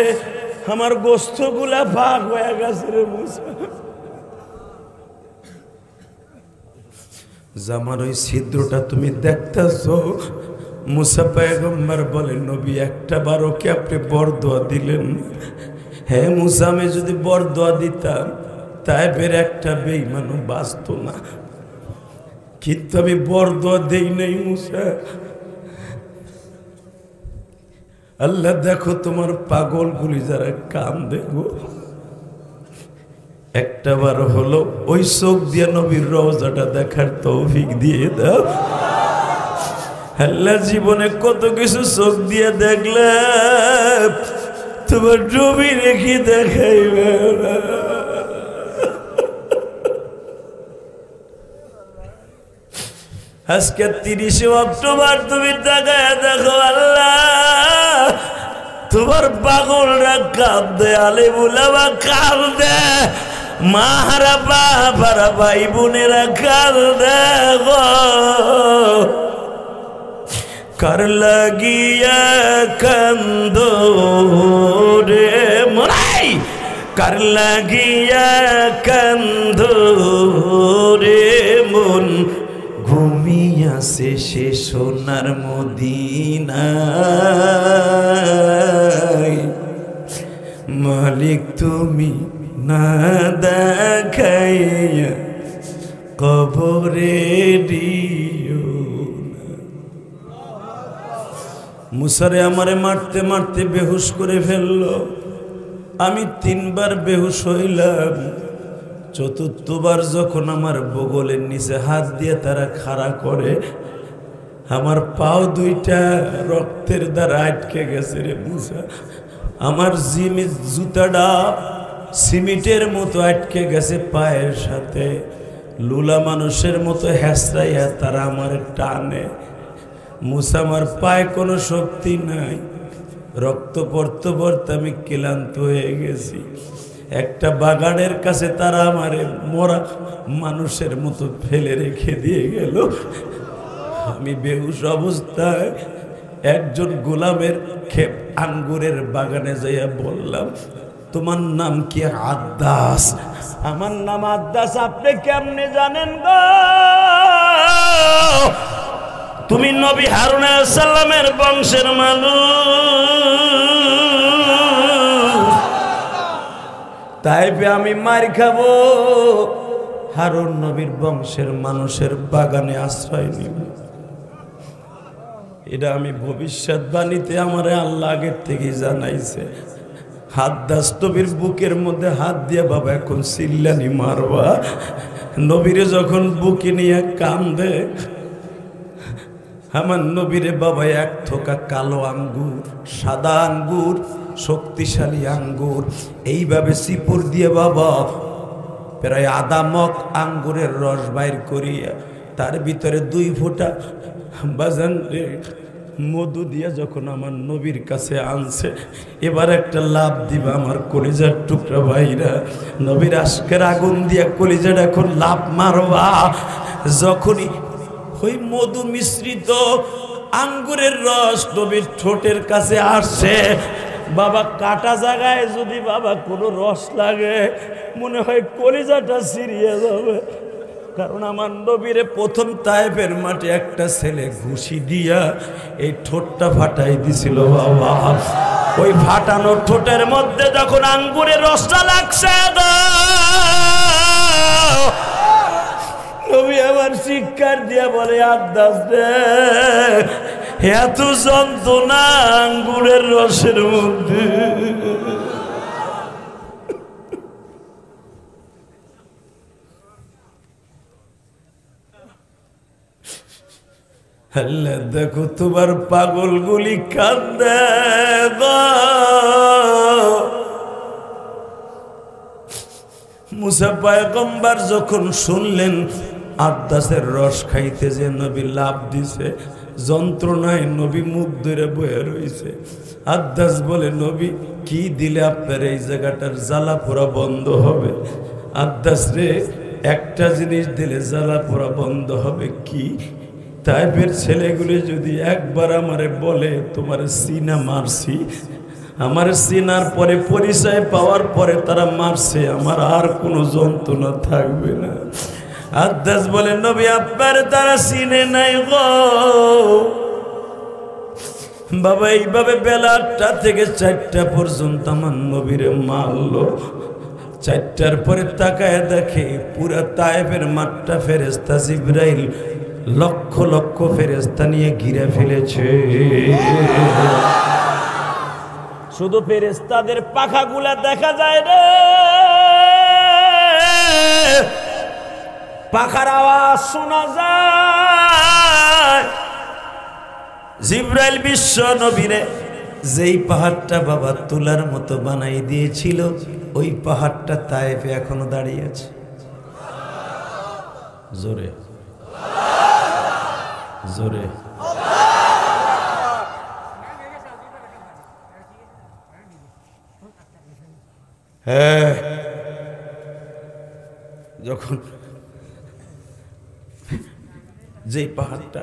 আমার গোস্তগুলা ভাগ হয়ে গেছে রে মুসা। জামার ওই ছিদ্রটা তুমি দেখতেছো? মুসা পয়গম্বর বলে নবী একটা বার ওকে আপনি বরদোয়া দিলেন। হ্যাঁ মুসা, আমি যদি বরদোয়া দিতাম তাইবের একটা বেঈমানও বাঁচত না, কিন্তু আমি বরদোয়া দেই নাই মুসা। আল্লাহ দেখো তোমার পাগলগুলি যারা কাম দেখো, একটা বার হলো ওই চোখ দিয়ে নবীর রওজাটা দেখার তৌফিক দিয়ে দাও। আল্লাহ জীবনে কত কিছু চোখ দিয়ে দেখলে, তোমার নবী রেখে দেখাইবে। আজকে 30 অক্টোবর তুমি তাকায় দেখো, আল্লাহ তোমার পাগলরা কাঁদে, আলেমুলামা কাঁদে, মাহারা বাবারা ভাই বোনেরা কাঁদে গো। কার লাগিয়া কান্দো রে মরাই, কার লাগিয়া কান্দো রে মন, ঘুমিয়াছে সে সোনার মদিনায়। মালিক তুমি না দেখাইয়া কবরে দিও না। মুসারে আমারে মারতে মারতে বেহুশ করে ফেললো। আমি 3 বার বেহুশ হইলাম। চতুর্থবার যখন আমার বগলের নিচে হাত দিয়ে তারা খাড়া করে, আমার পাও 2টা রক্তের দ্বারা আটকে গেছে রে মুসা। আমার জুতাটা সিমেন্টের মতো আটকে গেছে পায়ের সাথে, লুলা মানুষের মতো হেঁচড়াইয়া তারা আমার টানে। মুসা আমার পায়ে কোনো শক্তি নাই, রক্ত পড়তে পড়তে আমি ক্লান্ত হয়ে গেছি। একটা বাগানের কাছে তারা আমারে মরা মানুষের মতো ফেলে রেখে দিয়ে গেল। আমি বেহুশ অবস্থায় একজন গোলামের ক্ষেপ আঙ্গুরের বাগানে যাইয়া বললাম, তোমার নাম কি? আদ্দাস। আমার নাম আদ্দাস। আপনি কেমনে জানেন গো? তুমি নবী হারুন আলাইহিস সালামের বংশের মানুষ। তাই আমি মার খাবো, হারুন নবীর বংশের মানুষের বাগানে আশ্রয় নিবে। এটা আমি ভবিষ্যৎবাণীতে আমারে আল্লাহ আগের থেকে জানাইছে। হাদ্দাস নবীর বুকের মধ্যে হাত দিয়ে বাবা এখন চিল্লানি মারবা। নবীরে যখন বুকে নিয়ে কান্দে, আমার নবীরে বাবা এক থোকা কালো আঙ্গুর, সাদা আঙ্গুর, শক্তিশালী আঙ্গুর এইভাবে চিপুর দিয়ে বাবা প্রায় আধা মগ আঙ্গুরের রস বাইর করিয়া তার ভিতরে 2 ফোঁটা বাজান মধু দিয়ে যখন আমার নবীর কাছে আনছে, এবার একটা লাভ দিবা আমার কলিজার টুকরা ভাইরা। নবীর আজকের আগুন দিয়া কলিজার এখন লাভ মারবা। যখনই ওই মধু মিশ্রিত আঙ্গুরের রস নবীর ঠোঁটের কাছে আসছে, বাবা কাটা জায়গায় যদি বাবা কোনো রস লাগে মনে হয় কলিজাটা ছিঁড়িয়ে যাবে। কারণ আমার নবীরে প্রথম তায়েফের মাঠে একটা ছেলে ঘুষি দিয়া এই ঠোঁটটা ফাটাই দিছিল বাবা। ওই ফাটানো ঠোঁটের মধ্যে যখন আঙ্গুরের রসটা লাগছে, নবী আমার শিক্ষার দিয়া বলে আদাস রে, এত যন্ত্রণা আঙ্গুরের রসের মধ্যে। আল্লাহ দেখো তোমার পাগলগুলি কান্দে। মুসা পয়গম্বর যখন শুনলেন আদাসের রস খাইতে যে নবী লাভ দিছে, যন্ত্রণায় নবী মুখ ধরে বয়ে রয়েছে। আদাস বলে নবী কি দিলে আপনার এই জায়গাটার জ্বালা পোড়া বন্ধ হবে? আদাস রে, একটা জিনিস দিলে জ্বালা পোড়া বন্ধ হবে। কি? তাইফের ছেলেগুলি যদি একবার আমারে বলে তোমার সিনা মারছি, আমার সিনার পরে পরিচয় পাওয়ার পরে তারা মারছে, আমার আর কোনো যন্ত্রণা থাকবে না। আদাস বলে নবী আপনার তারা চিনে নাই গো বাবা। এইভাবে বেলা 8টা থেকে 4টা পর্যন্ত আমার নবীরে মারলো। 4টার পরে তাকায় দেখে পুরা তায়েফের মাঠটা ফেরেশতা জিবরাইল লক্ষ লক্ষ ফেরেশতা নিয়ে ঘিরে ফেলেছে। শুধু ফেরেশতাদের পাখাগুলা দেখা যায় রে, পাখার আওয়াজ শোনা যায়। জিবরাইল বিশ্ব নবীরে যেই পাহাড়টা বাবা তুলার মতো বানাই দিয়েছিল, ওই পাহাড়টা তায়েফে এখনো দাঁড়িয়ে আছে। জোরে জোরে হ্যাঁ। যখন যে পাহাড়টা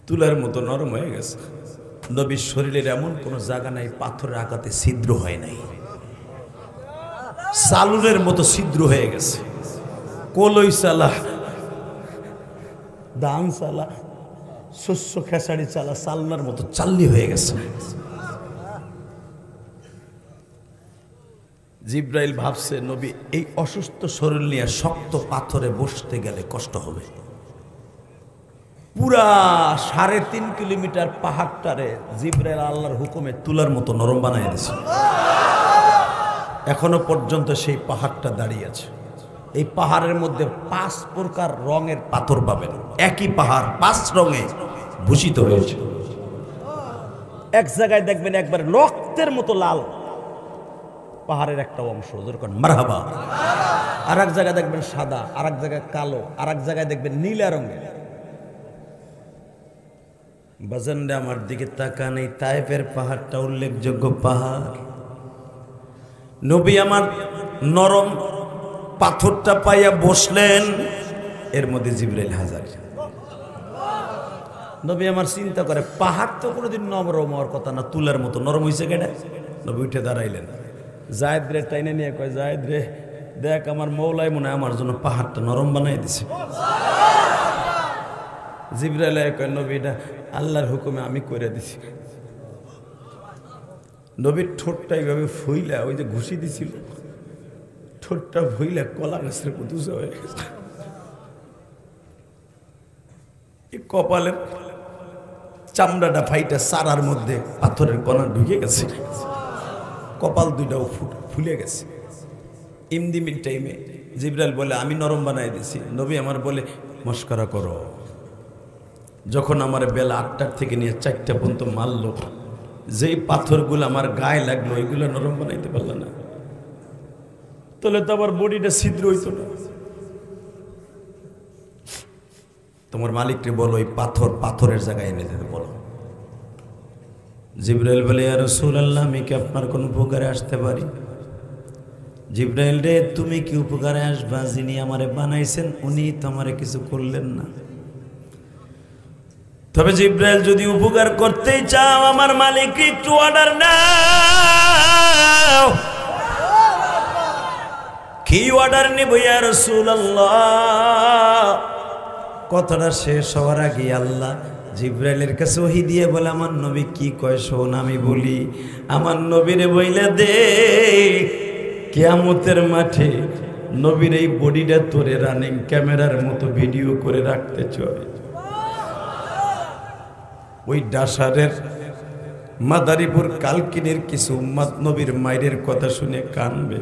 তুলার মতো নরম হয়ে গেছে, নবীর শরীরের এমন কোন জায়গা নাই পাথরের আঘাতে ছিদ্র হয় নাই, সালুনের মতো ছিদ্র হয়ে গেছে। কলই চালা, ধান চালা, শস্য খেসারি চালা চালনার মতো চাল্লি হয়ে গেছে। জিব্রাইল ভাবছে নবী এই অসুস্থ শরীর নিয়ে শক্ত পাথরে বসতে গেলে কষ্ট হবে। পুরা 3.5 কিলোমিটার পাহাড়টারে জিব্রাইল আল্লাহর হুকুমে তুলার মতো নরম বানাই দিয়েছে। এখনো পর্যন্ত সেই পাহাড়টা দাঁড়িয়ে আছে। এই পাহাড়ের মধ্যে 5 প্রকার রঙের পাথর পাবেন। একই পাহাড় 5 রঙে ভূষিত হয়েছে। এক জায়গায় দেখবেন একবার রক্তের মতো লাল পাহাড়ের একটা অংশ, যেরকম মারহাবা। আর এক জায়গায় দেখবেন সাদা, আর এক জায়গায় কালো, আর এক জায়গায় দেখবেন নীলা রঙের। বাজানরা আমার দিকে তাকান, এই তায়েফের পাহাড়টা উল্লেখযোগ্য পাহাড়। নবী আমার নরম পাথরটা পাইয়া বসলেন, এর মধ্যে জিবরাইল হাজার। নবী আমার চিন্তা করে পাহাড় তো কোনোদিন নরম হওয়ার কথা না, তুলার মতো নরম হয়েছে কেন? নবী উঠে দাঁড়াইলেন, জায়েদ রে টাইনে নিয়ে কয়, জায়েদ রে দেখ আমার মৌলাই মনে হয় আমার জন্য পাহাড়টা নরম বানাই দিছে। জিবরাইল কয়, নবী এটা আল্লাহর হুকুমে আমি করে দিছি। নবীর ঠোঁটটা এইভাবে ফুইলা ওই যে ঘুষি দিছিল, ঠোঁটটা ভইলে কলা গাছের মতো হয়ে গেছে। এই কপালের চামড়াটা ফাইটা সারার মধ্যে পাথরের কণা ঢুকে গেছে, কপাল দুইটাও ফুলে গেছে। ইমদিমির টাইমে জিবরাইল বলে আমি নরম বানাই দিছি। নবী আমার বলে মস্করা করো। যখন আমার বেলা 8টার থেকে নিয়ে 4টা পর্যন্ত মারলো, যেই পাথরগুলো আমার গায়ে লাগলো ওইগুলো নরম বানাইতে পারলো না, তাহলে তো আমার বডিটা ছিদ্র হইতো না। তোমার মালিককে বলো ওই পাথরের জায়গায় এনে দিতে বলো। জিবরাইল বলে ইয়া রাসূলুল্লাহ, আমি কি আপনার কোন উপকারে আসতে পারি? জিবরাইল রে, তুমি কি উপকারে আসবা? যিনি আমারে বানাইছেন উনি তো আমারে কিছু করলেন না। তবে জিবরাইল যদি উপকার করতেই চাও, আমার মালিক একটু অর্ডার নাও। কি অর্ডার নিব ইয়া রাসূলুল্লাহ? কথাটা শেষ হওয়ার আগে আল্লাহ জিবরাইলের কাছে ওহী দিয়ে বলে আমার নবী কি কয় শোন, আমি বলি। আমার নবীরে বইলা দে, কিয়ামতের মাঠে নবীর এই বডিটা তোরে রানিং ক্যামেরার মতো ভিডিও করে রাখতে চলে। ওই ডাসারের মাদারীপুর কালকিনের কিছু উম্মত নবীর মায়ের কথা শুনে কানবে,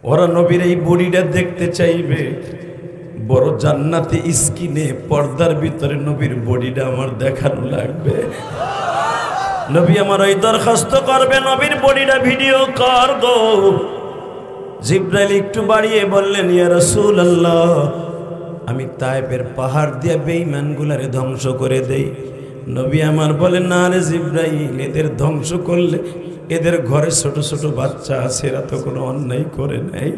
ওরা নবীর এই বডিটা দেখতে চাইবে। বড় জান্নাতি স্ক্রিনে পর্দার ভিতরে নবীর বডিটা আমার দেখানো লাগবে। নবী আমার ওই দরখাস্ত করবে, নবীর বডিটা ভিডিও কর গো। জিবরাইল একটু বাড়িয়ে বললেন ইয়া রাসূলুল্লাহ, আমি তায়েফের পাহাড় দিয়ে বেঈমানগুলারে ধ্বংস করে দেই। নবী আমার বলেন না রে জিবরাইল, এদের ধ্বংস করলে এদের ঘরে ছোট ছোট বাচ্চা আছে, এরা তো কোনো অন্যায় করে নাই।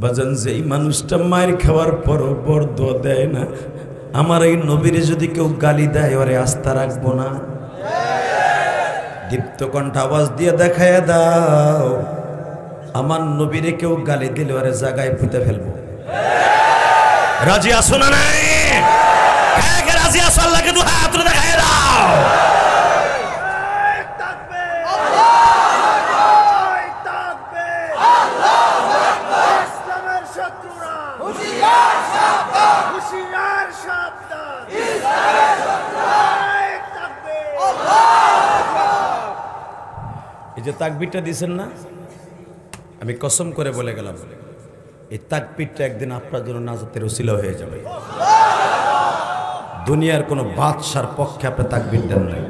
বাজান, যেই মানুষটা মায়ের খাওয়ার পরও বরদোয়া দেয় না, আমার এই নবীরে যদি কেউ গালি দেয় ওরে আস্থা রাখবো না। দীপ্ত কণ্ঠ আওয়াজ দিয়ে দেখায় দাও, আমার নবীরে কেউ গালি দিলে ওরে জায়গায় পুঁতে ফেলবো। রাজি আসো না নাই? রাজি আসো? আল্লাহকে দু হাত তুলে দেখায় দাও। এই যে তাকবীরটা দিয়েছেন না, আমি কসম করে বলে গেলাম এই তাকবীরটা একদিন আপনার জন্য নাজাতের ওসিলা হয়ে যাবে। দুনিয়ার কোনো বাদশার পক্ষে আপনি তাকবীর দেন নাই,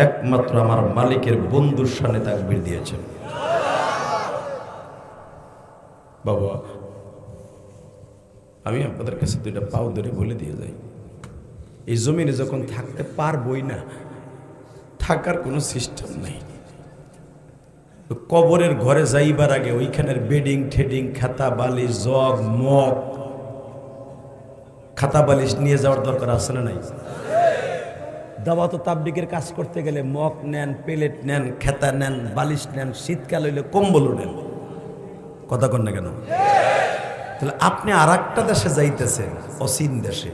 একমাত্র আমার মালিকের বন্ধুর সামনে তাকবীর দিয়েছেন। বাবা, আমি আপনাদের কাছে দুইটা পাও ধরে বলে দিয়ে যাই, এই জমিনে যখন থাকতে পারবই না, থাকার কোনো সিস্টেম নেই। কবরের ঘরে যাইবার আগে ওইখানের বেডিং ঠেডিং, খাতা বালিশ, জগ মগ, খাতা বালিশ নিয়ে যাওয়ার দরকার আছে না নাই? দাওয়াত ও তাবলীগের কাজ করতে গেলে মগ নেন, প্লেট নেন, খাতা নেন, বালিশ নেন, শীতকাল হইলে কম্বলও নেন। কথা কন না কেন? তাহলে আপনি আর একটা দেশে যাইতেছেন, অচিন দেশে,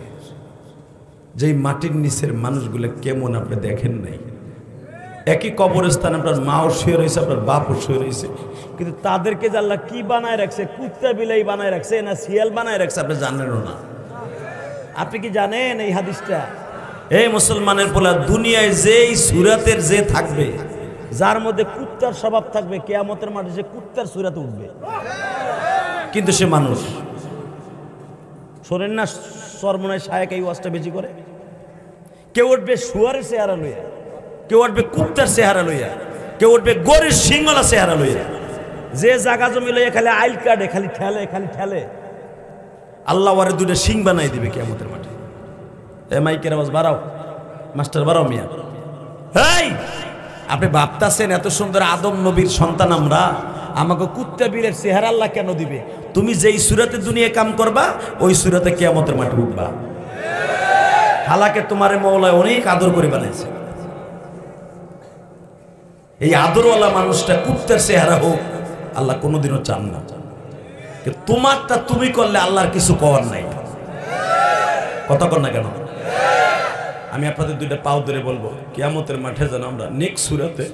যেই মাটির নিচের মানুষগুলো কেমন আপনি দেখেন নাই। একই কবরস্থানে আপনার মাও শুয়ে রয়েছে, আপনার বাপও শুয়ে রয়েছে, কিন্তু তাদেরকে যে আল্লাহ কি বানায় রাখছে, কুত্তা বিলাই বানায় রাখছে না শিয়াল বানায় রাখছে আপনি জানেনও না। আপনি কি জানেন এই হাদিসটা? এই মুসলমানের পোলা, দুনিয়ায় যেই সুরাতের যে থাকবে, যার মধ্যে কুত্তার স্বভাব থাকবে, কিয়ামতের মাঠে সে কুত্তার সুরাতে উঠবে, কিন্তু সে মানুষ। শোনেন না সর্বনাশ শায়েক এই ওয়াজটা বেশি করে? কেউ উঠবে শুয়ারের চেহারা লইয়া, কেউ উঠবে কুত্তার চেহারা লইয়া, কেউ উঠবে গরির সিংহলা চেহারা লইয়া। যে জায়গা জমি লইয়া খালি আইল কাটে, খালি ঠেলে, খালি ঠেলে, আল্লাহ ওরে দুটো সিং বানাই দিবে কিয়ামতের মাঠে। এ মাইকের আওয়াজ বাড়াও, মাস্টার বাড়াও মিয়া। এই আপনি ভাবতাছেন এত সুন্দর আদম নবীর সন্তান আমরা, আমাকে কুত্তা বীরের চেহারা আল্লাহ কেন দিবে? তুমি যেই সুরাতে দুনিয়া কাম করবা ওই সুরাতে কিয়ামতের মাঠে উঠবা। হালাকে তোমার মওলা অনেক আদর করে বানাইছে। এই আদরওয়ালা মানুষটা কুত্তার চেহারা হোক আল্লাহ কোনোদিনও চান না। তোমারটা তুমি করলে আল্লাহর কিছু করার নাই। কথা কর না কেন? আমি আপনাদের দুইটা পাও ধরে বলবো, কিয়ামতের মাঠে যেন আমরা নেক্সট সুরাতে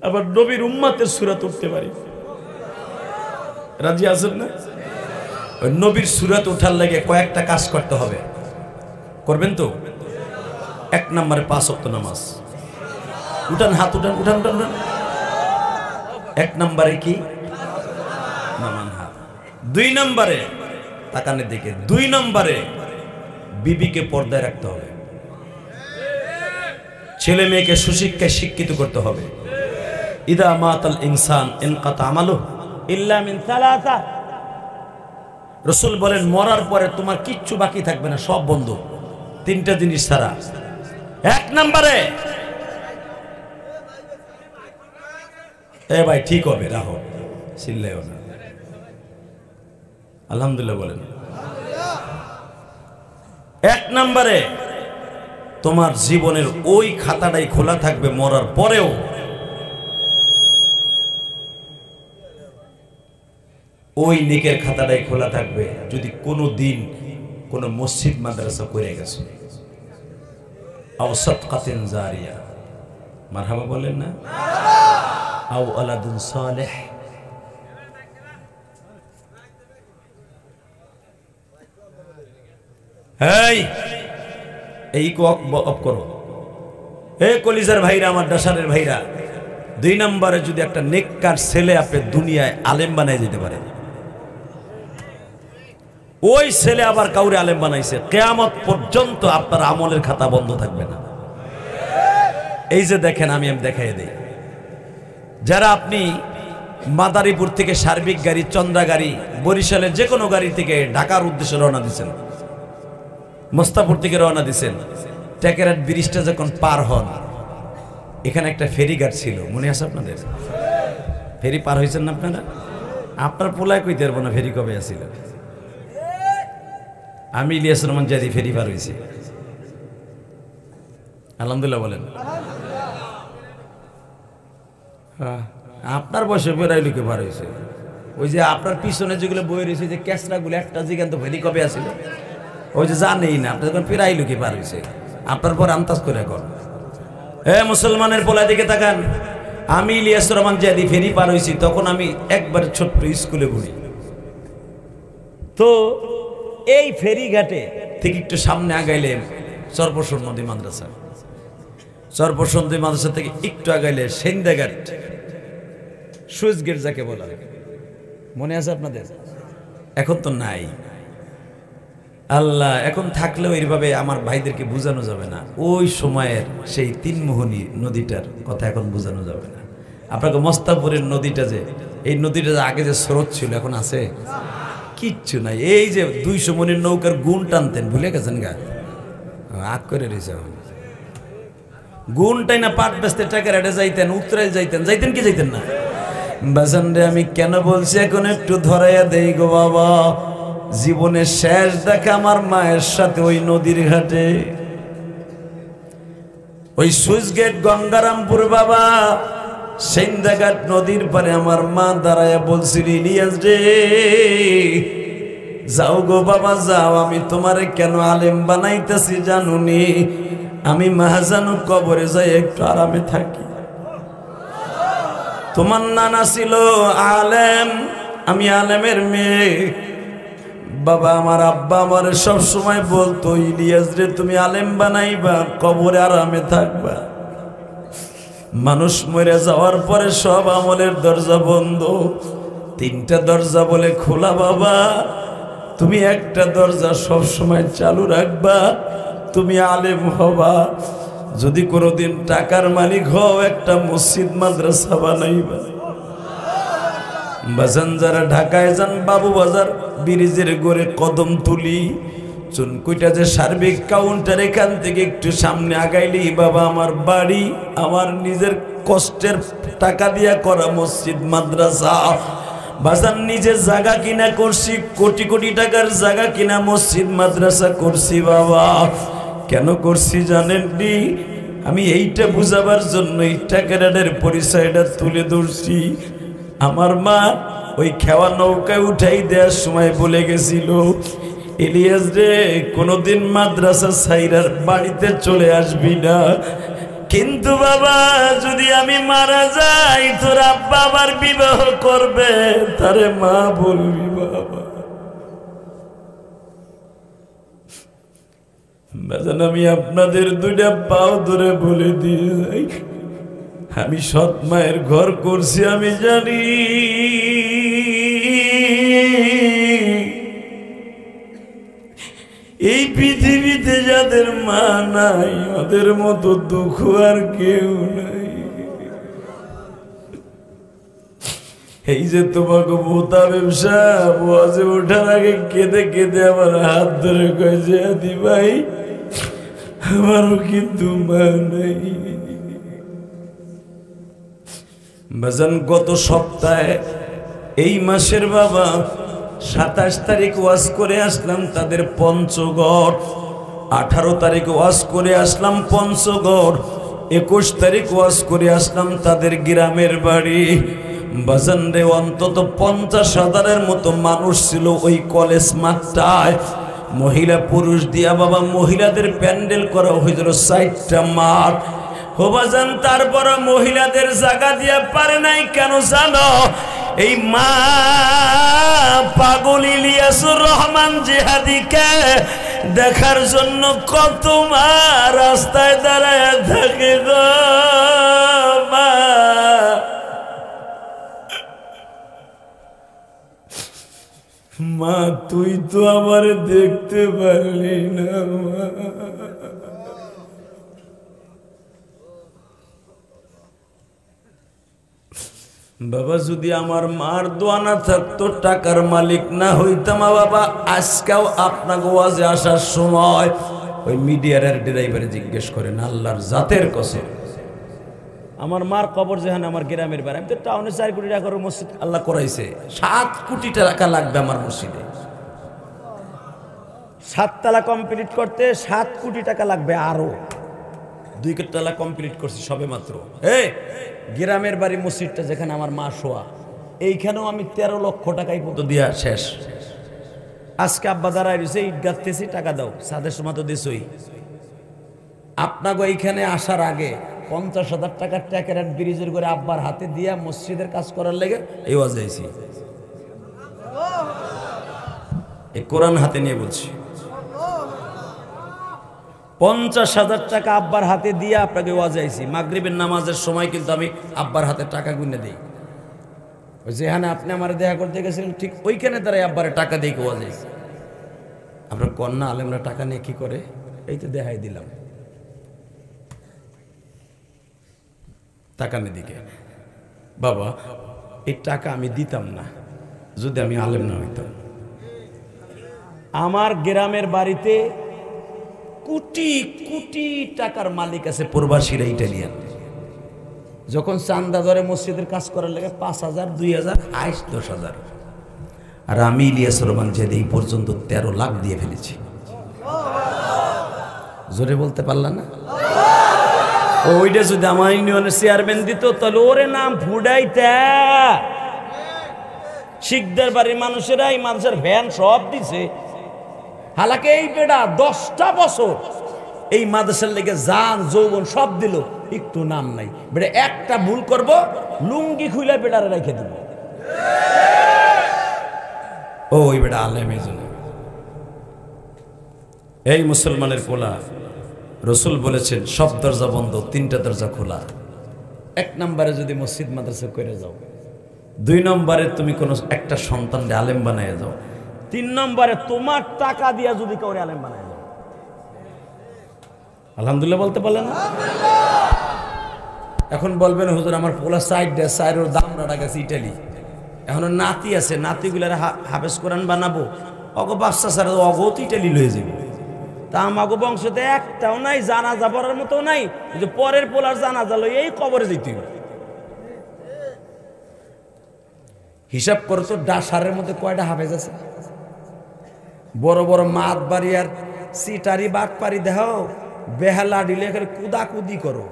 আবার নবীর উম্মতের সূরাত উঠতে পারি। রাজি আছেন না? ওই নবীর সূরাত ওঠার লাগে কয়েকটা কাজ করতে হবে, করবেন তো? 1 নম্বরে 5 ওয়াক্ত নামাজ। উঠান, হাত উঠান, উঠান উঠান উঠান। 1 নম্বরে কি? নামান হাত। 2 নম্বরে তাকানের দিকে। 2 নম্বরে বিবিকে পর্দায় রাখতে হবে, ছেলে মেয়েকে সুশিক্ষায় শিক্ষিত করতে হবে। ইদা মাতাল ইনসান ইনকাতা আমালুহু ইল্লা মিন সালাসা। রাসূল বলেন মরার পরে তোমার কিচ্ছু বাকি থাকবে না, সব বন্ধ 3টা জিনিস ছাড়া। 1 নম্বরে, এ ভাই ঠিক হবে, রাখো, চিল্লাইও না, আলহামদুলিল্লাহ বলেন। 1 নম্বরে তোমার জীবনের ওই খাতাটাই খোলা থাকবে মরার পরেও। ওই নেকের খাতাটাই খোলা থাকবে যদি কোনো দিন কোনো মসজিদ মাদ্রাসা করে গেছে, আও সাদকাতিন জারিয়া, মারহাবা বলেন না, আও আলাদুন সালেহ। এই অফ করো। কলিজার ভাইরা, আমার ডাসারের ভাইরা, 2 নম্বরে যদি একটা নেককার ছেলে আপনি দুনিয়ায় আলেম বানাই দিতে পারে, ওই ছেলে আবার কাউরে আলেম বানাইছে, কিয়ামত পর্যন্ত আপনার আমলের খাতা বন্ধ থাকবে না। এই যে দেখেন, আমি দেখাই দেই, যারা আপনি মাদারীপুর থেকে সার্বিক গাড়ি, চন্দ্রা গাড়ি, বরিশালের যে কোনো গাড়ি থেকে ঢাকার উদ্দেশ্যে রওনা দিচ্ছেন, মোস্তাপুর থেকে রওনা দিচ্ছেন, টেকেরাট ব্রিজটা যখন পার হন, এখানে একটা ফেরিঘাট ছিল, মনে আছে আপনাদের? ফেরি পার হয়েছেন না আপনারা? আপনার পোলায় কইতে পারবো না ফেরি কবে আসছিল। আমি ইলিয়াস রহমান জাদি ফেরি পার হয়েছি, আলহামদুলিল্লাহ বলেন। আপনার বয়সে বেড়াই লোকে পার হয়েছে, ওই যে আপনার পিছনে যেগুলো বই রয়েছে, যে ক্যাসরাগুলো একটা জিগান তো ফেরি কবে আসছিল, ওই যে জানেই না, আপনার যখন পেরাই লোকে পার হয়েছে, আপনার পর আন্দাজ করে কর। মুসলমানের পোলা দিকে তাকান, আমি ইলিয়াস রহমান জাদি ফেরি পার হয়েছি, তখন আমি একবার ছোট্ট স্কুলে পড়ি। তো এই ফেরিঘাটে থেকে একটু সামনে আগাইলে চরপোষণ নদী মাদ্রাসা, চরপোষণ নদী মাদ্রাসা থেকে একটু আগাইলে সেন্দাঘাট, সুইচ গেট যাকে বলা, মনে আছে আপনাদের? এখন তো নাই। আল্লাহ, এখন থাকলেও এইভাবে আমার ভাইদেরকে বোঝানো যাবে না, ওই সময়ের সেই 3 মোহনী নদীটার কথা এখন বোঝানো যাবে না। আপনাকে মস্তাপুরের নদীটা, যে এই নদীটা আগে যে স্রোত ছিল, এখন আছে কিচ্ছু নাই। এই যে 200 মণির নৌকার গুণ টানতেন, ভুলে গেছেন গা, আগ করে রয়েছে। গুণ টাই না পাট বেচতে টাকা রেটে যাইতেন, উত্তরায় যাইতেন, যাইতেন কি যাইতেন না? বাজান রে, আমি কেন বলছি এখন একটু ধরাইয়া দেই গো বাবা। জীবনের শেষ দেখা আমার মায়ের সাথে ওই নদীর ঘাটে, ওই সুইচ গেট গঙ্গারামপুর বাবা, সেন্দাঘাট নদীর পারে আমার মা দাঁড়াইয়া বলছিল, ইলিয়াস রে যাও গো বাবা যাও, আমি তোমারে কেন আলেম বানাইতেছি জানুনি, আমি মাহাজানু কবরে যাই একটু আরামে থাকি। তোমার নানা ছিল আলেম, আমি আলেমের মেয়ে। বাবা, আমার আব্বা আমার সব সময় বলতো, ইলিয়াস রে তুমি আলেম বানাইবা, কবরে আরামে থাকবা। মানুষ মরে যাওয়ার পরে সব আমলের দরজা বন্ধ, 3টা দরজা বলে খোলা। বাবা, তুমি একটা দরজা সব সময় চালু রাখবা, তুমি আলেম হবা। যদি কোনোদিন টাকার মালিক হও, একটা মসজিদ মাদ্রাসা বানাইবা। বাজান, যারা ঢাকায় যান, বাবু বাজার ব্রিজের গড়ে কদমতলি, চুনকুইটা যে সার্বিক কাউন্টার, এখান থেকে একটু সামনে আগাইলেই বাবা আমার বাড়ি, আমার নিজের কষ্টের টাকা দিয়া করা মসজিদ মাদ্রাসা। বাজান, নিজের জায়গা কিনা করছি, কোটি কোটি টাকার জায়গা কিনা মসজিদ মাদ্রাসা করছি। বাবা, কেন করছি জানেন নি? আমি এইটা বুঝাবার জন্য এই টাকার পরিচয়টা তুলে ধরছি। আমার মা ওই খেওয়া নৌকায় উঠাই দেওয়ার সময় বলে গেছিল, ইলিয়াস রে কোনোদিন মাদ্রাসা সাইরার বাড়িতে চলে আসবি না, কিন্তু বাবা যদি আমি মারা যাই তোর আব্বা আবার বিবাহ করবে, তারে মা বলবি বাবা। বাজান আমি আপনাদের দুইটা পাও ধরে বলে দিয়ে যাই, আমি সৎ মায়ের ঘর করছি, আমি জানি এই পৃথিবীতে যাদের মা নাই ওদের মতো দুঃখ আর কেউ নাই। এই যে তোমাকে মোতা ব্যবসা বসে ওঠার আগে কেঁদে কেঁদে আমার হাত ধরে কয় যে আদি ভাই আমারও কিন্তু মা নাই। বাজান গত সপ্তাহে এই মাসের বাবা 27 তারিখ ওয়াজ করে আসলাম তাদের পঞ্চগড়, 18 তারিখ ওয়াজ করে আসলাম পঞ্চগড়, 21 তারিখ ওয়াজ করে আসলাম তাদের গ্রামের বাড়ি। বাজান রে অন্তত 50,000-এর মতো মানুষ ছিল ওই কলেজ মাঠটায়। মহিলা পুরুষ দিয়া বাবা মহিলাদের প্যান্ডেল করা হয়েছিল 4টা মাঠ। ও বাজান তারপর মহিলাদের জায়গা দিয়া পারে নাই কেন জানো? এই মা পাগল ইলিয়াসুর রহমান জিহাদিকে দেখার জন্য কত মা রাস্তায় দাঁড়ায় থাকে গো মা। মা তুই তো আমার দেখতে পারলি না মা। বাবা যদি আমার মার দোয়া না থাকতো, টাকার মালিক না হইতাম বাবা, আজকেও আপনাকে ওয়াজে আসার সময় ওই মিডিয়ার ড্রাইভারে জিজ্ঞেস করেন আল্লাহর জাতের কসম আমার মার কবর যেখানে আমার গ্রামের বাড়ি, আমি তো টাউনে 4 কোটি টাকার মসজিদ আল্লাহ করাইছে, 7 কোটি টাকা লাগবে আমার মসজিদে। 7 তলা কমপ্লিট করতে 7 কোটি টাকা লাগবে, আরো 2 তলা কমপ্লিট করছি সবে মাত্র। গ্রামের বাড়ি মসজিদটা যেখানে আমার মা শোয়া, এইখানেও আমি 13 লক্ষ টাকাই মতো দিয়া শেষ। আজকে আব্বা দাঁড়ায় রয়েছে, ইট গাঁথতেছি, টাকা দাও, সাদের সময় তো দিছই। আপনাকে এইখানে আসার আগে 50,000 টাকার ট্যাকেরাট ব্রিজের করে আব্বার হাতে দিয়া মসজিদের কাজ করার লেগে এই ওয়াজ যাইছি। এই কোরআন হাতে নিয়ে বলছি, 50,000 টাকা আব্বার হাতে দিয়ে আপনাকে ওয়াজ আইছি। মাগরিবের নামাজের সময় কিন্তু আমি আব্বার হাতে টাকা গুনে দিই, যেখানে আপনি আমার দেখা করতে গেছিলেন ঠিক ওইখানে দাঁড়াই আব্বারে টাকা দিয়ে ওয়াজ আইছি। আপনার কন্যা আলেমরা টাকা নিয়ে কি করে, এই তো দেখাই দিলাম টাকা নিয়ে দিকে। বাবা এই টাকা আমি দিতাম না যদি আমি আলেম না হইতাম। আমার গ্রামের বাড়িতে কোটি কোটি টাকার মালিক আছে প্রবাসীরা, ইটালিয়ান। যখন চান্দা ধরে মসজিদের কাজ করার লাগে 5,000, 2,000, 10,000। আর আমি ইলিয়াসুর রহমান জিহাদি এই পর্যন্ত 13 লাখ দিয়ে ফেলেছি। জোরে বলতে পারলাম না? ওইটা যদি আমার ইউনিয়নের চেয়ারম্যান দিত তাহলে ওরে নাম ফুডাইতা। শিখদের বাড়ির মানুষেরা এই মানুষের ভ্যান সব দিছে। হালাকে এই বেটা 10টা বছর এই মাদ্রাসার লেগে জান যৌবন সব দিল, একটু নাম নাই। বেটা একটা ভুল করব লুঙ্গি খুলে বেটারে রেখে দিব। ওই বেটা আলেম। এই মুসলমানের পোলা, রসুল বলেছেন সব দরজা বন্ধ, 3টা দরজা খোলা। 1 নম্বরে যদি মসজিদ মাদ্রাসা করে যাও, 2 নম্বরে তুমি কোনো একটা সন্তানকে আলেম বানায় যাও, 3 নম্বরে তোমার টাকা দিয়া যদি কাউরে আলেম বানায় যাও। আলহামদুলিল্লাহ বলতে পারলেন না? এখন বলবেন হুজুর আমার পোলা সাইডের দামটা গেছে ইটালি, এখন নাতি আছে, নাতিগুলার হাফেজ কোরআন বানাবো, অগ বাচ্চা ছাড়া অগো তো ইটালি লয়ে যাবে। তা আমাগো বংশতে একটাও নাই, জানাজা পড়ার মতো নাই, যে পরের পোলার জানাজা লই এই কবরে যেতে। হিসাব করো তো ডাসারের মধ্যে কয়টা হাফেজ আছে? বড় বড় মাত বাড়ি আর সিটারি বাট পারি দেখাও, বেহালা দিলে কুদাকুদি করো,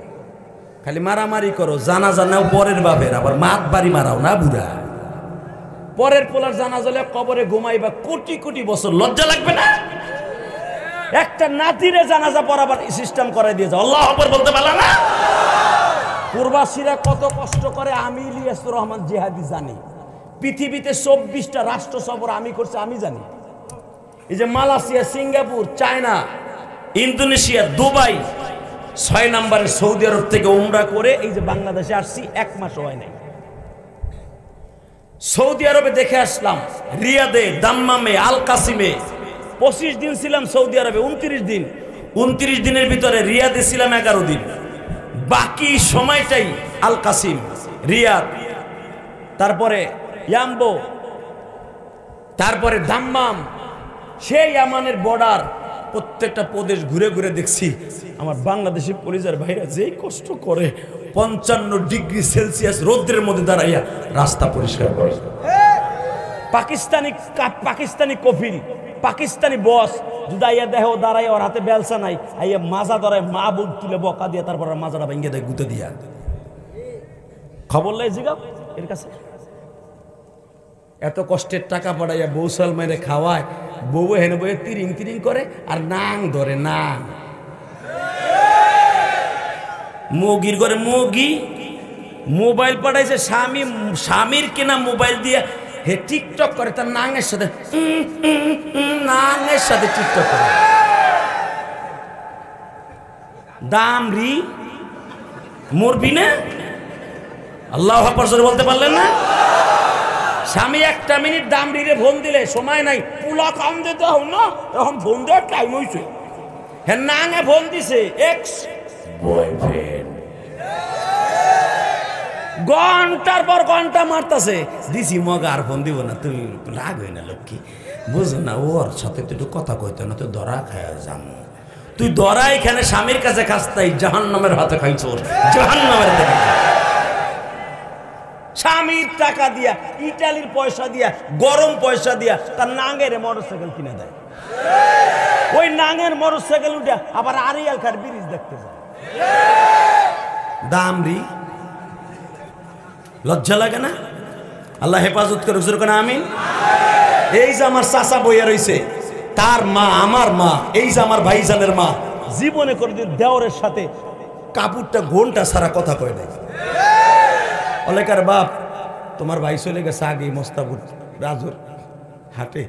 খালি মারামারি করো, জানা জানাও পরের বাপের, আবার মাত বাড়ি মারাও না বুড়া। পরের পোলার জানা জলে কবরে ঘুমাইবা কোটি কোটি বছর, লজ্জা লাগবে না? একটা নাতিরে জানাজা পড়াবার সিস্টেম করাই দিয়েছে। আল্লাহু আকবার বলতে পারলা না? প্রবাসীরা কত কষ্ট করে আমি ইলিয়াসুর রহমান জিহাদি জানি। পৃথিবীতে 24টা রাষ্ট্র সফর আমি করছি, আমি জানি। এই যে Malaysia, Singapore, China, Indonesia, Dubai, 6 নম্বরে সৌদি আরব থেকে উমরা করে এই যে বাংলাদেশে আসছি, 1 মাস হয় নাই। সৌদি আরবে দেখে আসলাম, রিয়াদে, দাম্মামে, আল কাসিমে 25 দিন ছিলাম। সৌদি আরবে 29 দিন। 29 দিনের ভিতরে রিয়াদে ছিলাম 11 দিন। বাকি সময়টাই আল কাসিম, রিয়াদ, তারপরে ইয়াম্বো, তারপরে দাম্মাম, সেই ইয়ামানের বর্ডার, প্রত্যেকটা প্রদেশ ঘুরে ঘুরে দেখছি। আমার বাংলাদেশি পুলিশের ভাইরা যেই কষ্ট করে 55 ডিগ্রি সেলসিয়াস রৌদ্রের মধ্যে দাঁড়াইয়া রাস্তা পরিষ্কার করে। পাকিস্তানি কফিল, পাকিস্তানি বস যদি আইয়া দেহ দাঁড়াইয়া, ওর হাতে বেলসা নাই, আইয়া মাজা ধরায়, মা বুক তুলে বকা দিয়ে তারপর মাজাটা ভেঙে দেয় গুঁতে দিয়া। খবর লাই জিগাও এর কাছে। এত কষ্টের টাকা পাঠাইয়া বউ সালমাইরে খাওয়ায়, বউ হেনে বইয়ে তিরিং তিরিং করে আর নাং ধরে, নাং মুগির করে মুগি। মোবাইল পাঠাইছে স্বামী, স্বামীর কেনা মোবাইল দিয়ে হে টিকটক করে, তার নাঙের সাথে টিকটক করে। দামরি মরবি না? আল্লাহু আকবার বলতে পারলেন না? স্বামী 1 মিনিট দামরিরে ফোন দিলে সময় নাই, পুলা কাম দিতে হও না, এখন ফোন দেওয়ার টাইম হয়েছে। হ্যাঁ, নাঙে ফোন দিছে এক্স বয়ফ্রেন্ড, ঘন্টার পর ঘন্টা মারতাছে। দিছি মগা আর ফোন দিব না, তুমি রাগ হই না লক্ষ্মী, বুঝো না, ওর সাথে তো একটু কথা কইতো না, তো ধরা খায় যাবো। তুই ধরা এখানে স্বামীর কাছে খাস্তাই, জাহান্নামের হাতে খাইছ, জাহান্নামের হাতে খাইছ। স্বামীর টাকা দিয়া, ইটালির পয়সা দিয়া, গরম পয়সা দিয়া তার নাঙের মোটরসাইকেল কিনে দেয়। ওই নাঙের মোটরসাইকেল উঠে আবার আরিয়াল খার ব্রিজ দেখতে যায়। দামরি লজ্জা লাগে না? আল্লাহ হেফাজত করে হুজুর কোন আমিন। এই যে আমার চাচা বইয়া রইছে, তার মা আমার মা, এই যে আমার ভাইজানের মা, জীবনে করে দেওরের সাথে কাপড়টা ঘন্টা সারা কথা কয় নাই। অলেকার বাপ, তোমার ভাই চলে গেছে আগে মোস্তাফুর রাজুর হাটে,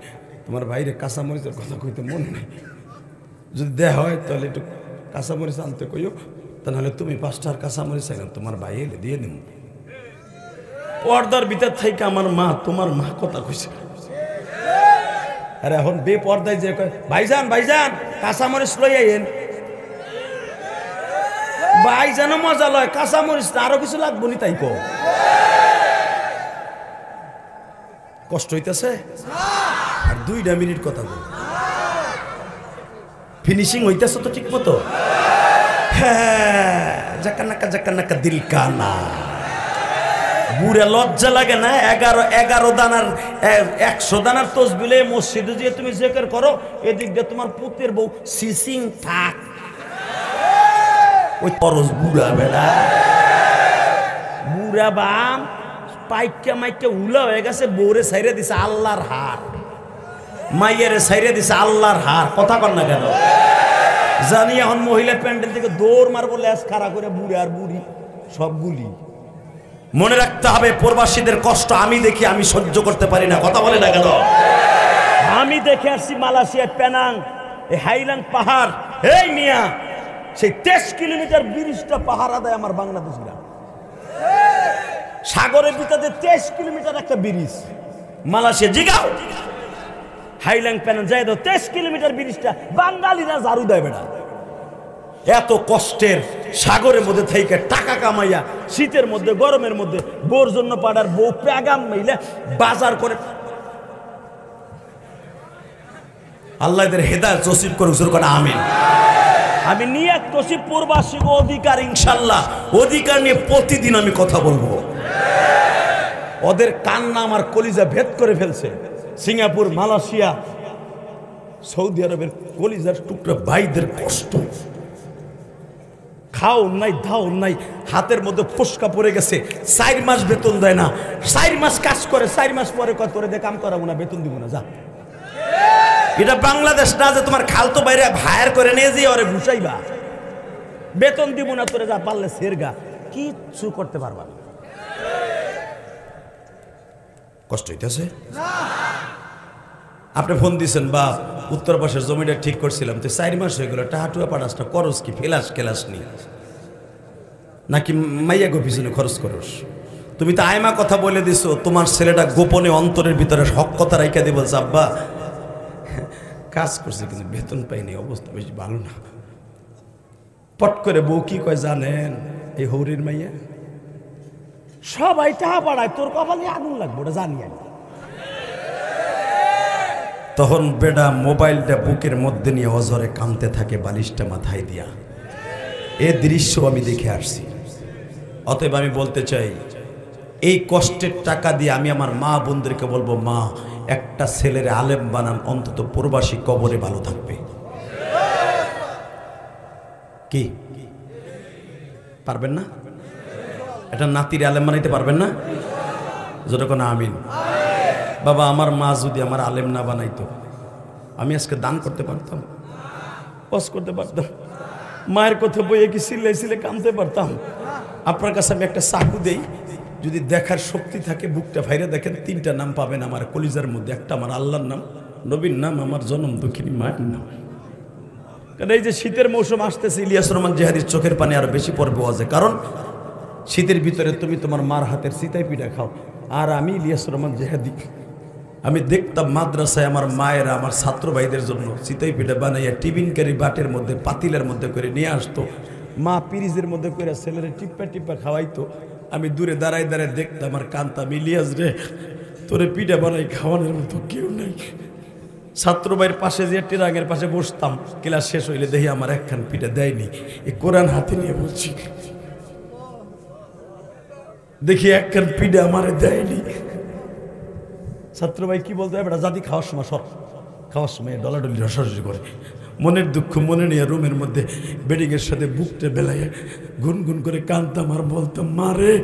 তোমার ভাইরে কাঁচামরিচের কথা কইতে মন নেই, যদি দেয়া হয় তাহলে একটু কাঁচামরিচ আনতে কইও, তা নাহলে তুমি 5টার কাঁচামরিচ আইলাম, তোমার ভাই এলে দিয়ে দিন। পর্দার ভিতর থেকে আমার মা, তোমার মা কথা কইছে। আরে এখন বেপর্দায় যে কয়, ভাইজান ভাইজান কাঁচামরিচ লই আইন, ভাইজানও মজা লয়, কাঁচামরিচ আরো কিছু লাগবো নি, তাই কো কষ্ট হইতেছে। আর 2 মিনিট কথা বল, ফিনিশিং হইতেছে তো ঠিক মতো। হ্যাঁ, জাকান্নাকা দিল কানা। বুড়া লজ্জা লাগে না? 11 দানার 100 দানার তসবিলে মসজিদে যে তুমি জিকির করো, এদিক দিয়ে তোমার পুতের বউ সিসিং থাক, ওই পরশ বুড়া বেড়া, বুড়া বাম পাইকা মাইকা উলা হয়ে গেছে, বউরে সাইরে দিছে আল্লাহর হার, মাইয়ারে সাইরে দিছে আল্লাহর হার। কথা কর না কেন? জানি এখন মহিলা প্যান্ডেল থেকে দৌড় মারবো, ল্যাস খাড়া করে বুড়ে আর বুড়ি সবগুলি। মনে রাখতে হবে, প্রবাসীদের কষ্ট আমি দেখি, আমি সহ্য করতে পারি না। কথা বলে না কেন? আমি দেখে আসছি মালয়েশিয়ার পেনাং, এই হাইলাং পাহাড়, এই মিয়া সেই 23 কিলোমিটার ব্রিজটা পাহারা দেয় আমার বাংলাদেশিরা। সাগরের ভিতরে 23 কিলোমিটার একটা ব্রিজ মালয়েশিয়া। জিগাও হাইলাং পেনাং যাই দাও, 23 কিলোমিটার ব্রিজটা বাঙালিরা ঝাড়ু দেয় বেটা। এত কষ্টের সাগরের মধ্যে থেকে টাকা কামাইয়া, শীতের মধ্যে গরমের মধ্যে বোর জন্য পাড়ার বউ প্যাগাম মাইলে বাজার করে। আল্লাহ এদের হেদায়েত নসিব করুক, জোরে বলেন আমিন। আমি নিয়ত করছি প্রবাসী অধিকার, ইনশাআল্লাহ অধিকার নিয়ে প্রতিদিন আমি কথা বলবো। ওদের কান্না আমার কলিজা ভেদ করে ফেলছে। সিঙ্গাপুর, মালয়েশিয়া, সৌদি আরবের কলিজার টুকরা ভাইদের কষ্ট, খাও নাই দাও নাই, হাতের মধ্যে ফসকা পড়ে গেছে, 4 মাস বেতন দেয় না, 4 মাস কাজ করে, 4 মাস পরে কয় তোরে দিয়ে কাম করাবো না, বেতন দিব না, যা। এটা বাংলাদেশ না যে তোমার খালতো বাইরে ভায়ার করে নিয়ে যেয়ে ওরে ঘুষাইবা, বেতন দিব না তোরে, যা পারলে সেরগা। কিচ্ছু করতে পারবা না। কষ্ট হইতেছে? আপনি ফোন দিয়েছেন বা উত্তর পাশের জমিটা ঠিক করছিলাম, তো 4 মাস হয়ে গেল, টাহাটুয়া পাঠাসটা করস কি? ফেলাস কেলাস নি নাকি মাইয়া গো পিছনে খরচ করস? তুমি তো আয়মা কথা বলে দিছো, তোমার ছেলেটা গোপনে অন্তরের ভিতরে হক কথা রাইখা দিয়ে বলছে আব্বা কাজ করছে কিন্তু বেতন পাইনি, অবস্থা বেশি ভালো না। পট করে বউ কি কয় জানেন? এই হৌরির মাইয়া সবাই টাহা পাড়ায়, তোর কপালে আগুন লাগবে ওটা জানি আমি। তখন বেটা মোবাইলটা বুকের মধ্যে নিয়ে অজরে কাঁদতে থাকে, বালিশটা মাথায় দিয়া। এ দৃশ্য আমি দেখে আসছি। অতএব আমি বলতে চাই, এই কষ্টের টাকা দিয়ে আমি আমার মা বোনদেরকে বলবো, মা একটা ছেলের আলেম বানান, অন্তত প্রবাসী কবরে ভালো থাকবে। কি পারবেন না? এটা নাতির আলেম বানাইতে পারবেন না? যতক্ষণ আমিন। বাবা আমার মা যদি আমার আলেম না বানাইতো, আমি আজকে দান করতে পারতাম, ওয়াজ করতে পারতাম, মায়ের কথা বইয়ে কি সিলে সিলে কামতে পারতাম? আপনার কাছে আমি একটা চাকু দেই, যদি দেখার শক্তি থাকে বুকটা ফাইরে দেখেন, 3টা নাম পাবেন আমার কলিজার মধ্যে। একটা আমার আল্লাহর নাম, নবীর নাম, আমার জনম দুঃখিনী মায়ের নাম। কারণ এই যে শীতের মৌসুম আসতেছে, ইলিয়াস রহমান জিহাদির চোখের পানি আরো বেশি পড়বে ওয়াজে। কারণ শীতের ভিতরে তুমি তোমার মার হাতের চিতাই পিঠা খাও, আর আমি ইলিয়াস রহমান জিহাদি, আমি দেখতাম মাদ্রাসায় আমার মায়েরা আমার ছাত্র ভাইদের জন্য চিতাই পিঠা বানাইয়া টিফিনকারি বাটের মধ্যে পাতিলের মধ্যে করে নিয়ে আসতো। মা পিরিজের মধ্যে করে ছেলেরে টিপ্পা টিপ্পা খাওয়াইতো। আমি দূরে দাঁড়ায় দাঁড়ায় দেখতাম আর কান্তাম, ইলিয়াস রে তোরে পিঠা বানাই খাওয়ানোর মতো কেউ নাই। ছাত্র ভাইয়ের পাশে যে টেরাঙের পাশে বসতাম, ক্লাস শেষ হইলে দেখি আমার একখান পিঠা দেয়নি। এই কোরআন হাতে নিয়ে বলছি, দেখি একখান পিঠা আমারে দেয়নি। ছাত্র ভাই কি বলতে হবে, জাতি খাওয়ার সময় সব খাওয়ার সময় ডলাডলি রসারসি করে, মনের দুঃখ মনে নিয়ে রুমের মধ্যে বেডিংয়ের সাথে বুকটা বেলাইয়া গুনগুন করে কাঁদতাম আর বলতাম, মা রে,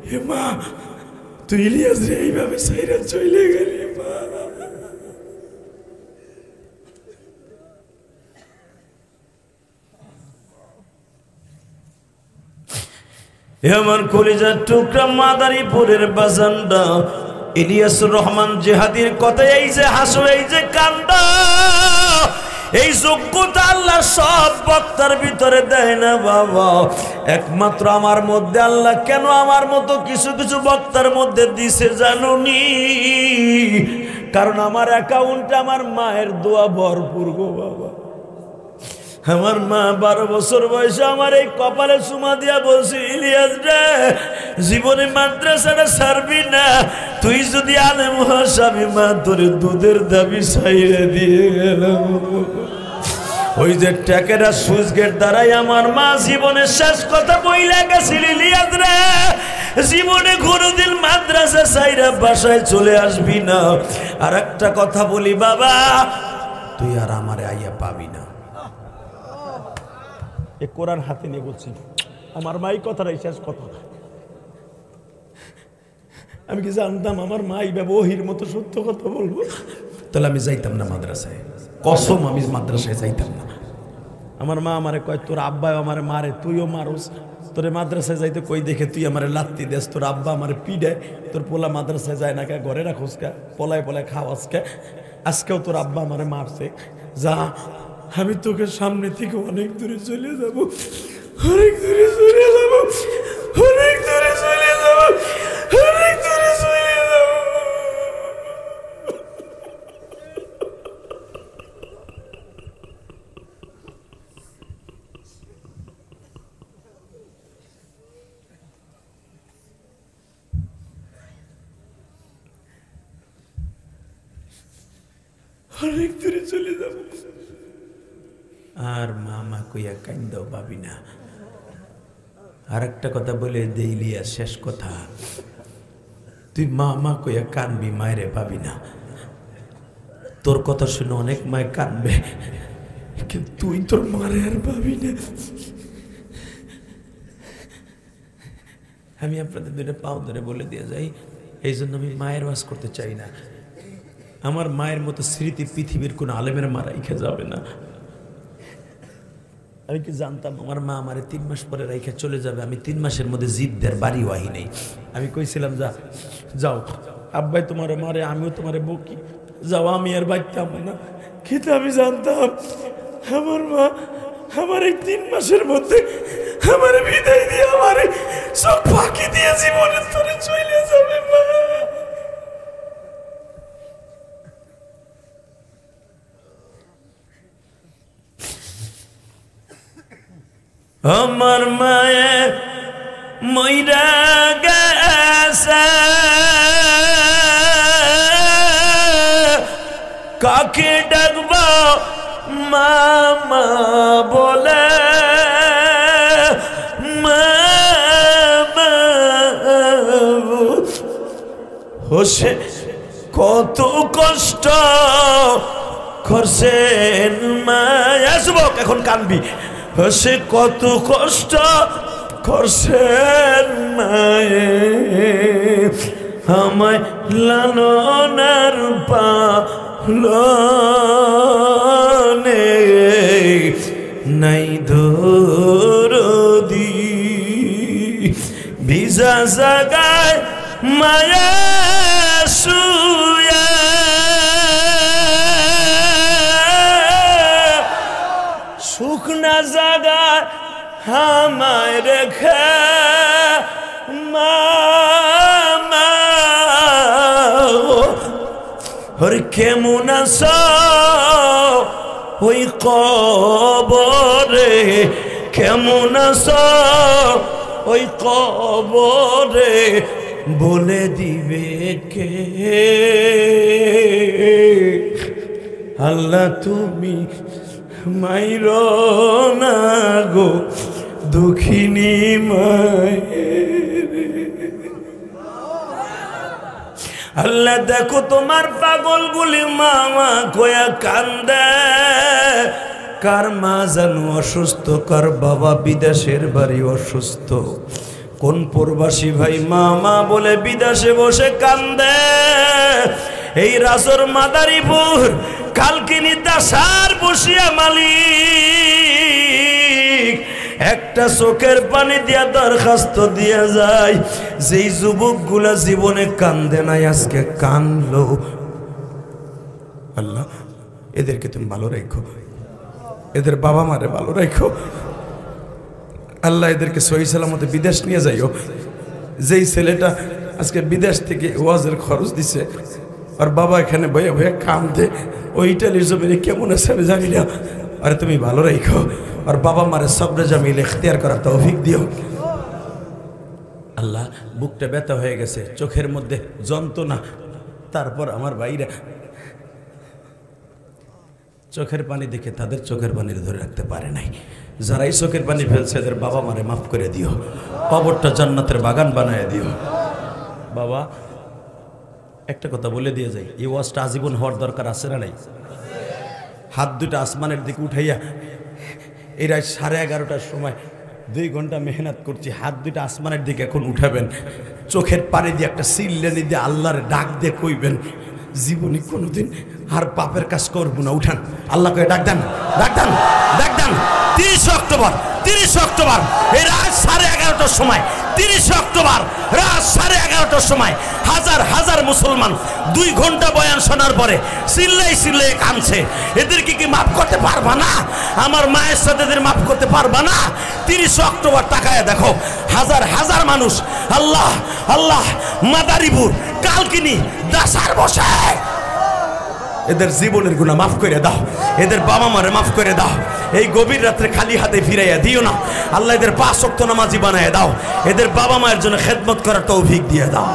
হে মা তুই ইলিয়াস রে এইভাবে সাইরা চলে গেলি মা। আমার কলিজার টুকরা মাদারীপুরের বাজানটা ইলিয়াসুর রহমান জিহাদির কথা, এই যে হাসো, এই যে কান্দা, এই যোগ্যতা আল্লাহ সব বক্তার ভিতরে দেয় না বাবা, একমাত্র আমার মধ্যে আল্লাহ কেন আমার মতো কিছু কিছু বক্তার মধ্যে দিছে জানুনি? কারণ আমার অ্যাকাউন্টে আমার মায়ের দোয়া ভরপুর গো বাবা। আমার মা 12 বছর বয়সে আমার এই কপালে চুমা দিয়া বলছি, ইলিয়াস রে জীবনে মাদ্রাসাটা ছাড়বি না, তুই যদি আলেম হস আমি মা তোরে দুধের দাবি ছাইড়ে দিয়ে গেলাম। ওই যে ট্যাকেরা সুইচ গেট দ্বারাই আমার মা জীবনে শেষ কথা বইলা গেছিল, ইলিয়াস রে জীবনে কোনোদিন মাদ্রাসা ছাইড়া বাসায় চলে আসবি না। আর একটা কথা বলি বাবা, তুই আর আমারে আইয়া পাবি না। এ কোরআন হাতে নিয়ে বলছি, আমার মাই কথাটাই শেষ কথা। আমি কি জানতাম আমার মাই ব্যবহির মতো সত্য কথা বলবো? তাহলে আমি যাইতাম না মাদ্রাসায়, কসম আমি মাদ্রাসায় যাইতাম না। আমার মা আমারে কয়, তোর আব্বা আমারে মারে, তুইও মারোস, তোরে মাদ্রাসায় যাইতে কই দেখে তুই আমারে লাত্তি দেস, তোর আব্বা আমারে পিডায়, তোর পোলা মাদ্রাসায় যায় না কে, ঘরে রাখোস কে, পলায় পলায় খাওয়াস কে, আজকেও তোর আব্বা আমারে মারছে, যা আমি তোকে সামনে থেকে অনেক দূরে চলে যাব, অনেক দূরে চলে যাব, অনেক দূরে চলে যাব, অনেক দূরে চলে যাব। অনেক দূরে চলে যাব। আর মামা কইয়া কান্দাও পাবি না। আর একটা কথা বলে দেইলিয়া শেষ কথা, তুই মামা কইয়া কানবি, মায়েরে পাবি না। তোর কথা শুনে অনেক মায় কানবে, কিন্তু তুই তোর মারে আর পাবি না। আমি আপনাদের দুইটা পাও ধরে বলে দিয়ে যাই, এই জন্য আমি মায়ের ওয়াজ করতে চাই না। আমার মায়ের মতো স্মৃতি পৃথিবীর কোন আলেমের মারাই খেয়ে যাবে না। আমি কি জানতাম আমার মা আমারে 3 মাস পরে রাইখা চলে যাবে, আমি 3 মাসের মধ্যে জিদ্দের বাড়ি ওয়াহি নেই। আমি কইছিলাম যাও আব্বাই তোমারে মারে, আমিও তোমারে বকি, যাও, আমি আর বাঁচতাম না। কিন্তু আমি জানতাম আমার মা আমার এই 3 মাসের মধ্যে আমার বিদায় দিয়ে আমার চোখ ফাঁকি দিয়ে জীবনের তোরে চলে যাবে মা। আমার মায়ে মইরা গেছে, কাকে ডাকবো মামা বলে, মামা হোসে কত কষ্ট করছেন মায়া। যুবক এখন কানবি, হোসে কত কষ্ট করছেন মায়ে, আমায় লালনার পালনে নাই দরদি, ভিজা জাগায় মায়া শুয়া, শুকনা জাগায় আমায় রেখে মামা। ওরে কেমন আছো ওই কবরে, কেমন আছো ওই কবরে, বলে দিবে কে? আল্লাহ তুমি মাইরো না গো দুঃখিনী মায়ের। আল্লাহ দেখো তোমার পাগলগুলি মামা কয়া কান্দে, কার মা জানো অসুস্থ, কার বাবা বিদেশের বাড়ি অসুস্থ, কোন প্রবাসী ভাই মামা বলে বিদেশে বসে কান্দে। এই রাসর মাদারীপুর কালকিনি দাসার বসিয়া মালিক একটা চোখের পানি দিয়া দরখাস্ত দিয়া যায়, যেই যুবকগুলা জীবনে কান্দে নাই আজকে কানলো। আল্লাহ এদেরকে তুমি ভালো রাখো, এদের বাবা মারে ভালো রাখো। আল্লাহ এদেরকে সহি সালামতে বিদেশ নিয়ে যাইও। যেই ছেলেটা আজকে বিদেশ থেকে ওয়াজের খরচ দিছে, আর বাবা এখানে বয়ে বয়ে কান্দে, ওই ইটালির জমিনে কেমন আছে আমি জানি না। আরে তুমি ভালো রাখো, আর বাবা মারে সবরে জামিল ইখতিয়ার করার তৌফিক দিও। আল্লাহ বুকটা ব্যথা হয়ে গেছে, চোখের মধ্যে যন্ত্রণা, তারপর আমার ভাইরা চোখের পানি দেখে তাদের চোখের পানি ধরে রাখতে পারে নাই। যারাই চোখের পানি ফেলছে এদের বাবা মারে মাফ করে দিও, কবরটা জান্নাতের বাগান বানায় দিও। বাবা একটা কথা বলে দিয়ে যাই, এই ওয়াজটা আজীবন হওয়ার দরকার আছে না নাই? হাত দুটা আসমানের দিকে উঠাইয়া এই রাত 11:30টার সময় 2 ঘন্টা মেহনত করছি, হাত দুটা আসমানের দিকে এখন উঠাবেন, চোখের পানি দিয়ে একটা সিল্লানি দিয়ে আল্লাহর ডাক দিয়ে কইবেন, জীবনে কোনোদিন আর পাপের কাজ করবো না। উঠান, আল্লাহকে ডাক দেন, ডাক দেন, ডাক দেন। 30 অক্টোবর এই রাত 11:30টার সময়, 30 অক্টোবর রাত 11:30টার সময় হাজার হাজার মুসলমান 2 ঘন্টা বয়ান শোনার পরে চিল্লাই চিল্লাই কাঁদছে। এদেরকে কি মাফ করতে পারবা না? আমার মায়ের সাথে এদের মাফ করতে পারবা না? 30 অক্টোবর তাকায় দেখো, হাজার হাজার মানুষ আল্লাহ আল্লাহ মাদারীপুর কালকিনি দাসার বসে এদের জীবনের গুনাহ মাফ করে দাও, এদের বাবা মারে মাফ করে দাও। এই গভীর রাত্রে খালি হাতে ফিরাইয়া দিও না। আল্লাহ এদের 5 ওয়াক্ত নামাজি বানায় দাও, এদের বাবা মায়ের জন্য খেদমত করার তৌফিক দিয়ে দাও।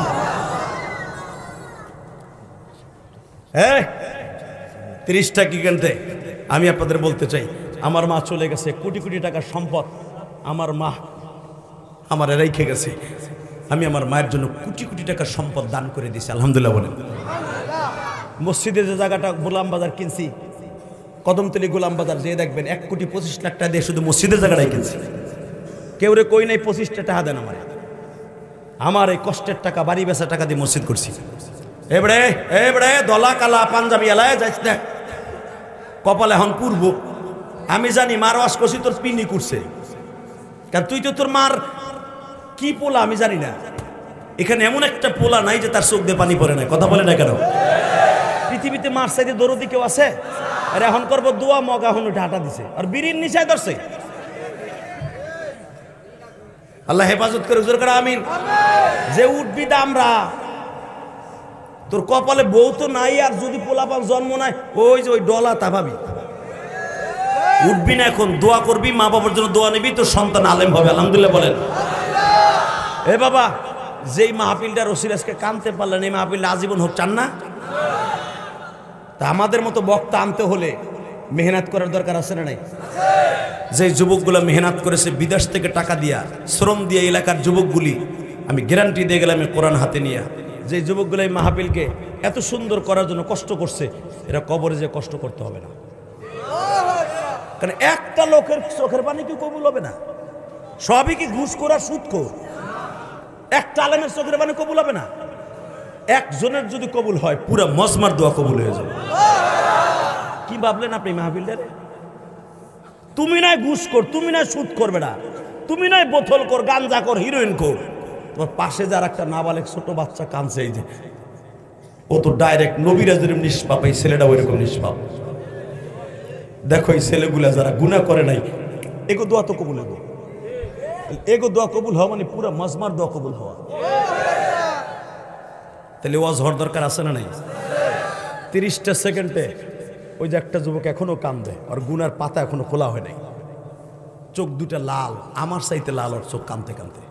30টা কি কিনতে আমি আপনাদের বলতে চাই, আমার মা চলে গেছে, কোটি কোটি টাকার সম্পদ আমার মা আমার রেখে গেছে। আমি আমার মায়ের জন্য কোটি কোটি টাকার সম্পদ দান করে দিয়েছি, আলহামদুলিল্লাহ বলেন। মসজিদে যে জায়গাটা গোলাম বাজার কিনছি, কদমতলি গোলাম বাজার, যেয়ে দেখবেন 1,25,00,000 টাকা দিয়ে শুধু মসজিদের জায়গাটাই কিনছি। কেউ রে কই নাই 25টা টাকা দেন আমার এই কষ্টের টাকা, বাড়ি বেচা টাকা দিয়ে মসজিদ করছি। এবারে দলা কালা পাঞ্জাবি এলায় যাইস না, কপালে এখন পূর্ব আমি জানি মার ওয়াশ করছি তোর পিন্নি করছে, কারণ তুই তো তোর মার কি পোলা আমি জানি না। এখানে এমন একটা পোলা নাই যে তার চোখ দিয়ে পানি পড়ে না, কথা বলে না কেন? পৃথিবীতে মার সাইডে দরদি কেউ আছে? আর এখন করবো দোয়া, মগ এখন ঢাটা দিছে আর বিড়ির নিচায় ধরছে। আল্লাহ হেফাজত করে, হুজুর করে আমিন। যে উঠবি আমরা, তোর কপালে বউ তো নাই, আর যদি পোলাপান জন্ম নাই ওই যে ওই ডলা তা ভাবি উঠবি না। এখন দোয়া করবি, মা বাবার জন্য দোয়া নিবি, তোর সন্তান আলেম হবে। আলহামদুলিল্লাহ বলেন। এ বাবা, যেই মাহফিলটা রসিল আজকে কানতে পারলেন, এই মাহফিলটা আজীবন হোক চান না? তা আমাদের মতো বক্তা আনতে হলে মেহনত করার দরকার আছে না নাই? যে যুবকগুলো মেহনত করেছে বিদেশ থেকে টাকা দিয়া, শ্রম দিয়ে, এলাকার যুবকগুলি আমি গ্যারান্টি দিয়ে গেলাম কোরআন হাতে নিয়ে, যে যুবকগুলো এই মাহফিলকে এত সুন্দর করার জন্য কষ্ট করছে, এরা কবরে যে কষ্ট করতে হবে না। কারণ একটা লোকের চোখের পানি কি কবুল হবে না? সবই কি ঘুষ করা, সুদ কর? একটা আলেমের চোখের পানি কবুল হবে না? একজনের যদি কবুল হয়, পুরা মজমার দোয়া কবুল হয়ে যাবে। কি ভাবলেন আপনি মাহফিলটারে? তুমি নাই ঘুষ কর, তুমি নাই সুদ করবে না, তুমি নাই বোতল কর, গাঞ্জা কর, হিরোইন কর, তোমার পাশে যার একটা নাবালেক ছোট বাচ্চা কাঁদছে, এই যে ও তো ডাইরেক্ট নবীরা যেরকম নিষ্পাপ, এই ছেলেটা ওইরকম নিষ্পাপ। দেখো এই ছেলেগুলা যারা গুনাহ করে নাই, এগো দোয়া তো কবুল হবো। এগো দোয়া কবুল হওয়া মানে পুরা মজমার দোয়া কবুল হওয়া। তাহলে ওয়াজ হওয়ার দরকার আছে না নাই? 30টা সেকেন্ডে ওই যে একটা যুবক এখনো কান্দে, আর গুনার পাতা এখনো খোলা হয় নাই, চোখ দুটা লাল, আমার চাইতে লাল, আর চোখ কাঁদতে কাঁদতে।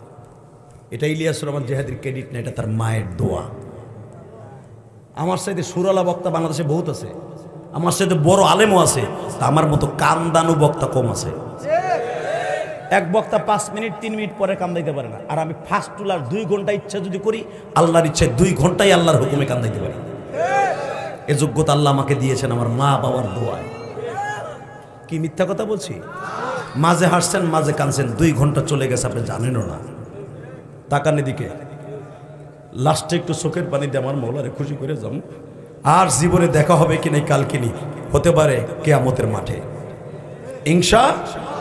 এটা ইলিয়াসুর রহমান জিহাদির ক্রেডিট না, এটা তার মায়ের দোয়া। আমার চাইতে সুরালা বক্তা বাংলাদেশে বহুত আছে, আমার সাথে বড় আলেমও আছে, আমার মতো কান্দানু বক্তা কম আছে। এক বক্তা 5 মিনিট 3 মিনিট পরে কান্দাইতে পারে না, আর আমি ফার্স্ট টুলার 2 ঘন্টা ইচ্ছা যদি করি, আল্লাহর ইচ্ছায় 2 ঘন্টায় আল্লাহর হুকুমে কান্দাইতে পারি। এ যোগ্যতা আল্লাহ আমাকে দিয়েছেন আমার মা বাবার দোয়ায়। কি মিথ্যা কথা বলছি? মাঝে হাসছেন, মাঝে কাঁদছেন, 2 ঘন্টা চলে গেছে, আপনি জানেনও না। তাকান এদিকে, লাস্টে একটু চোখের পানি দিয়ে আমার মৌলারে খুশি করে যাম। আর জীবনে দেখা হবে কি নাই কালকে নি, হতে পারে কিয়ামতের মাঠে। ইনশাআল্লাহ।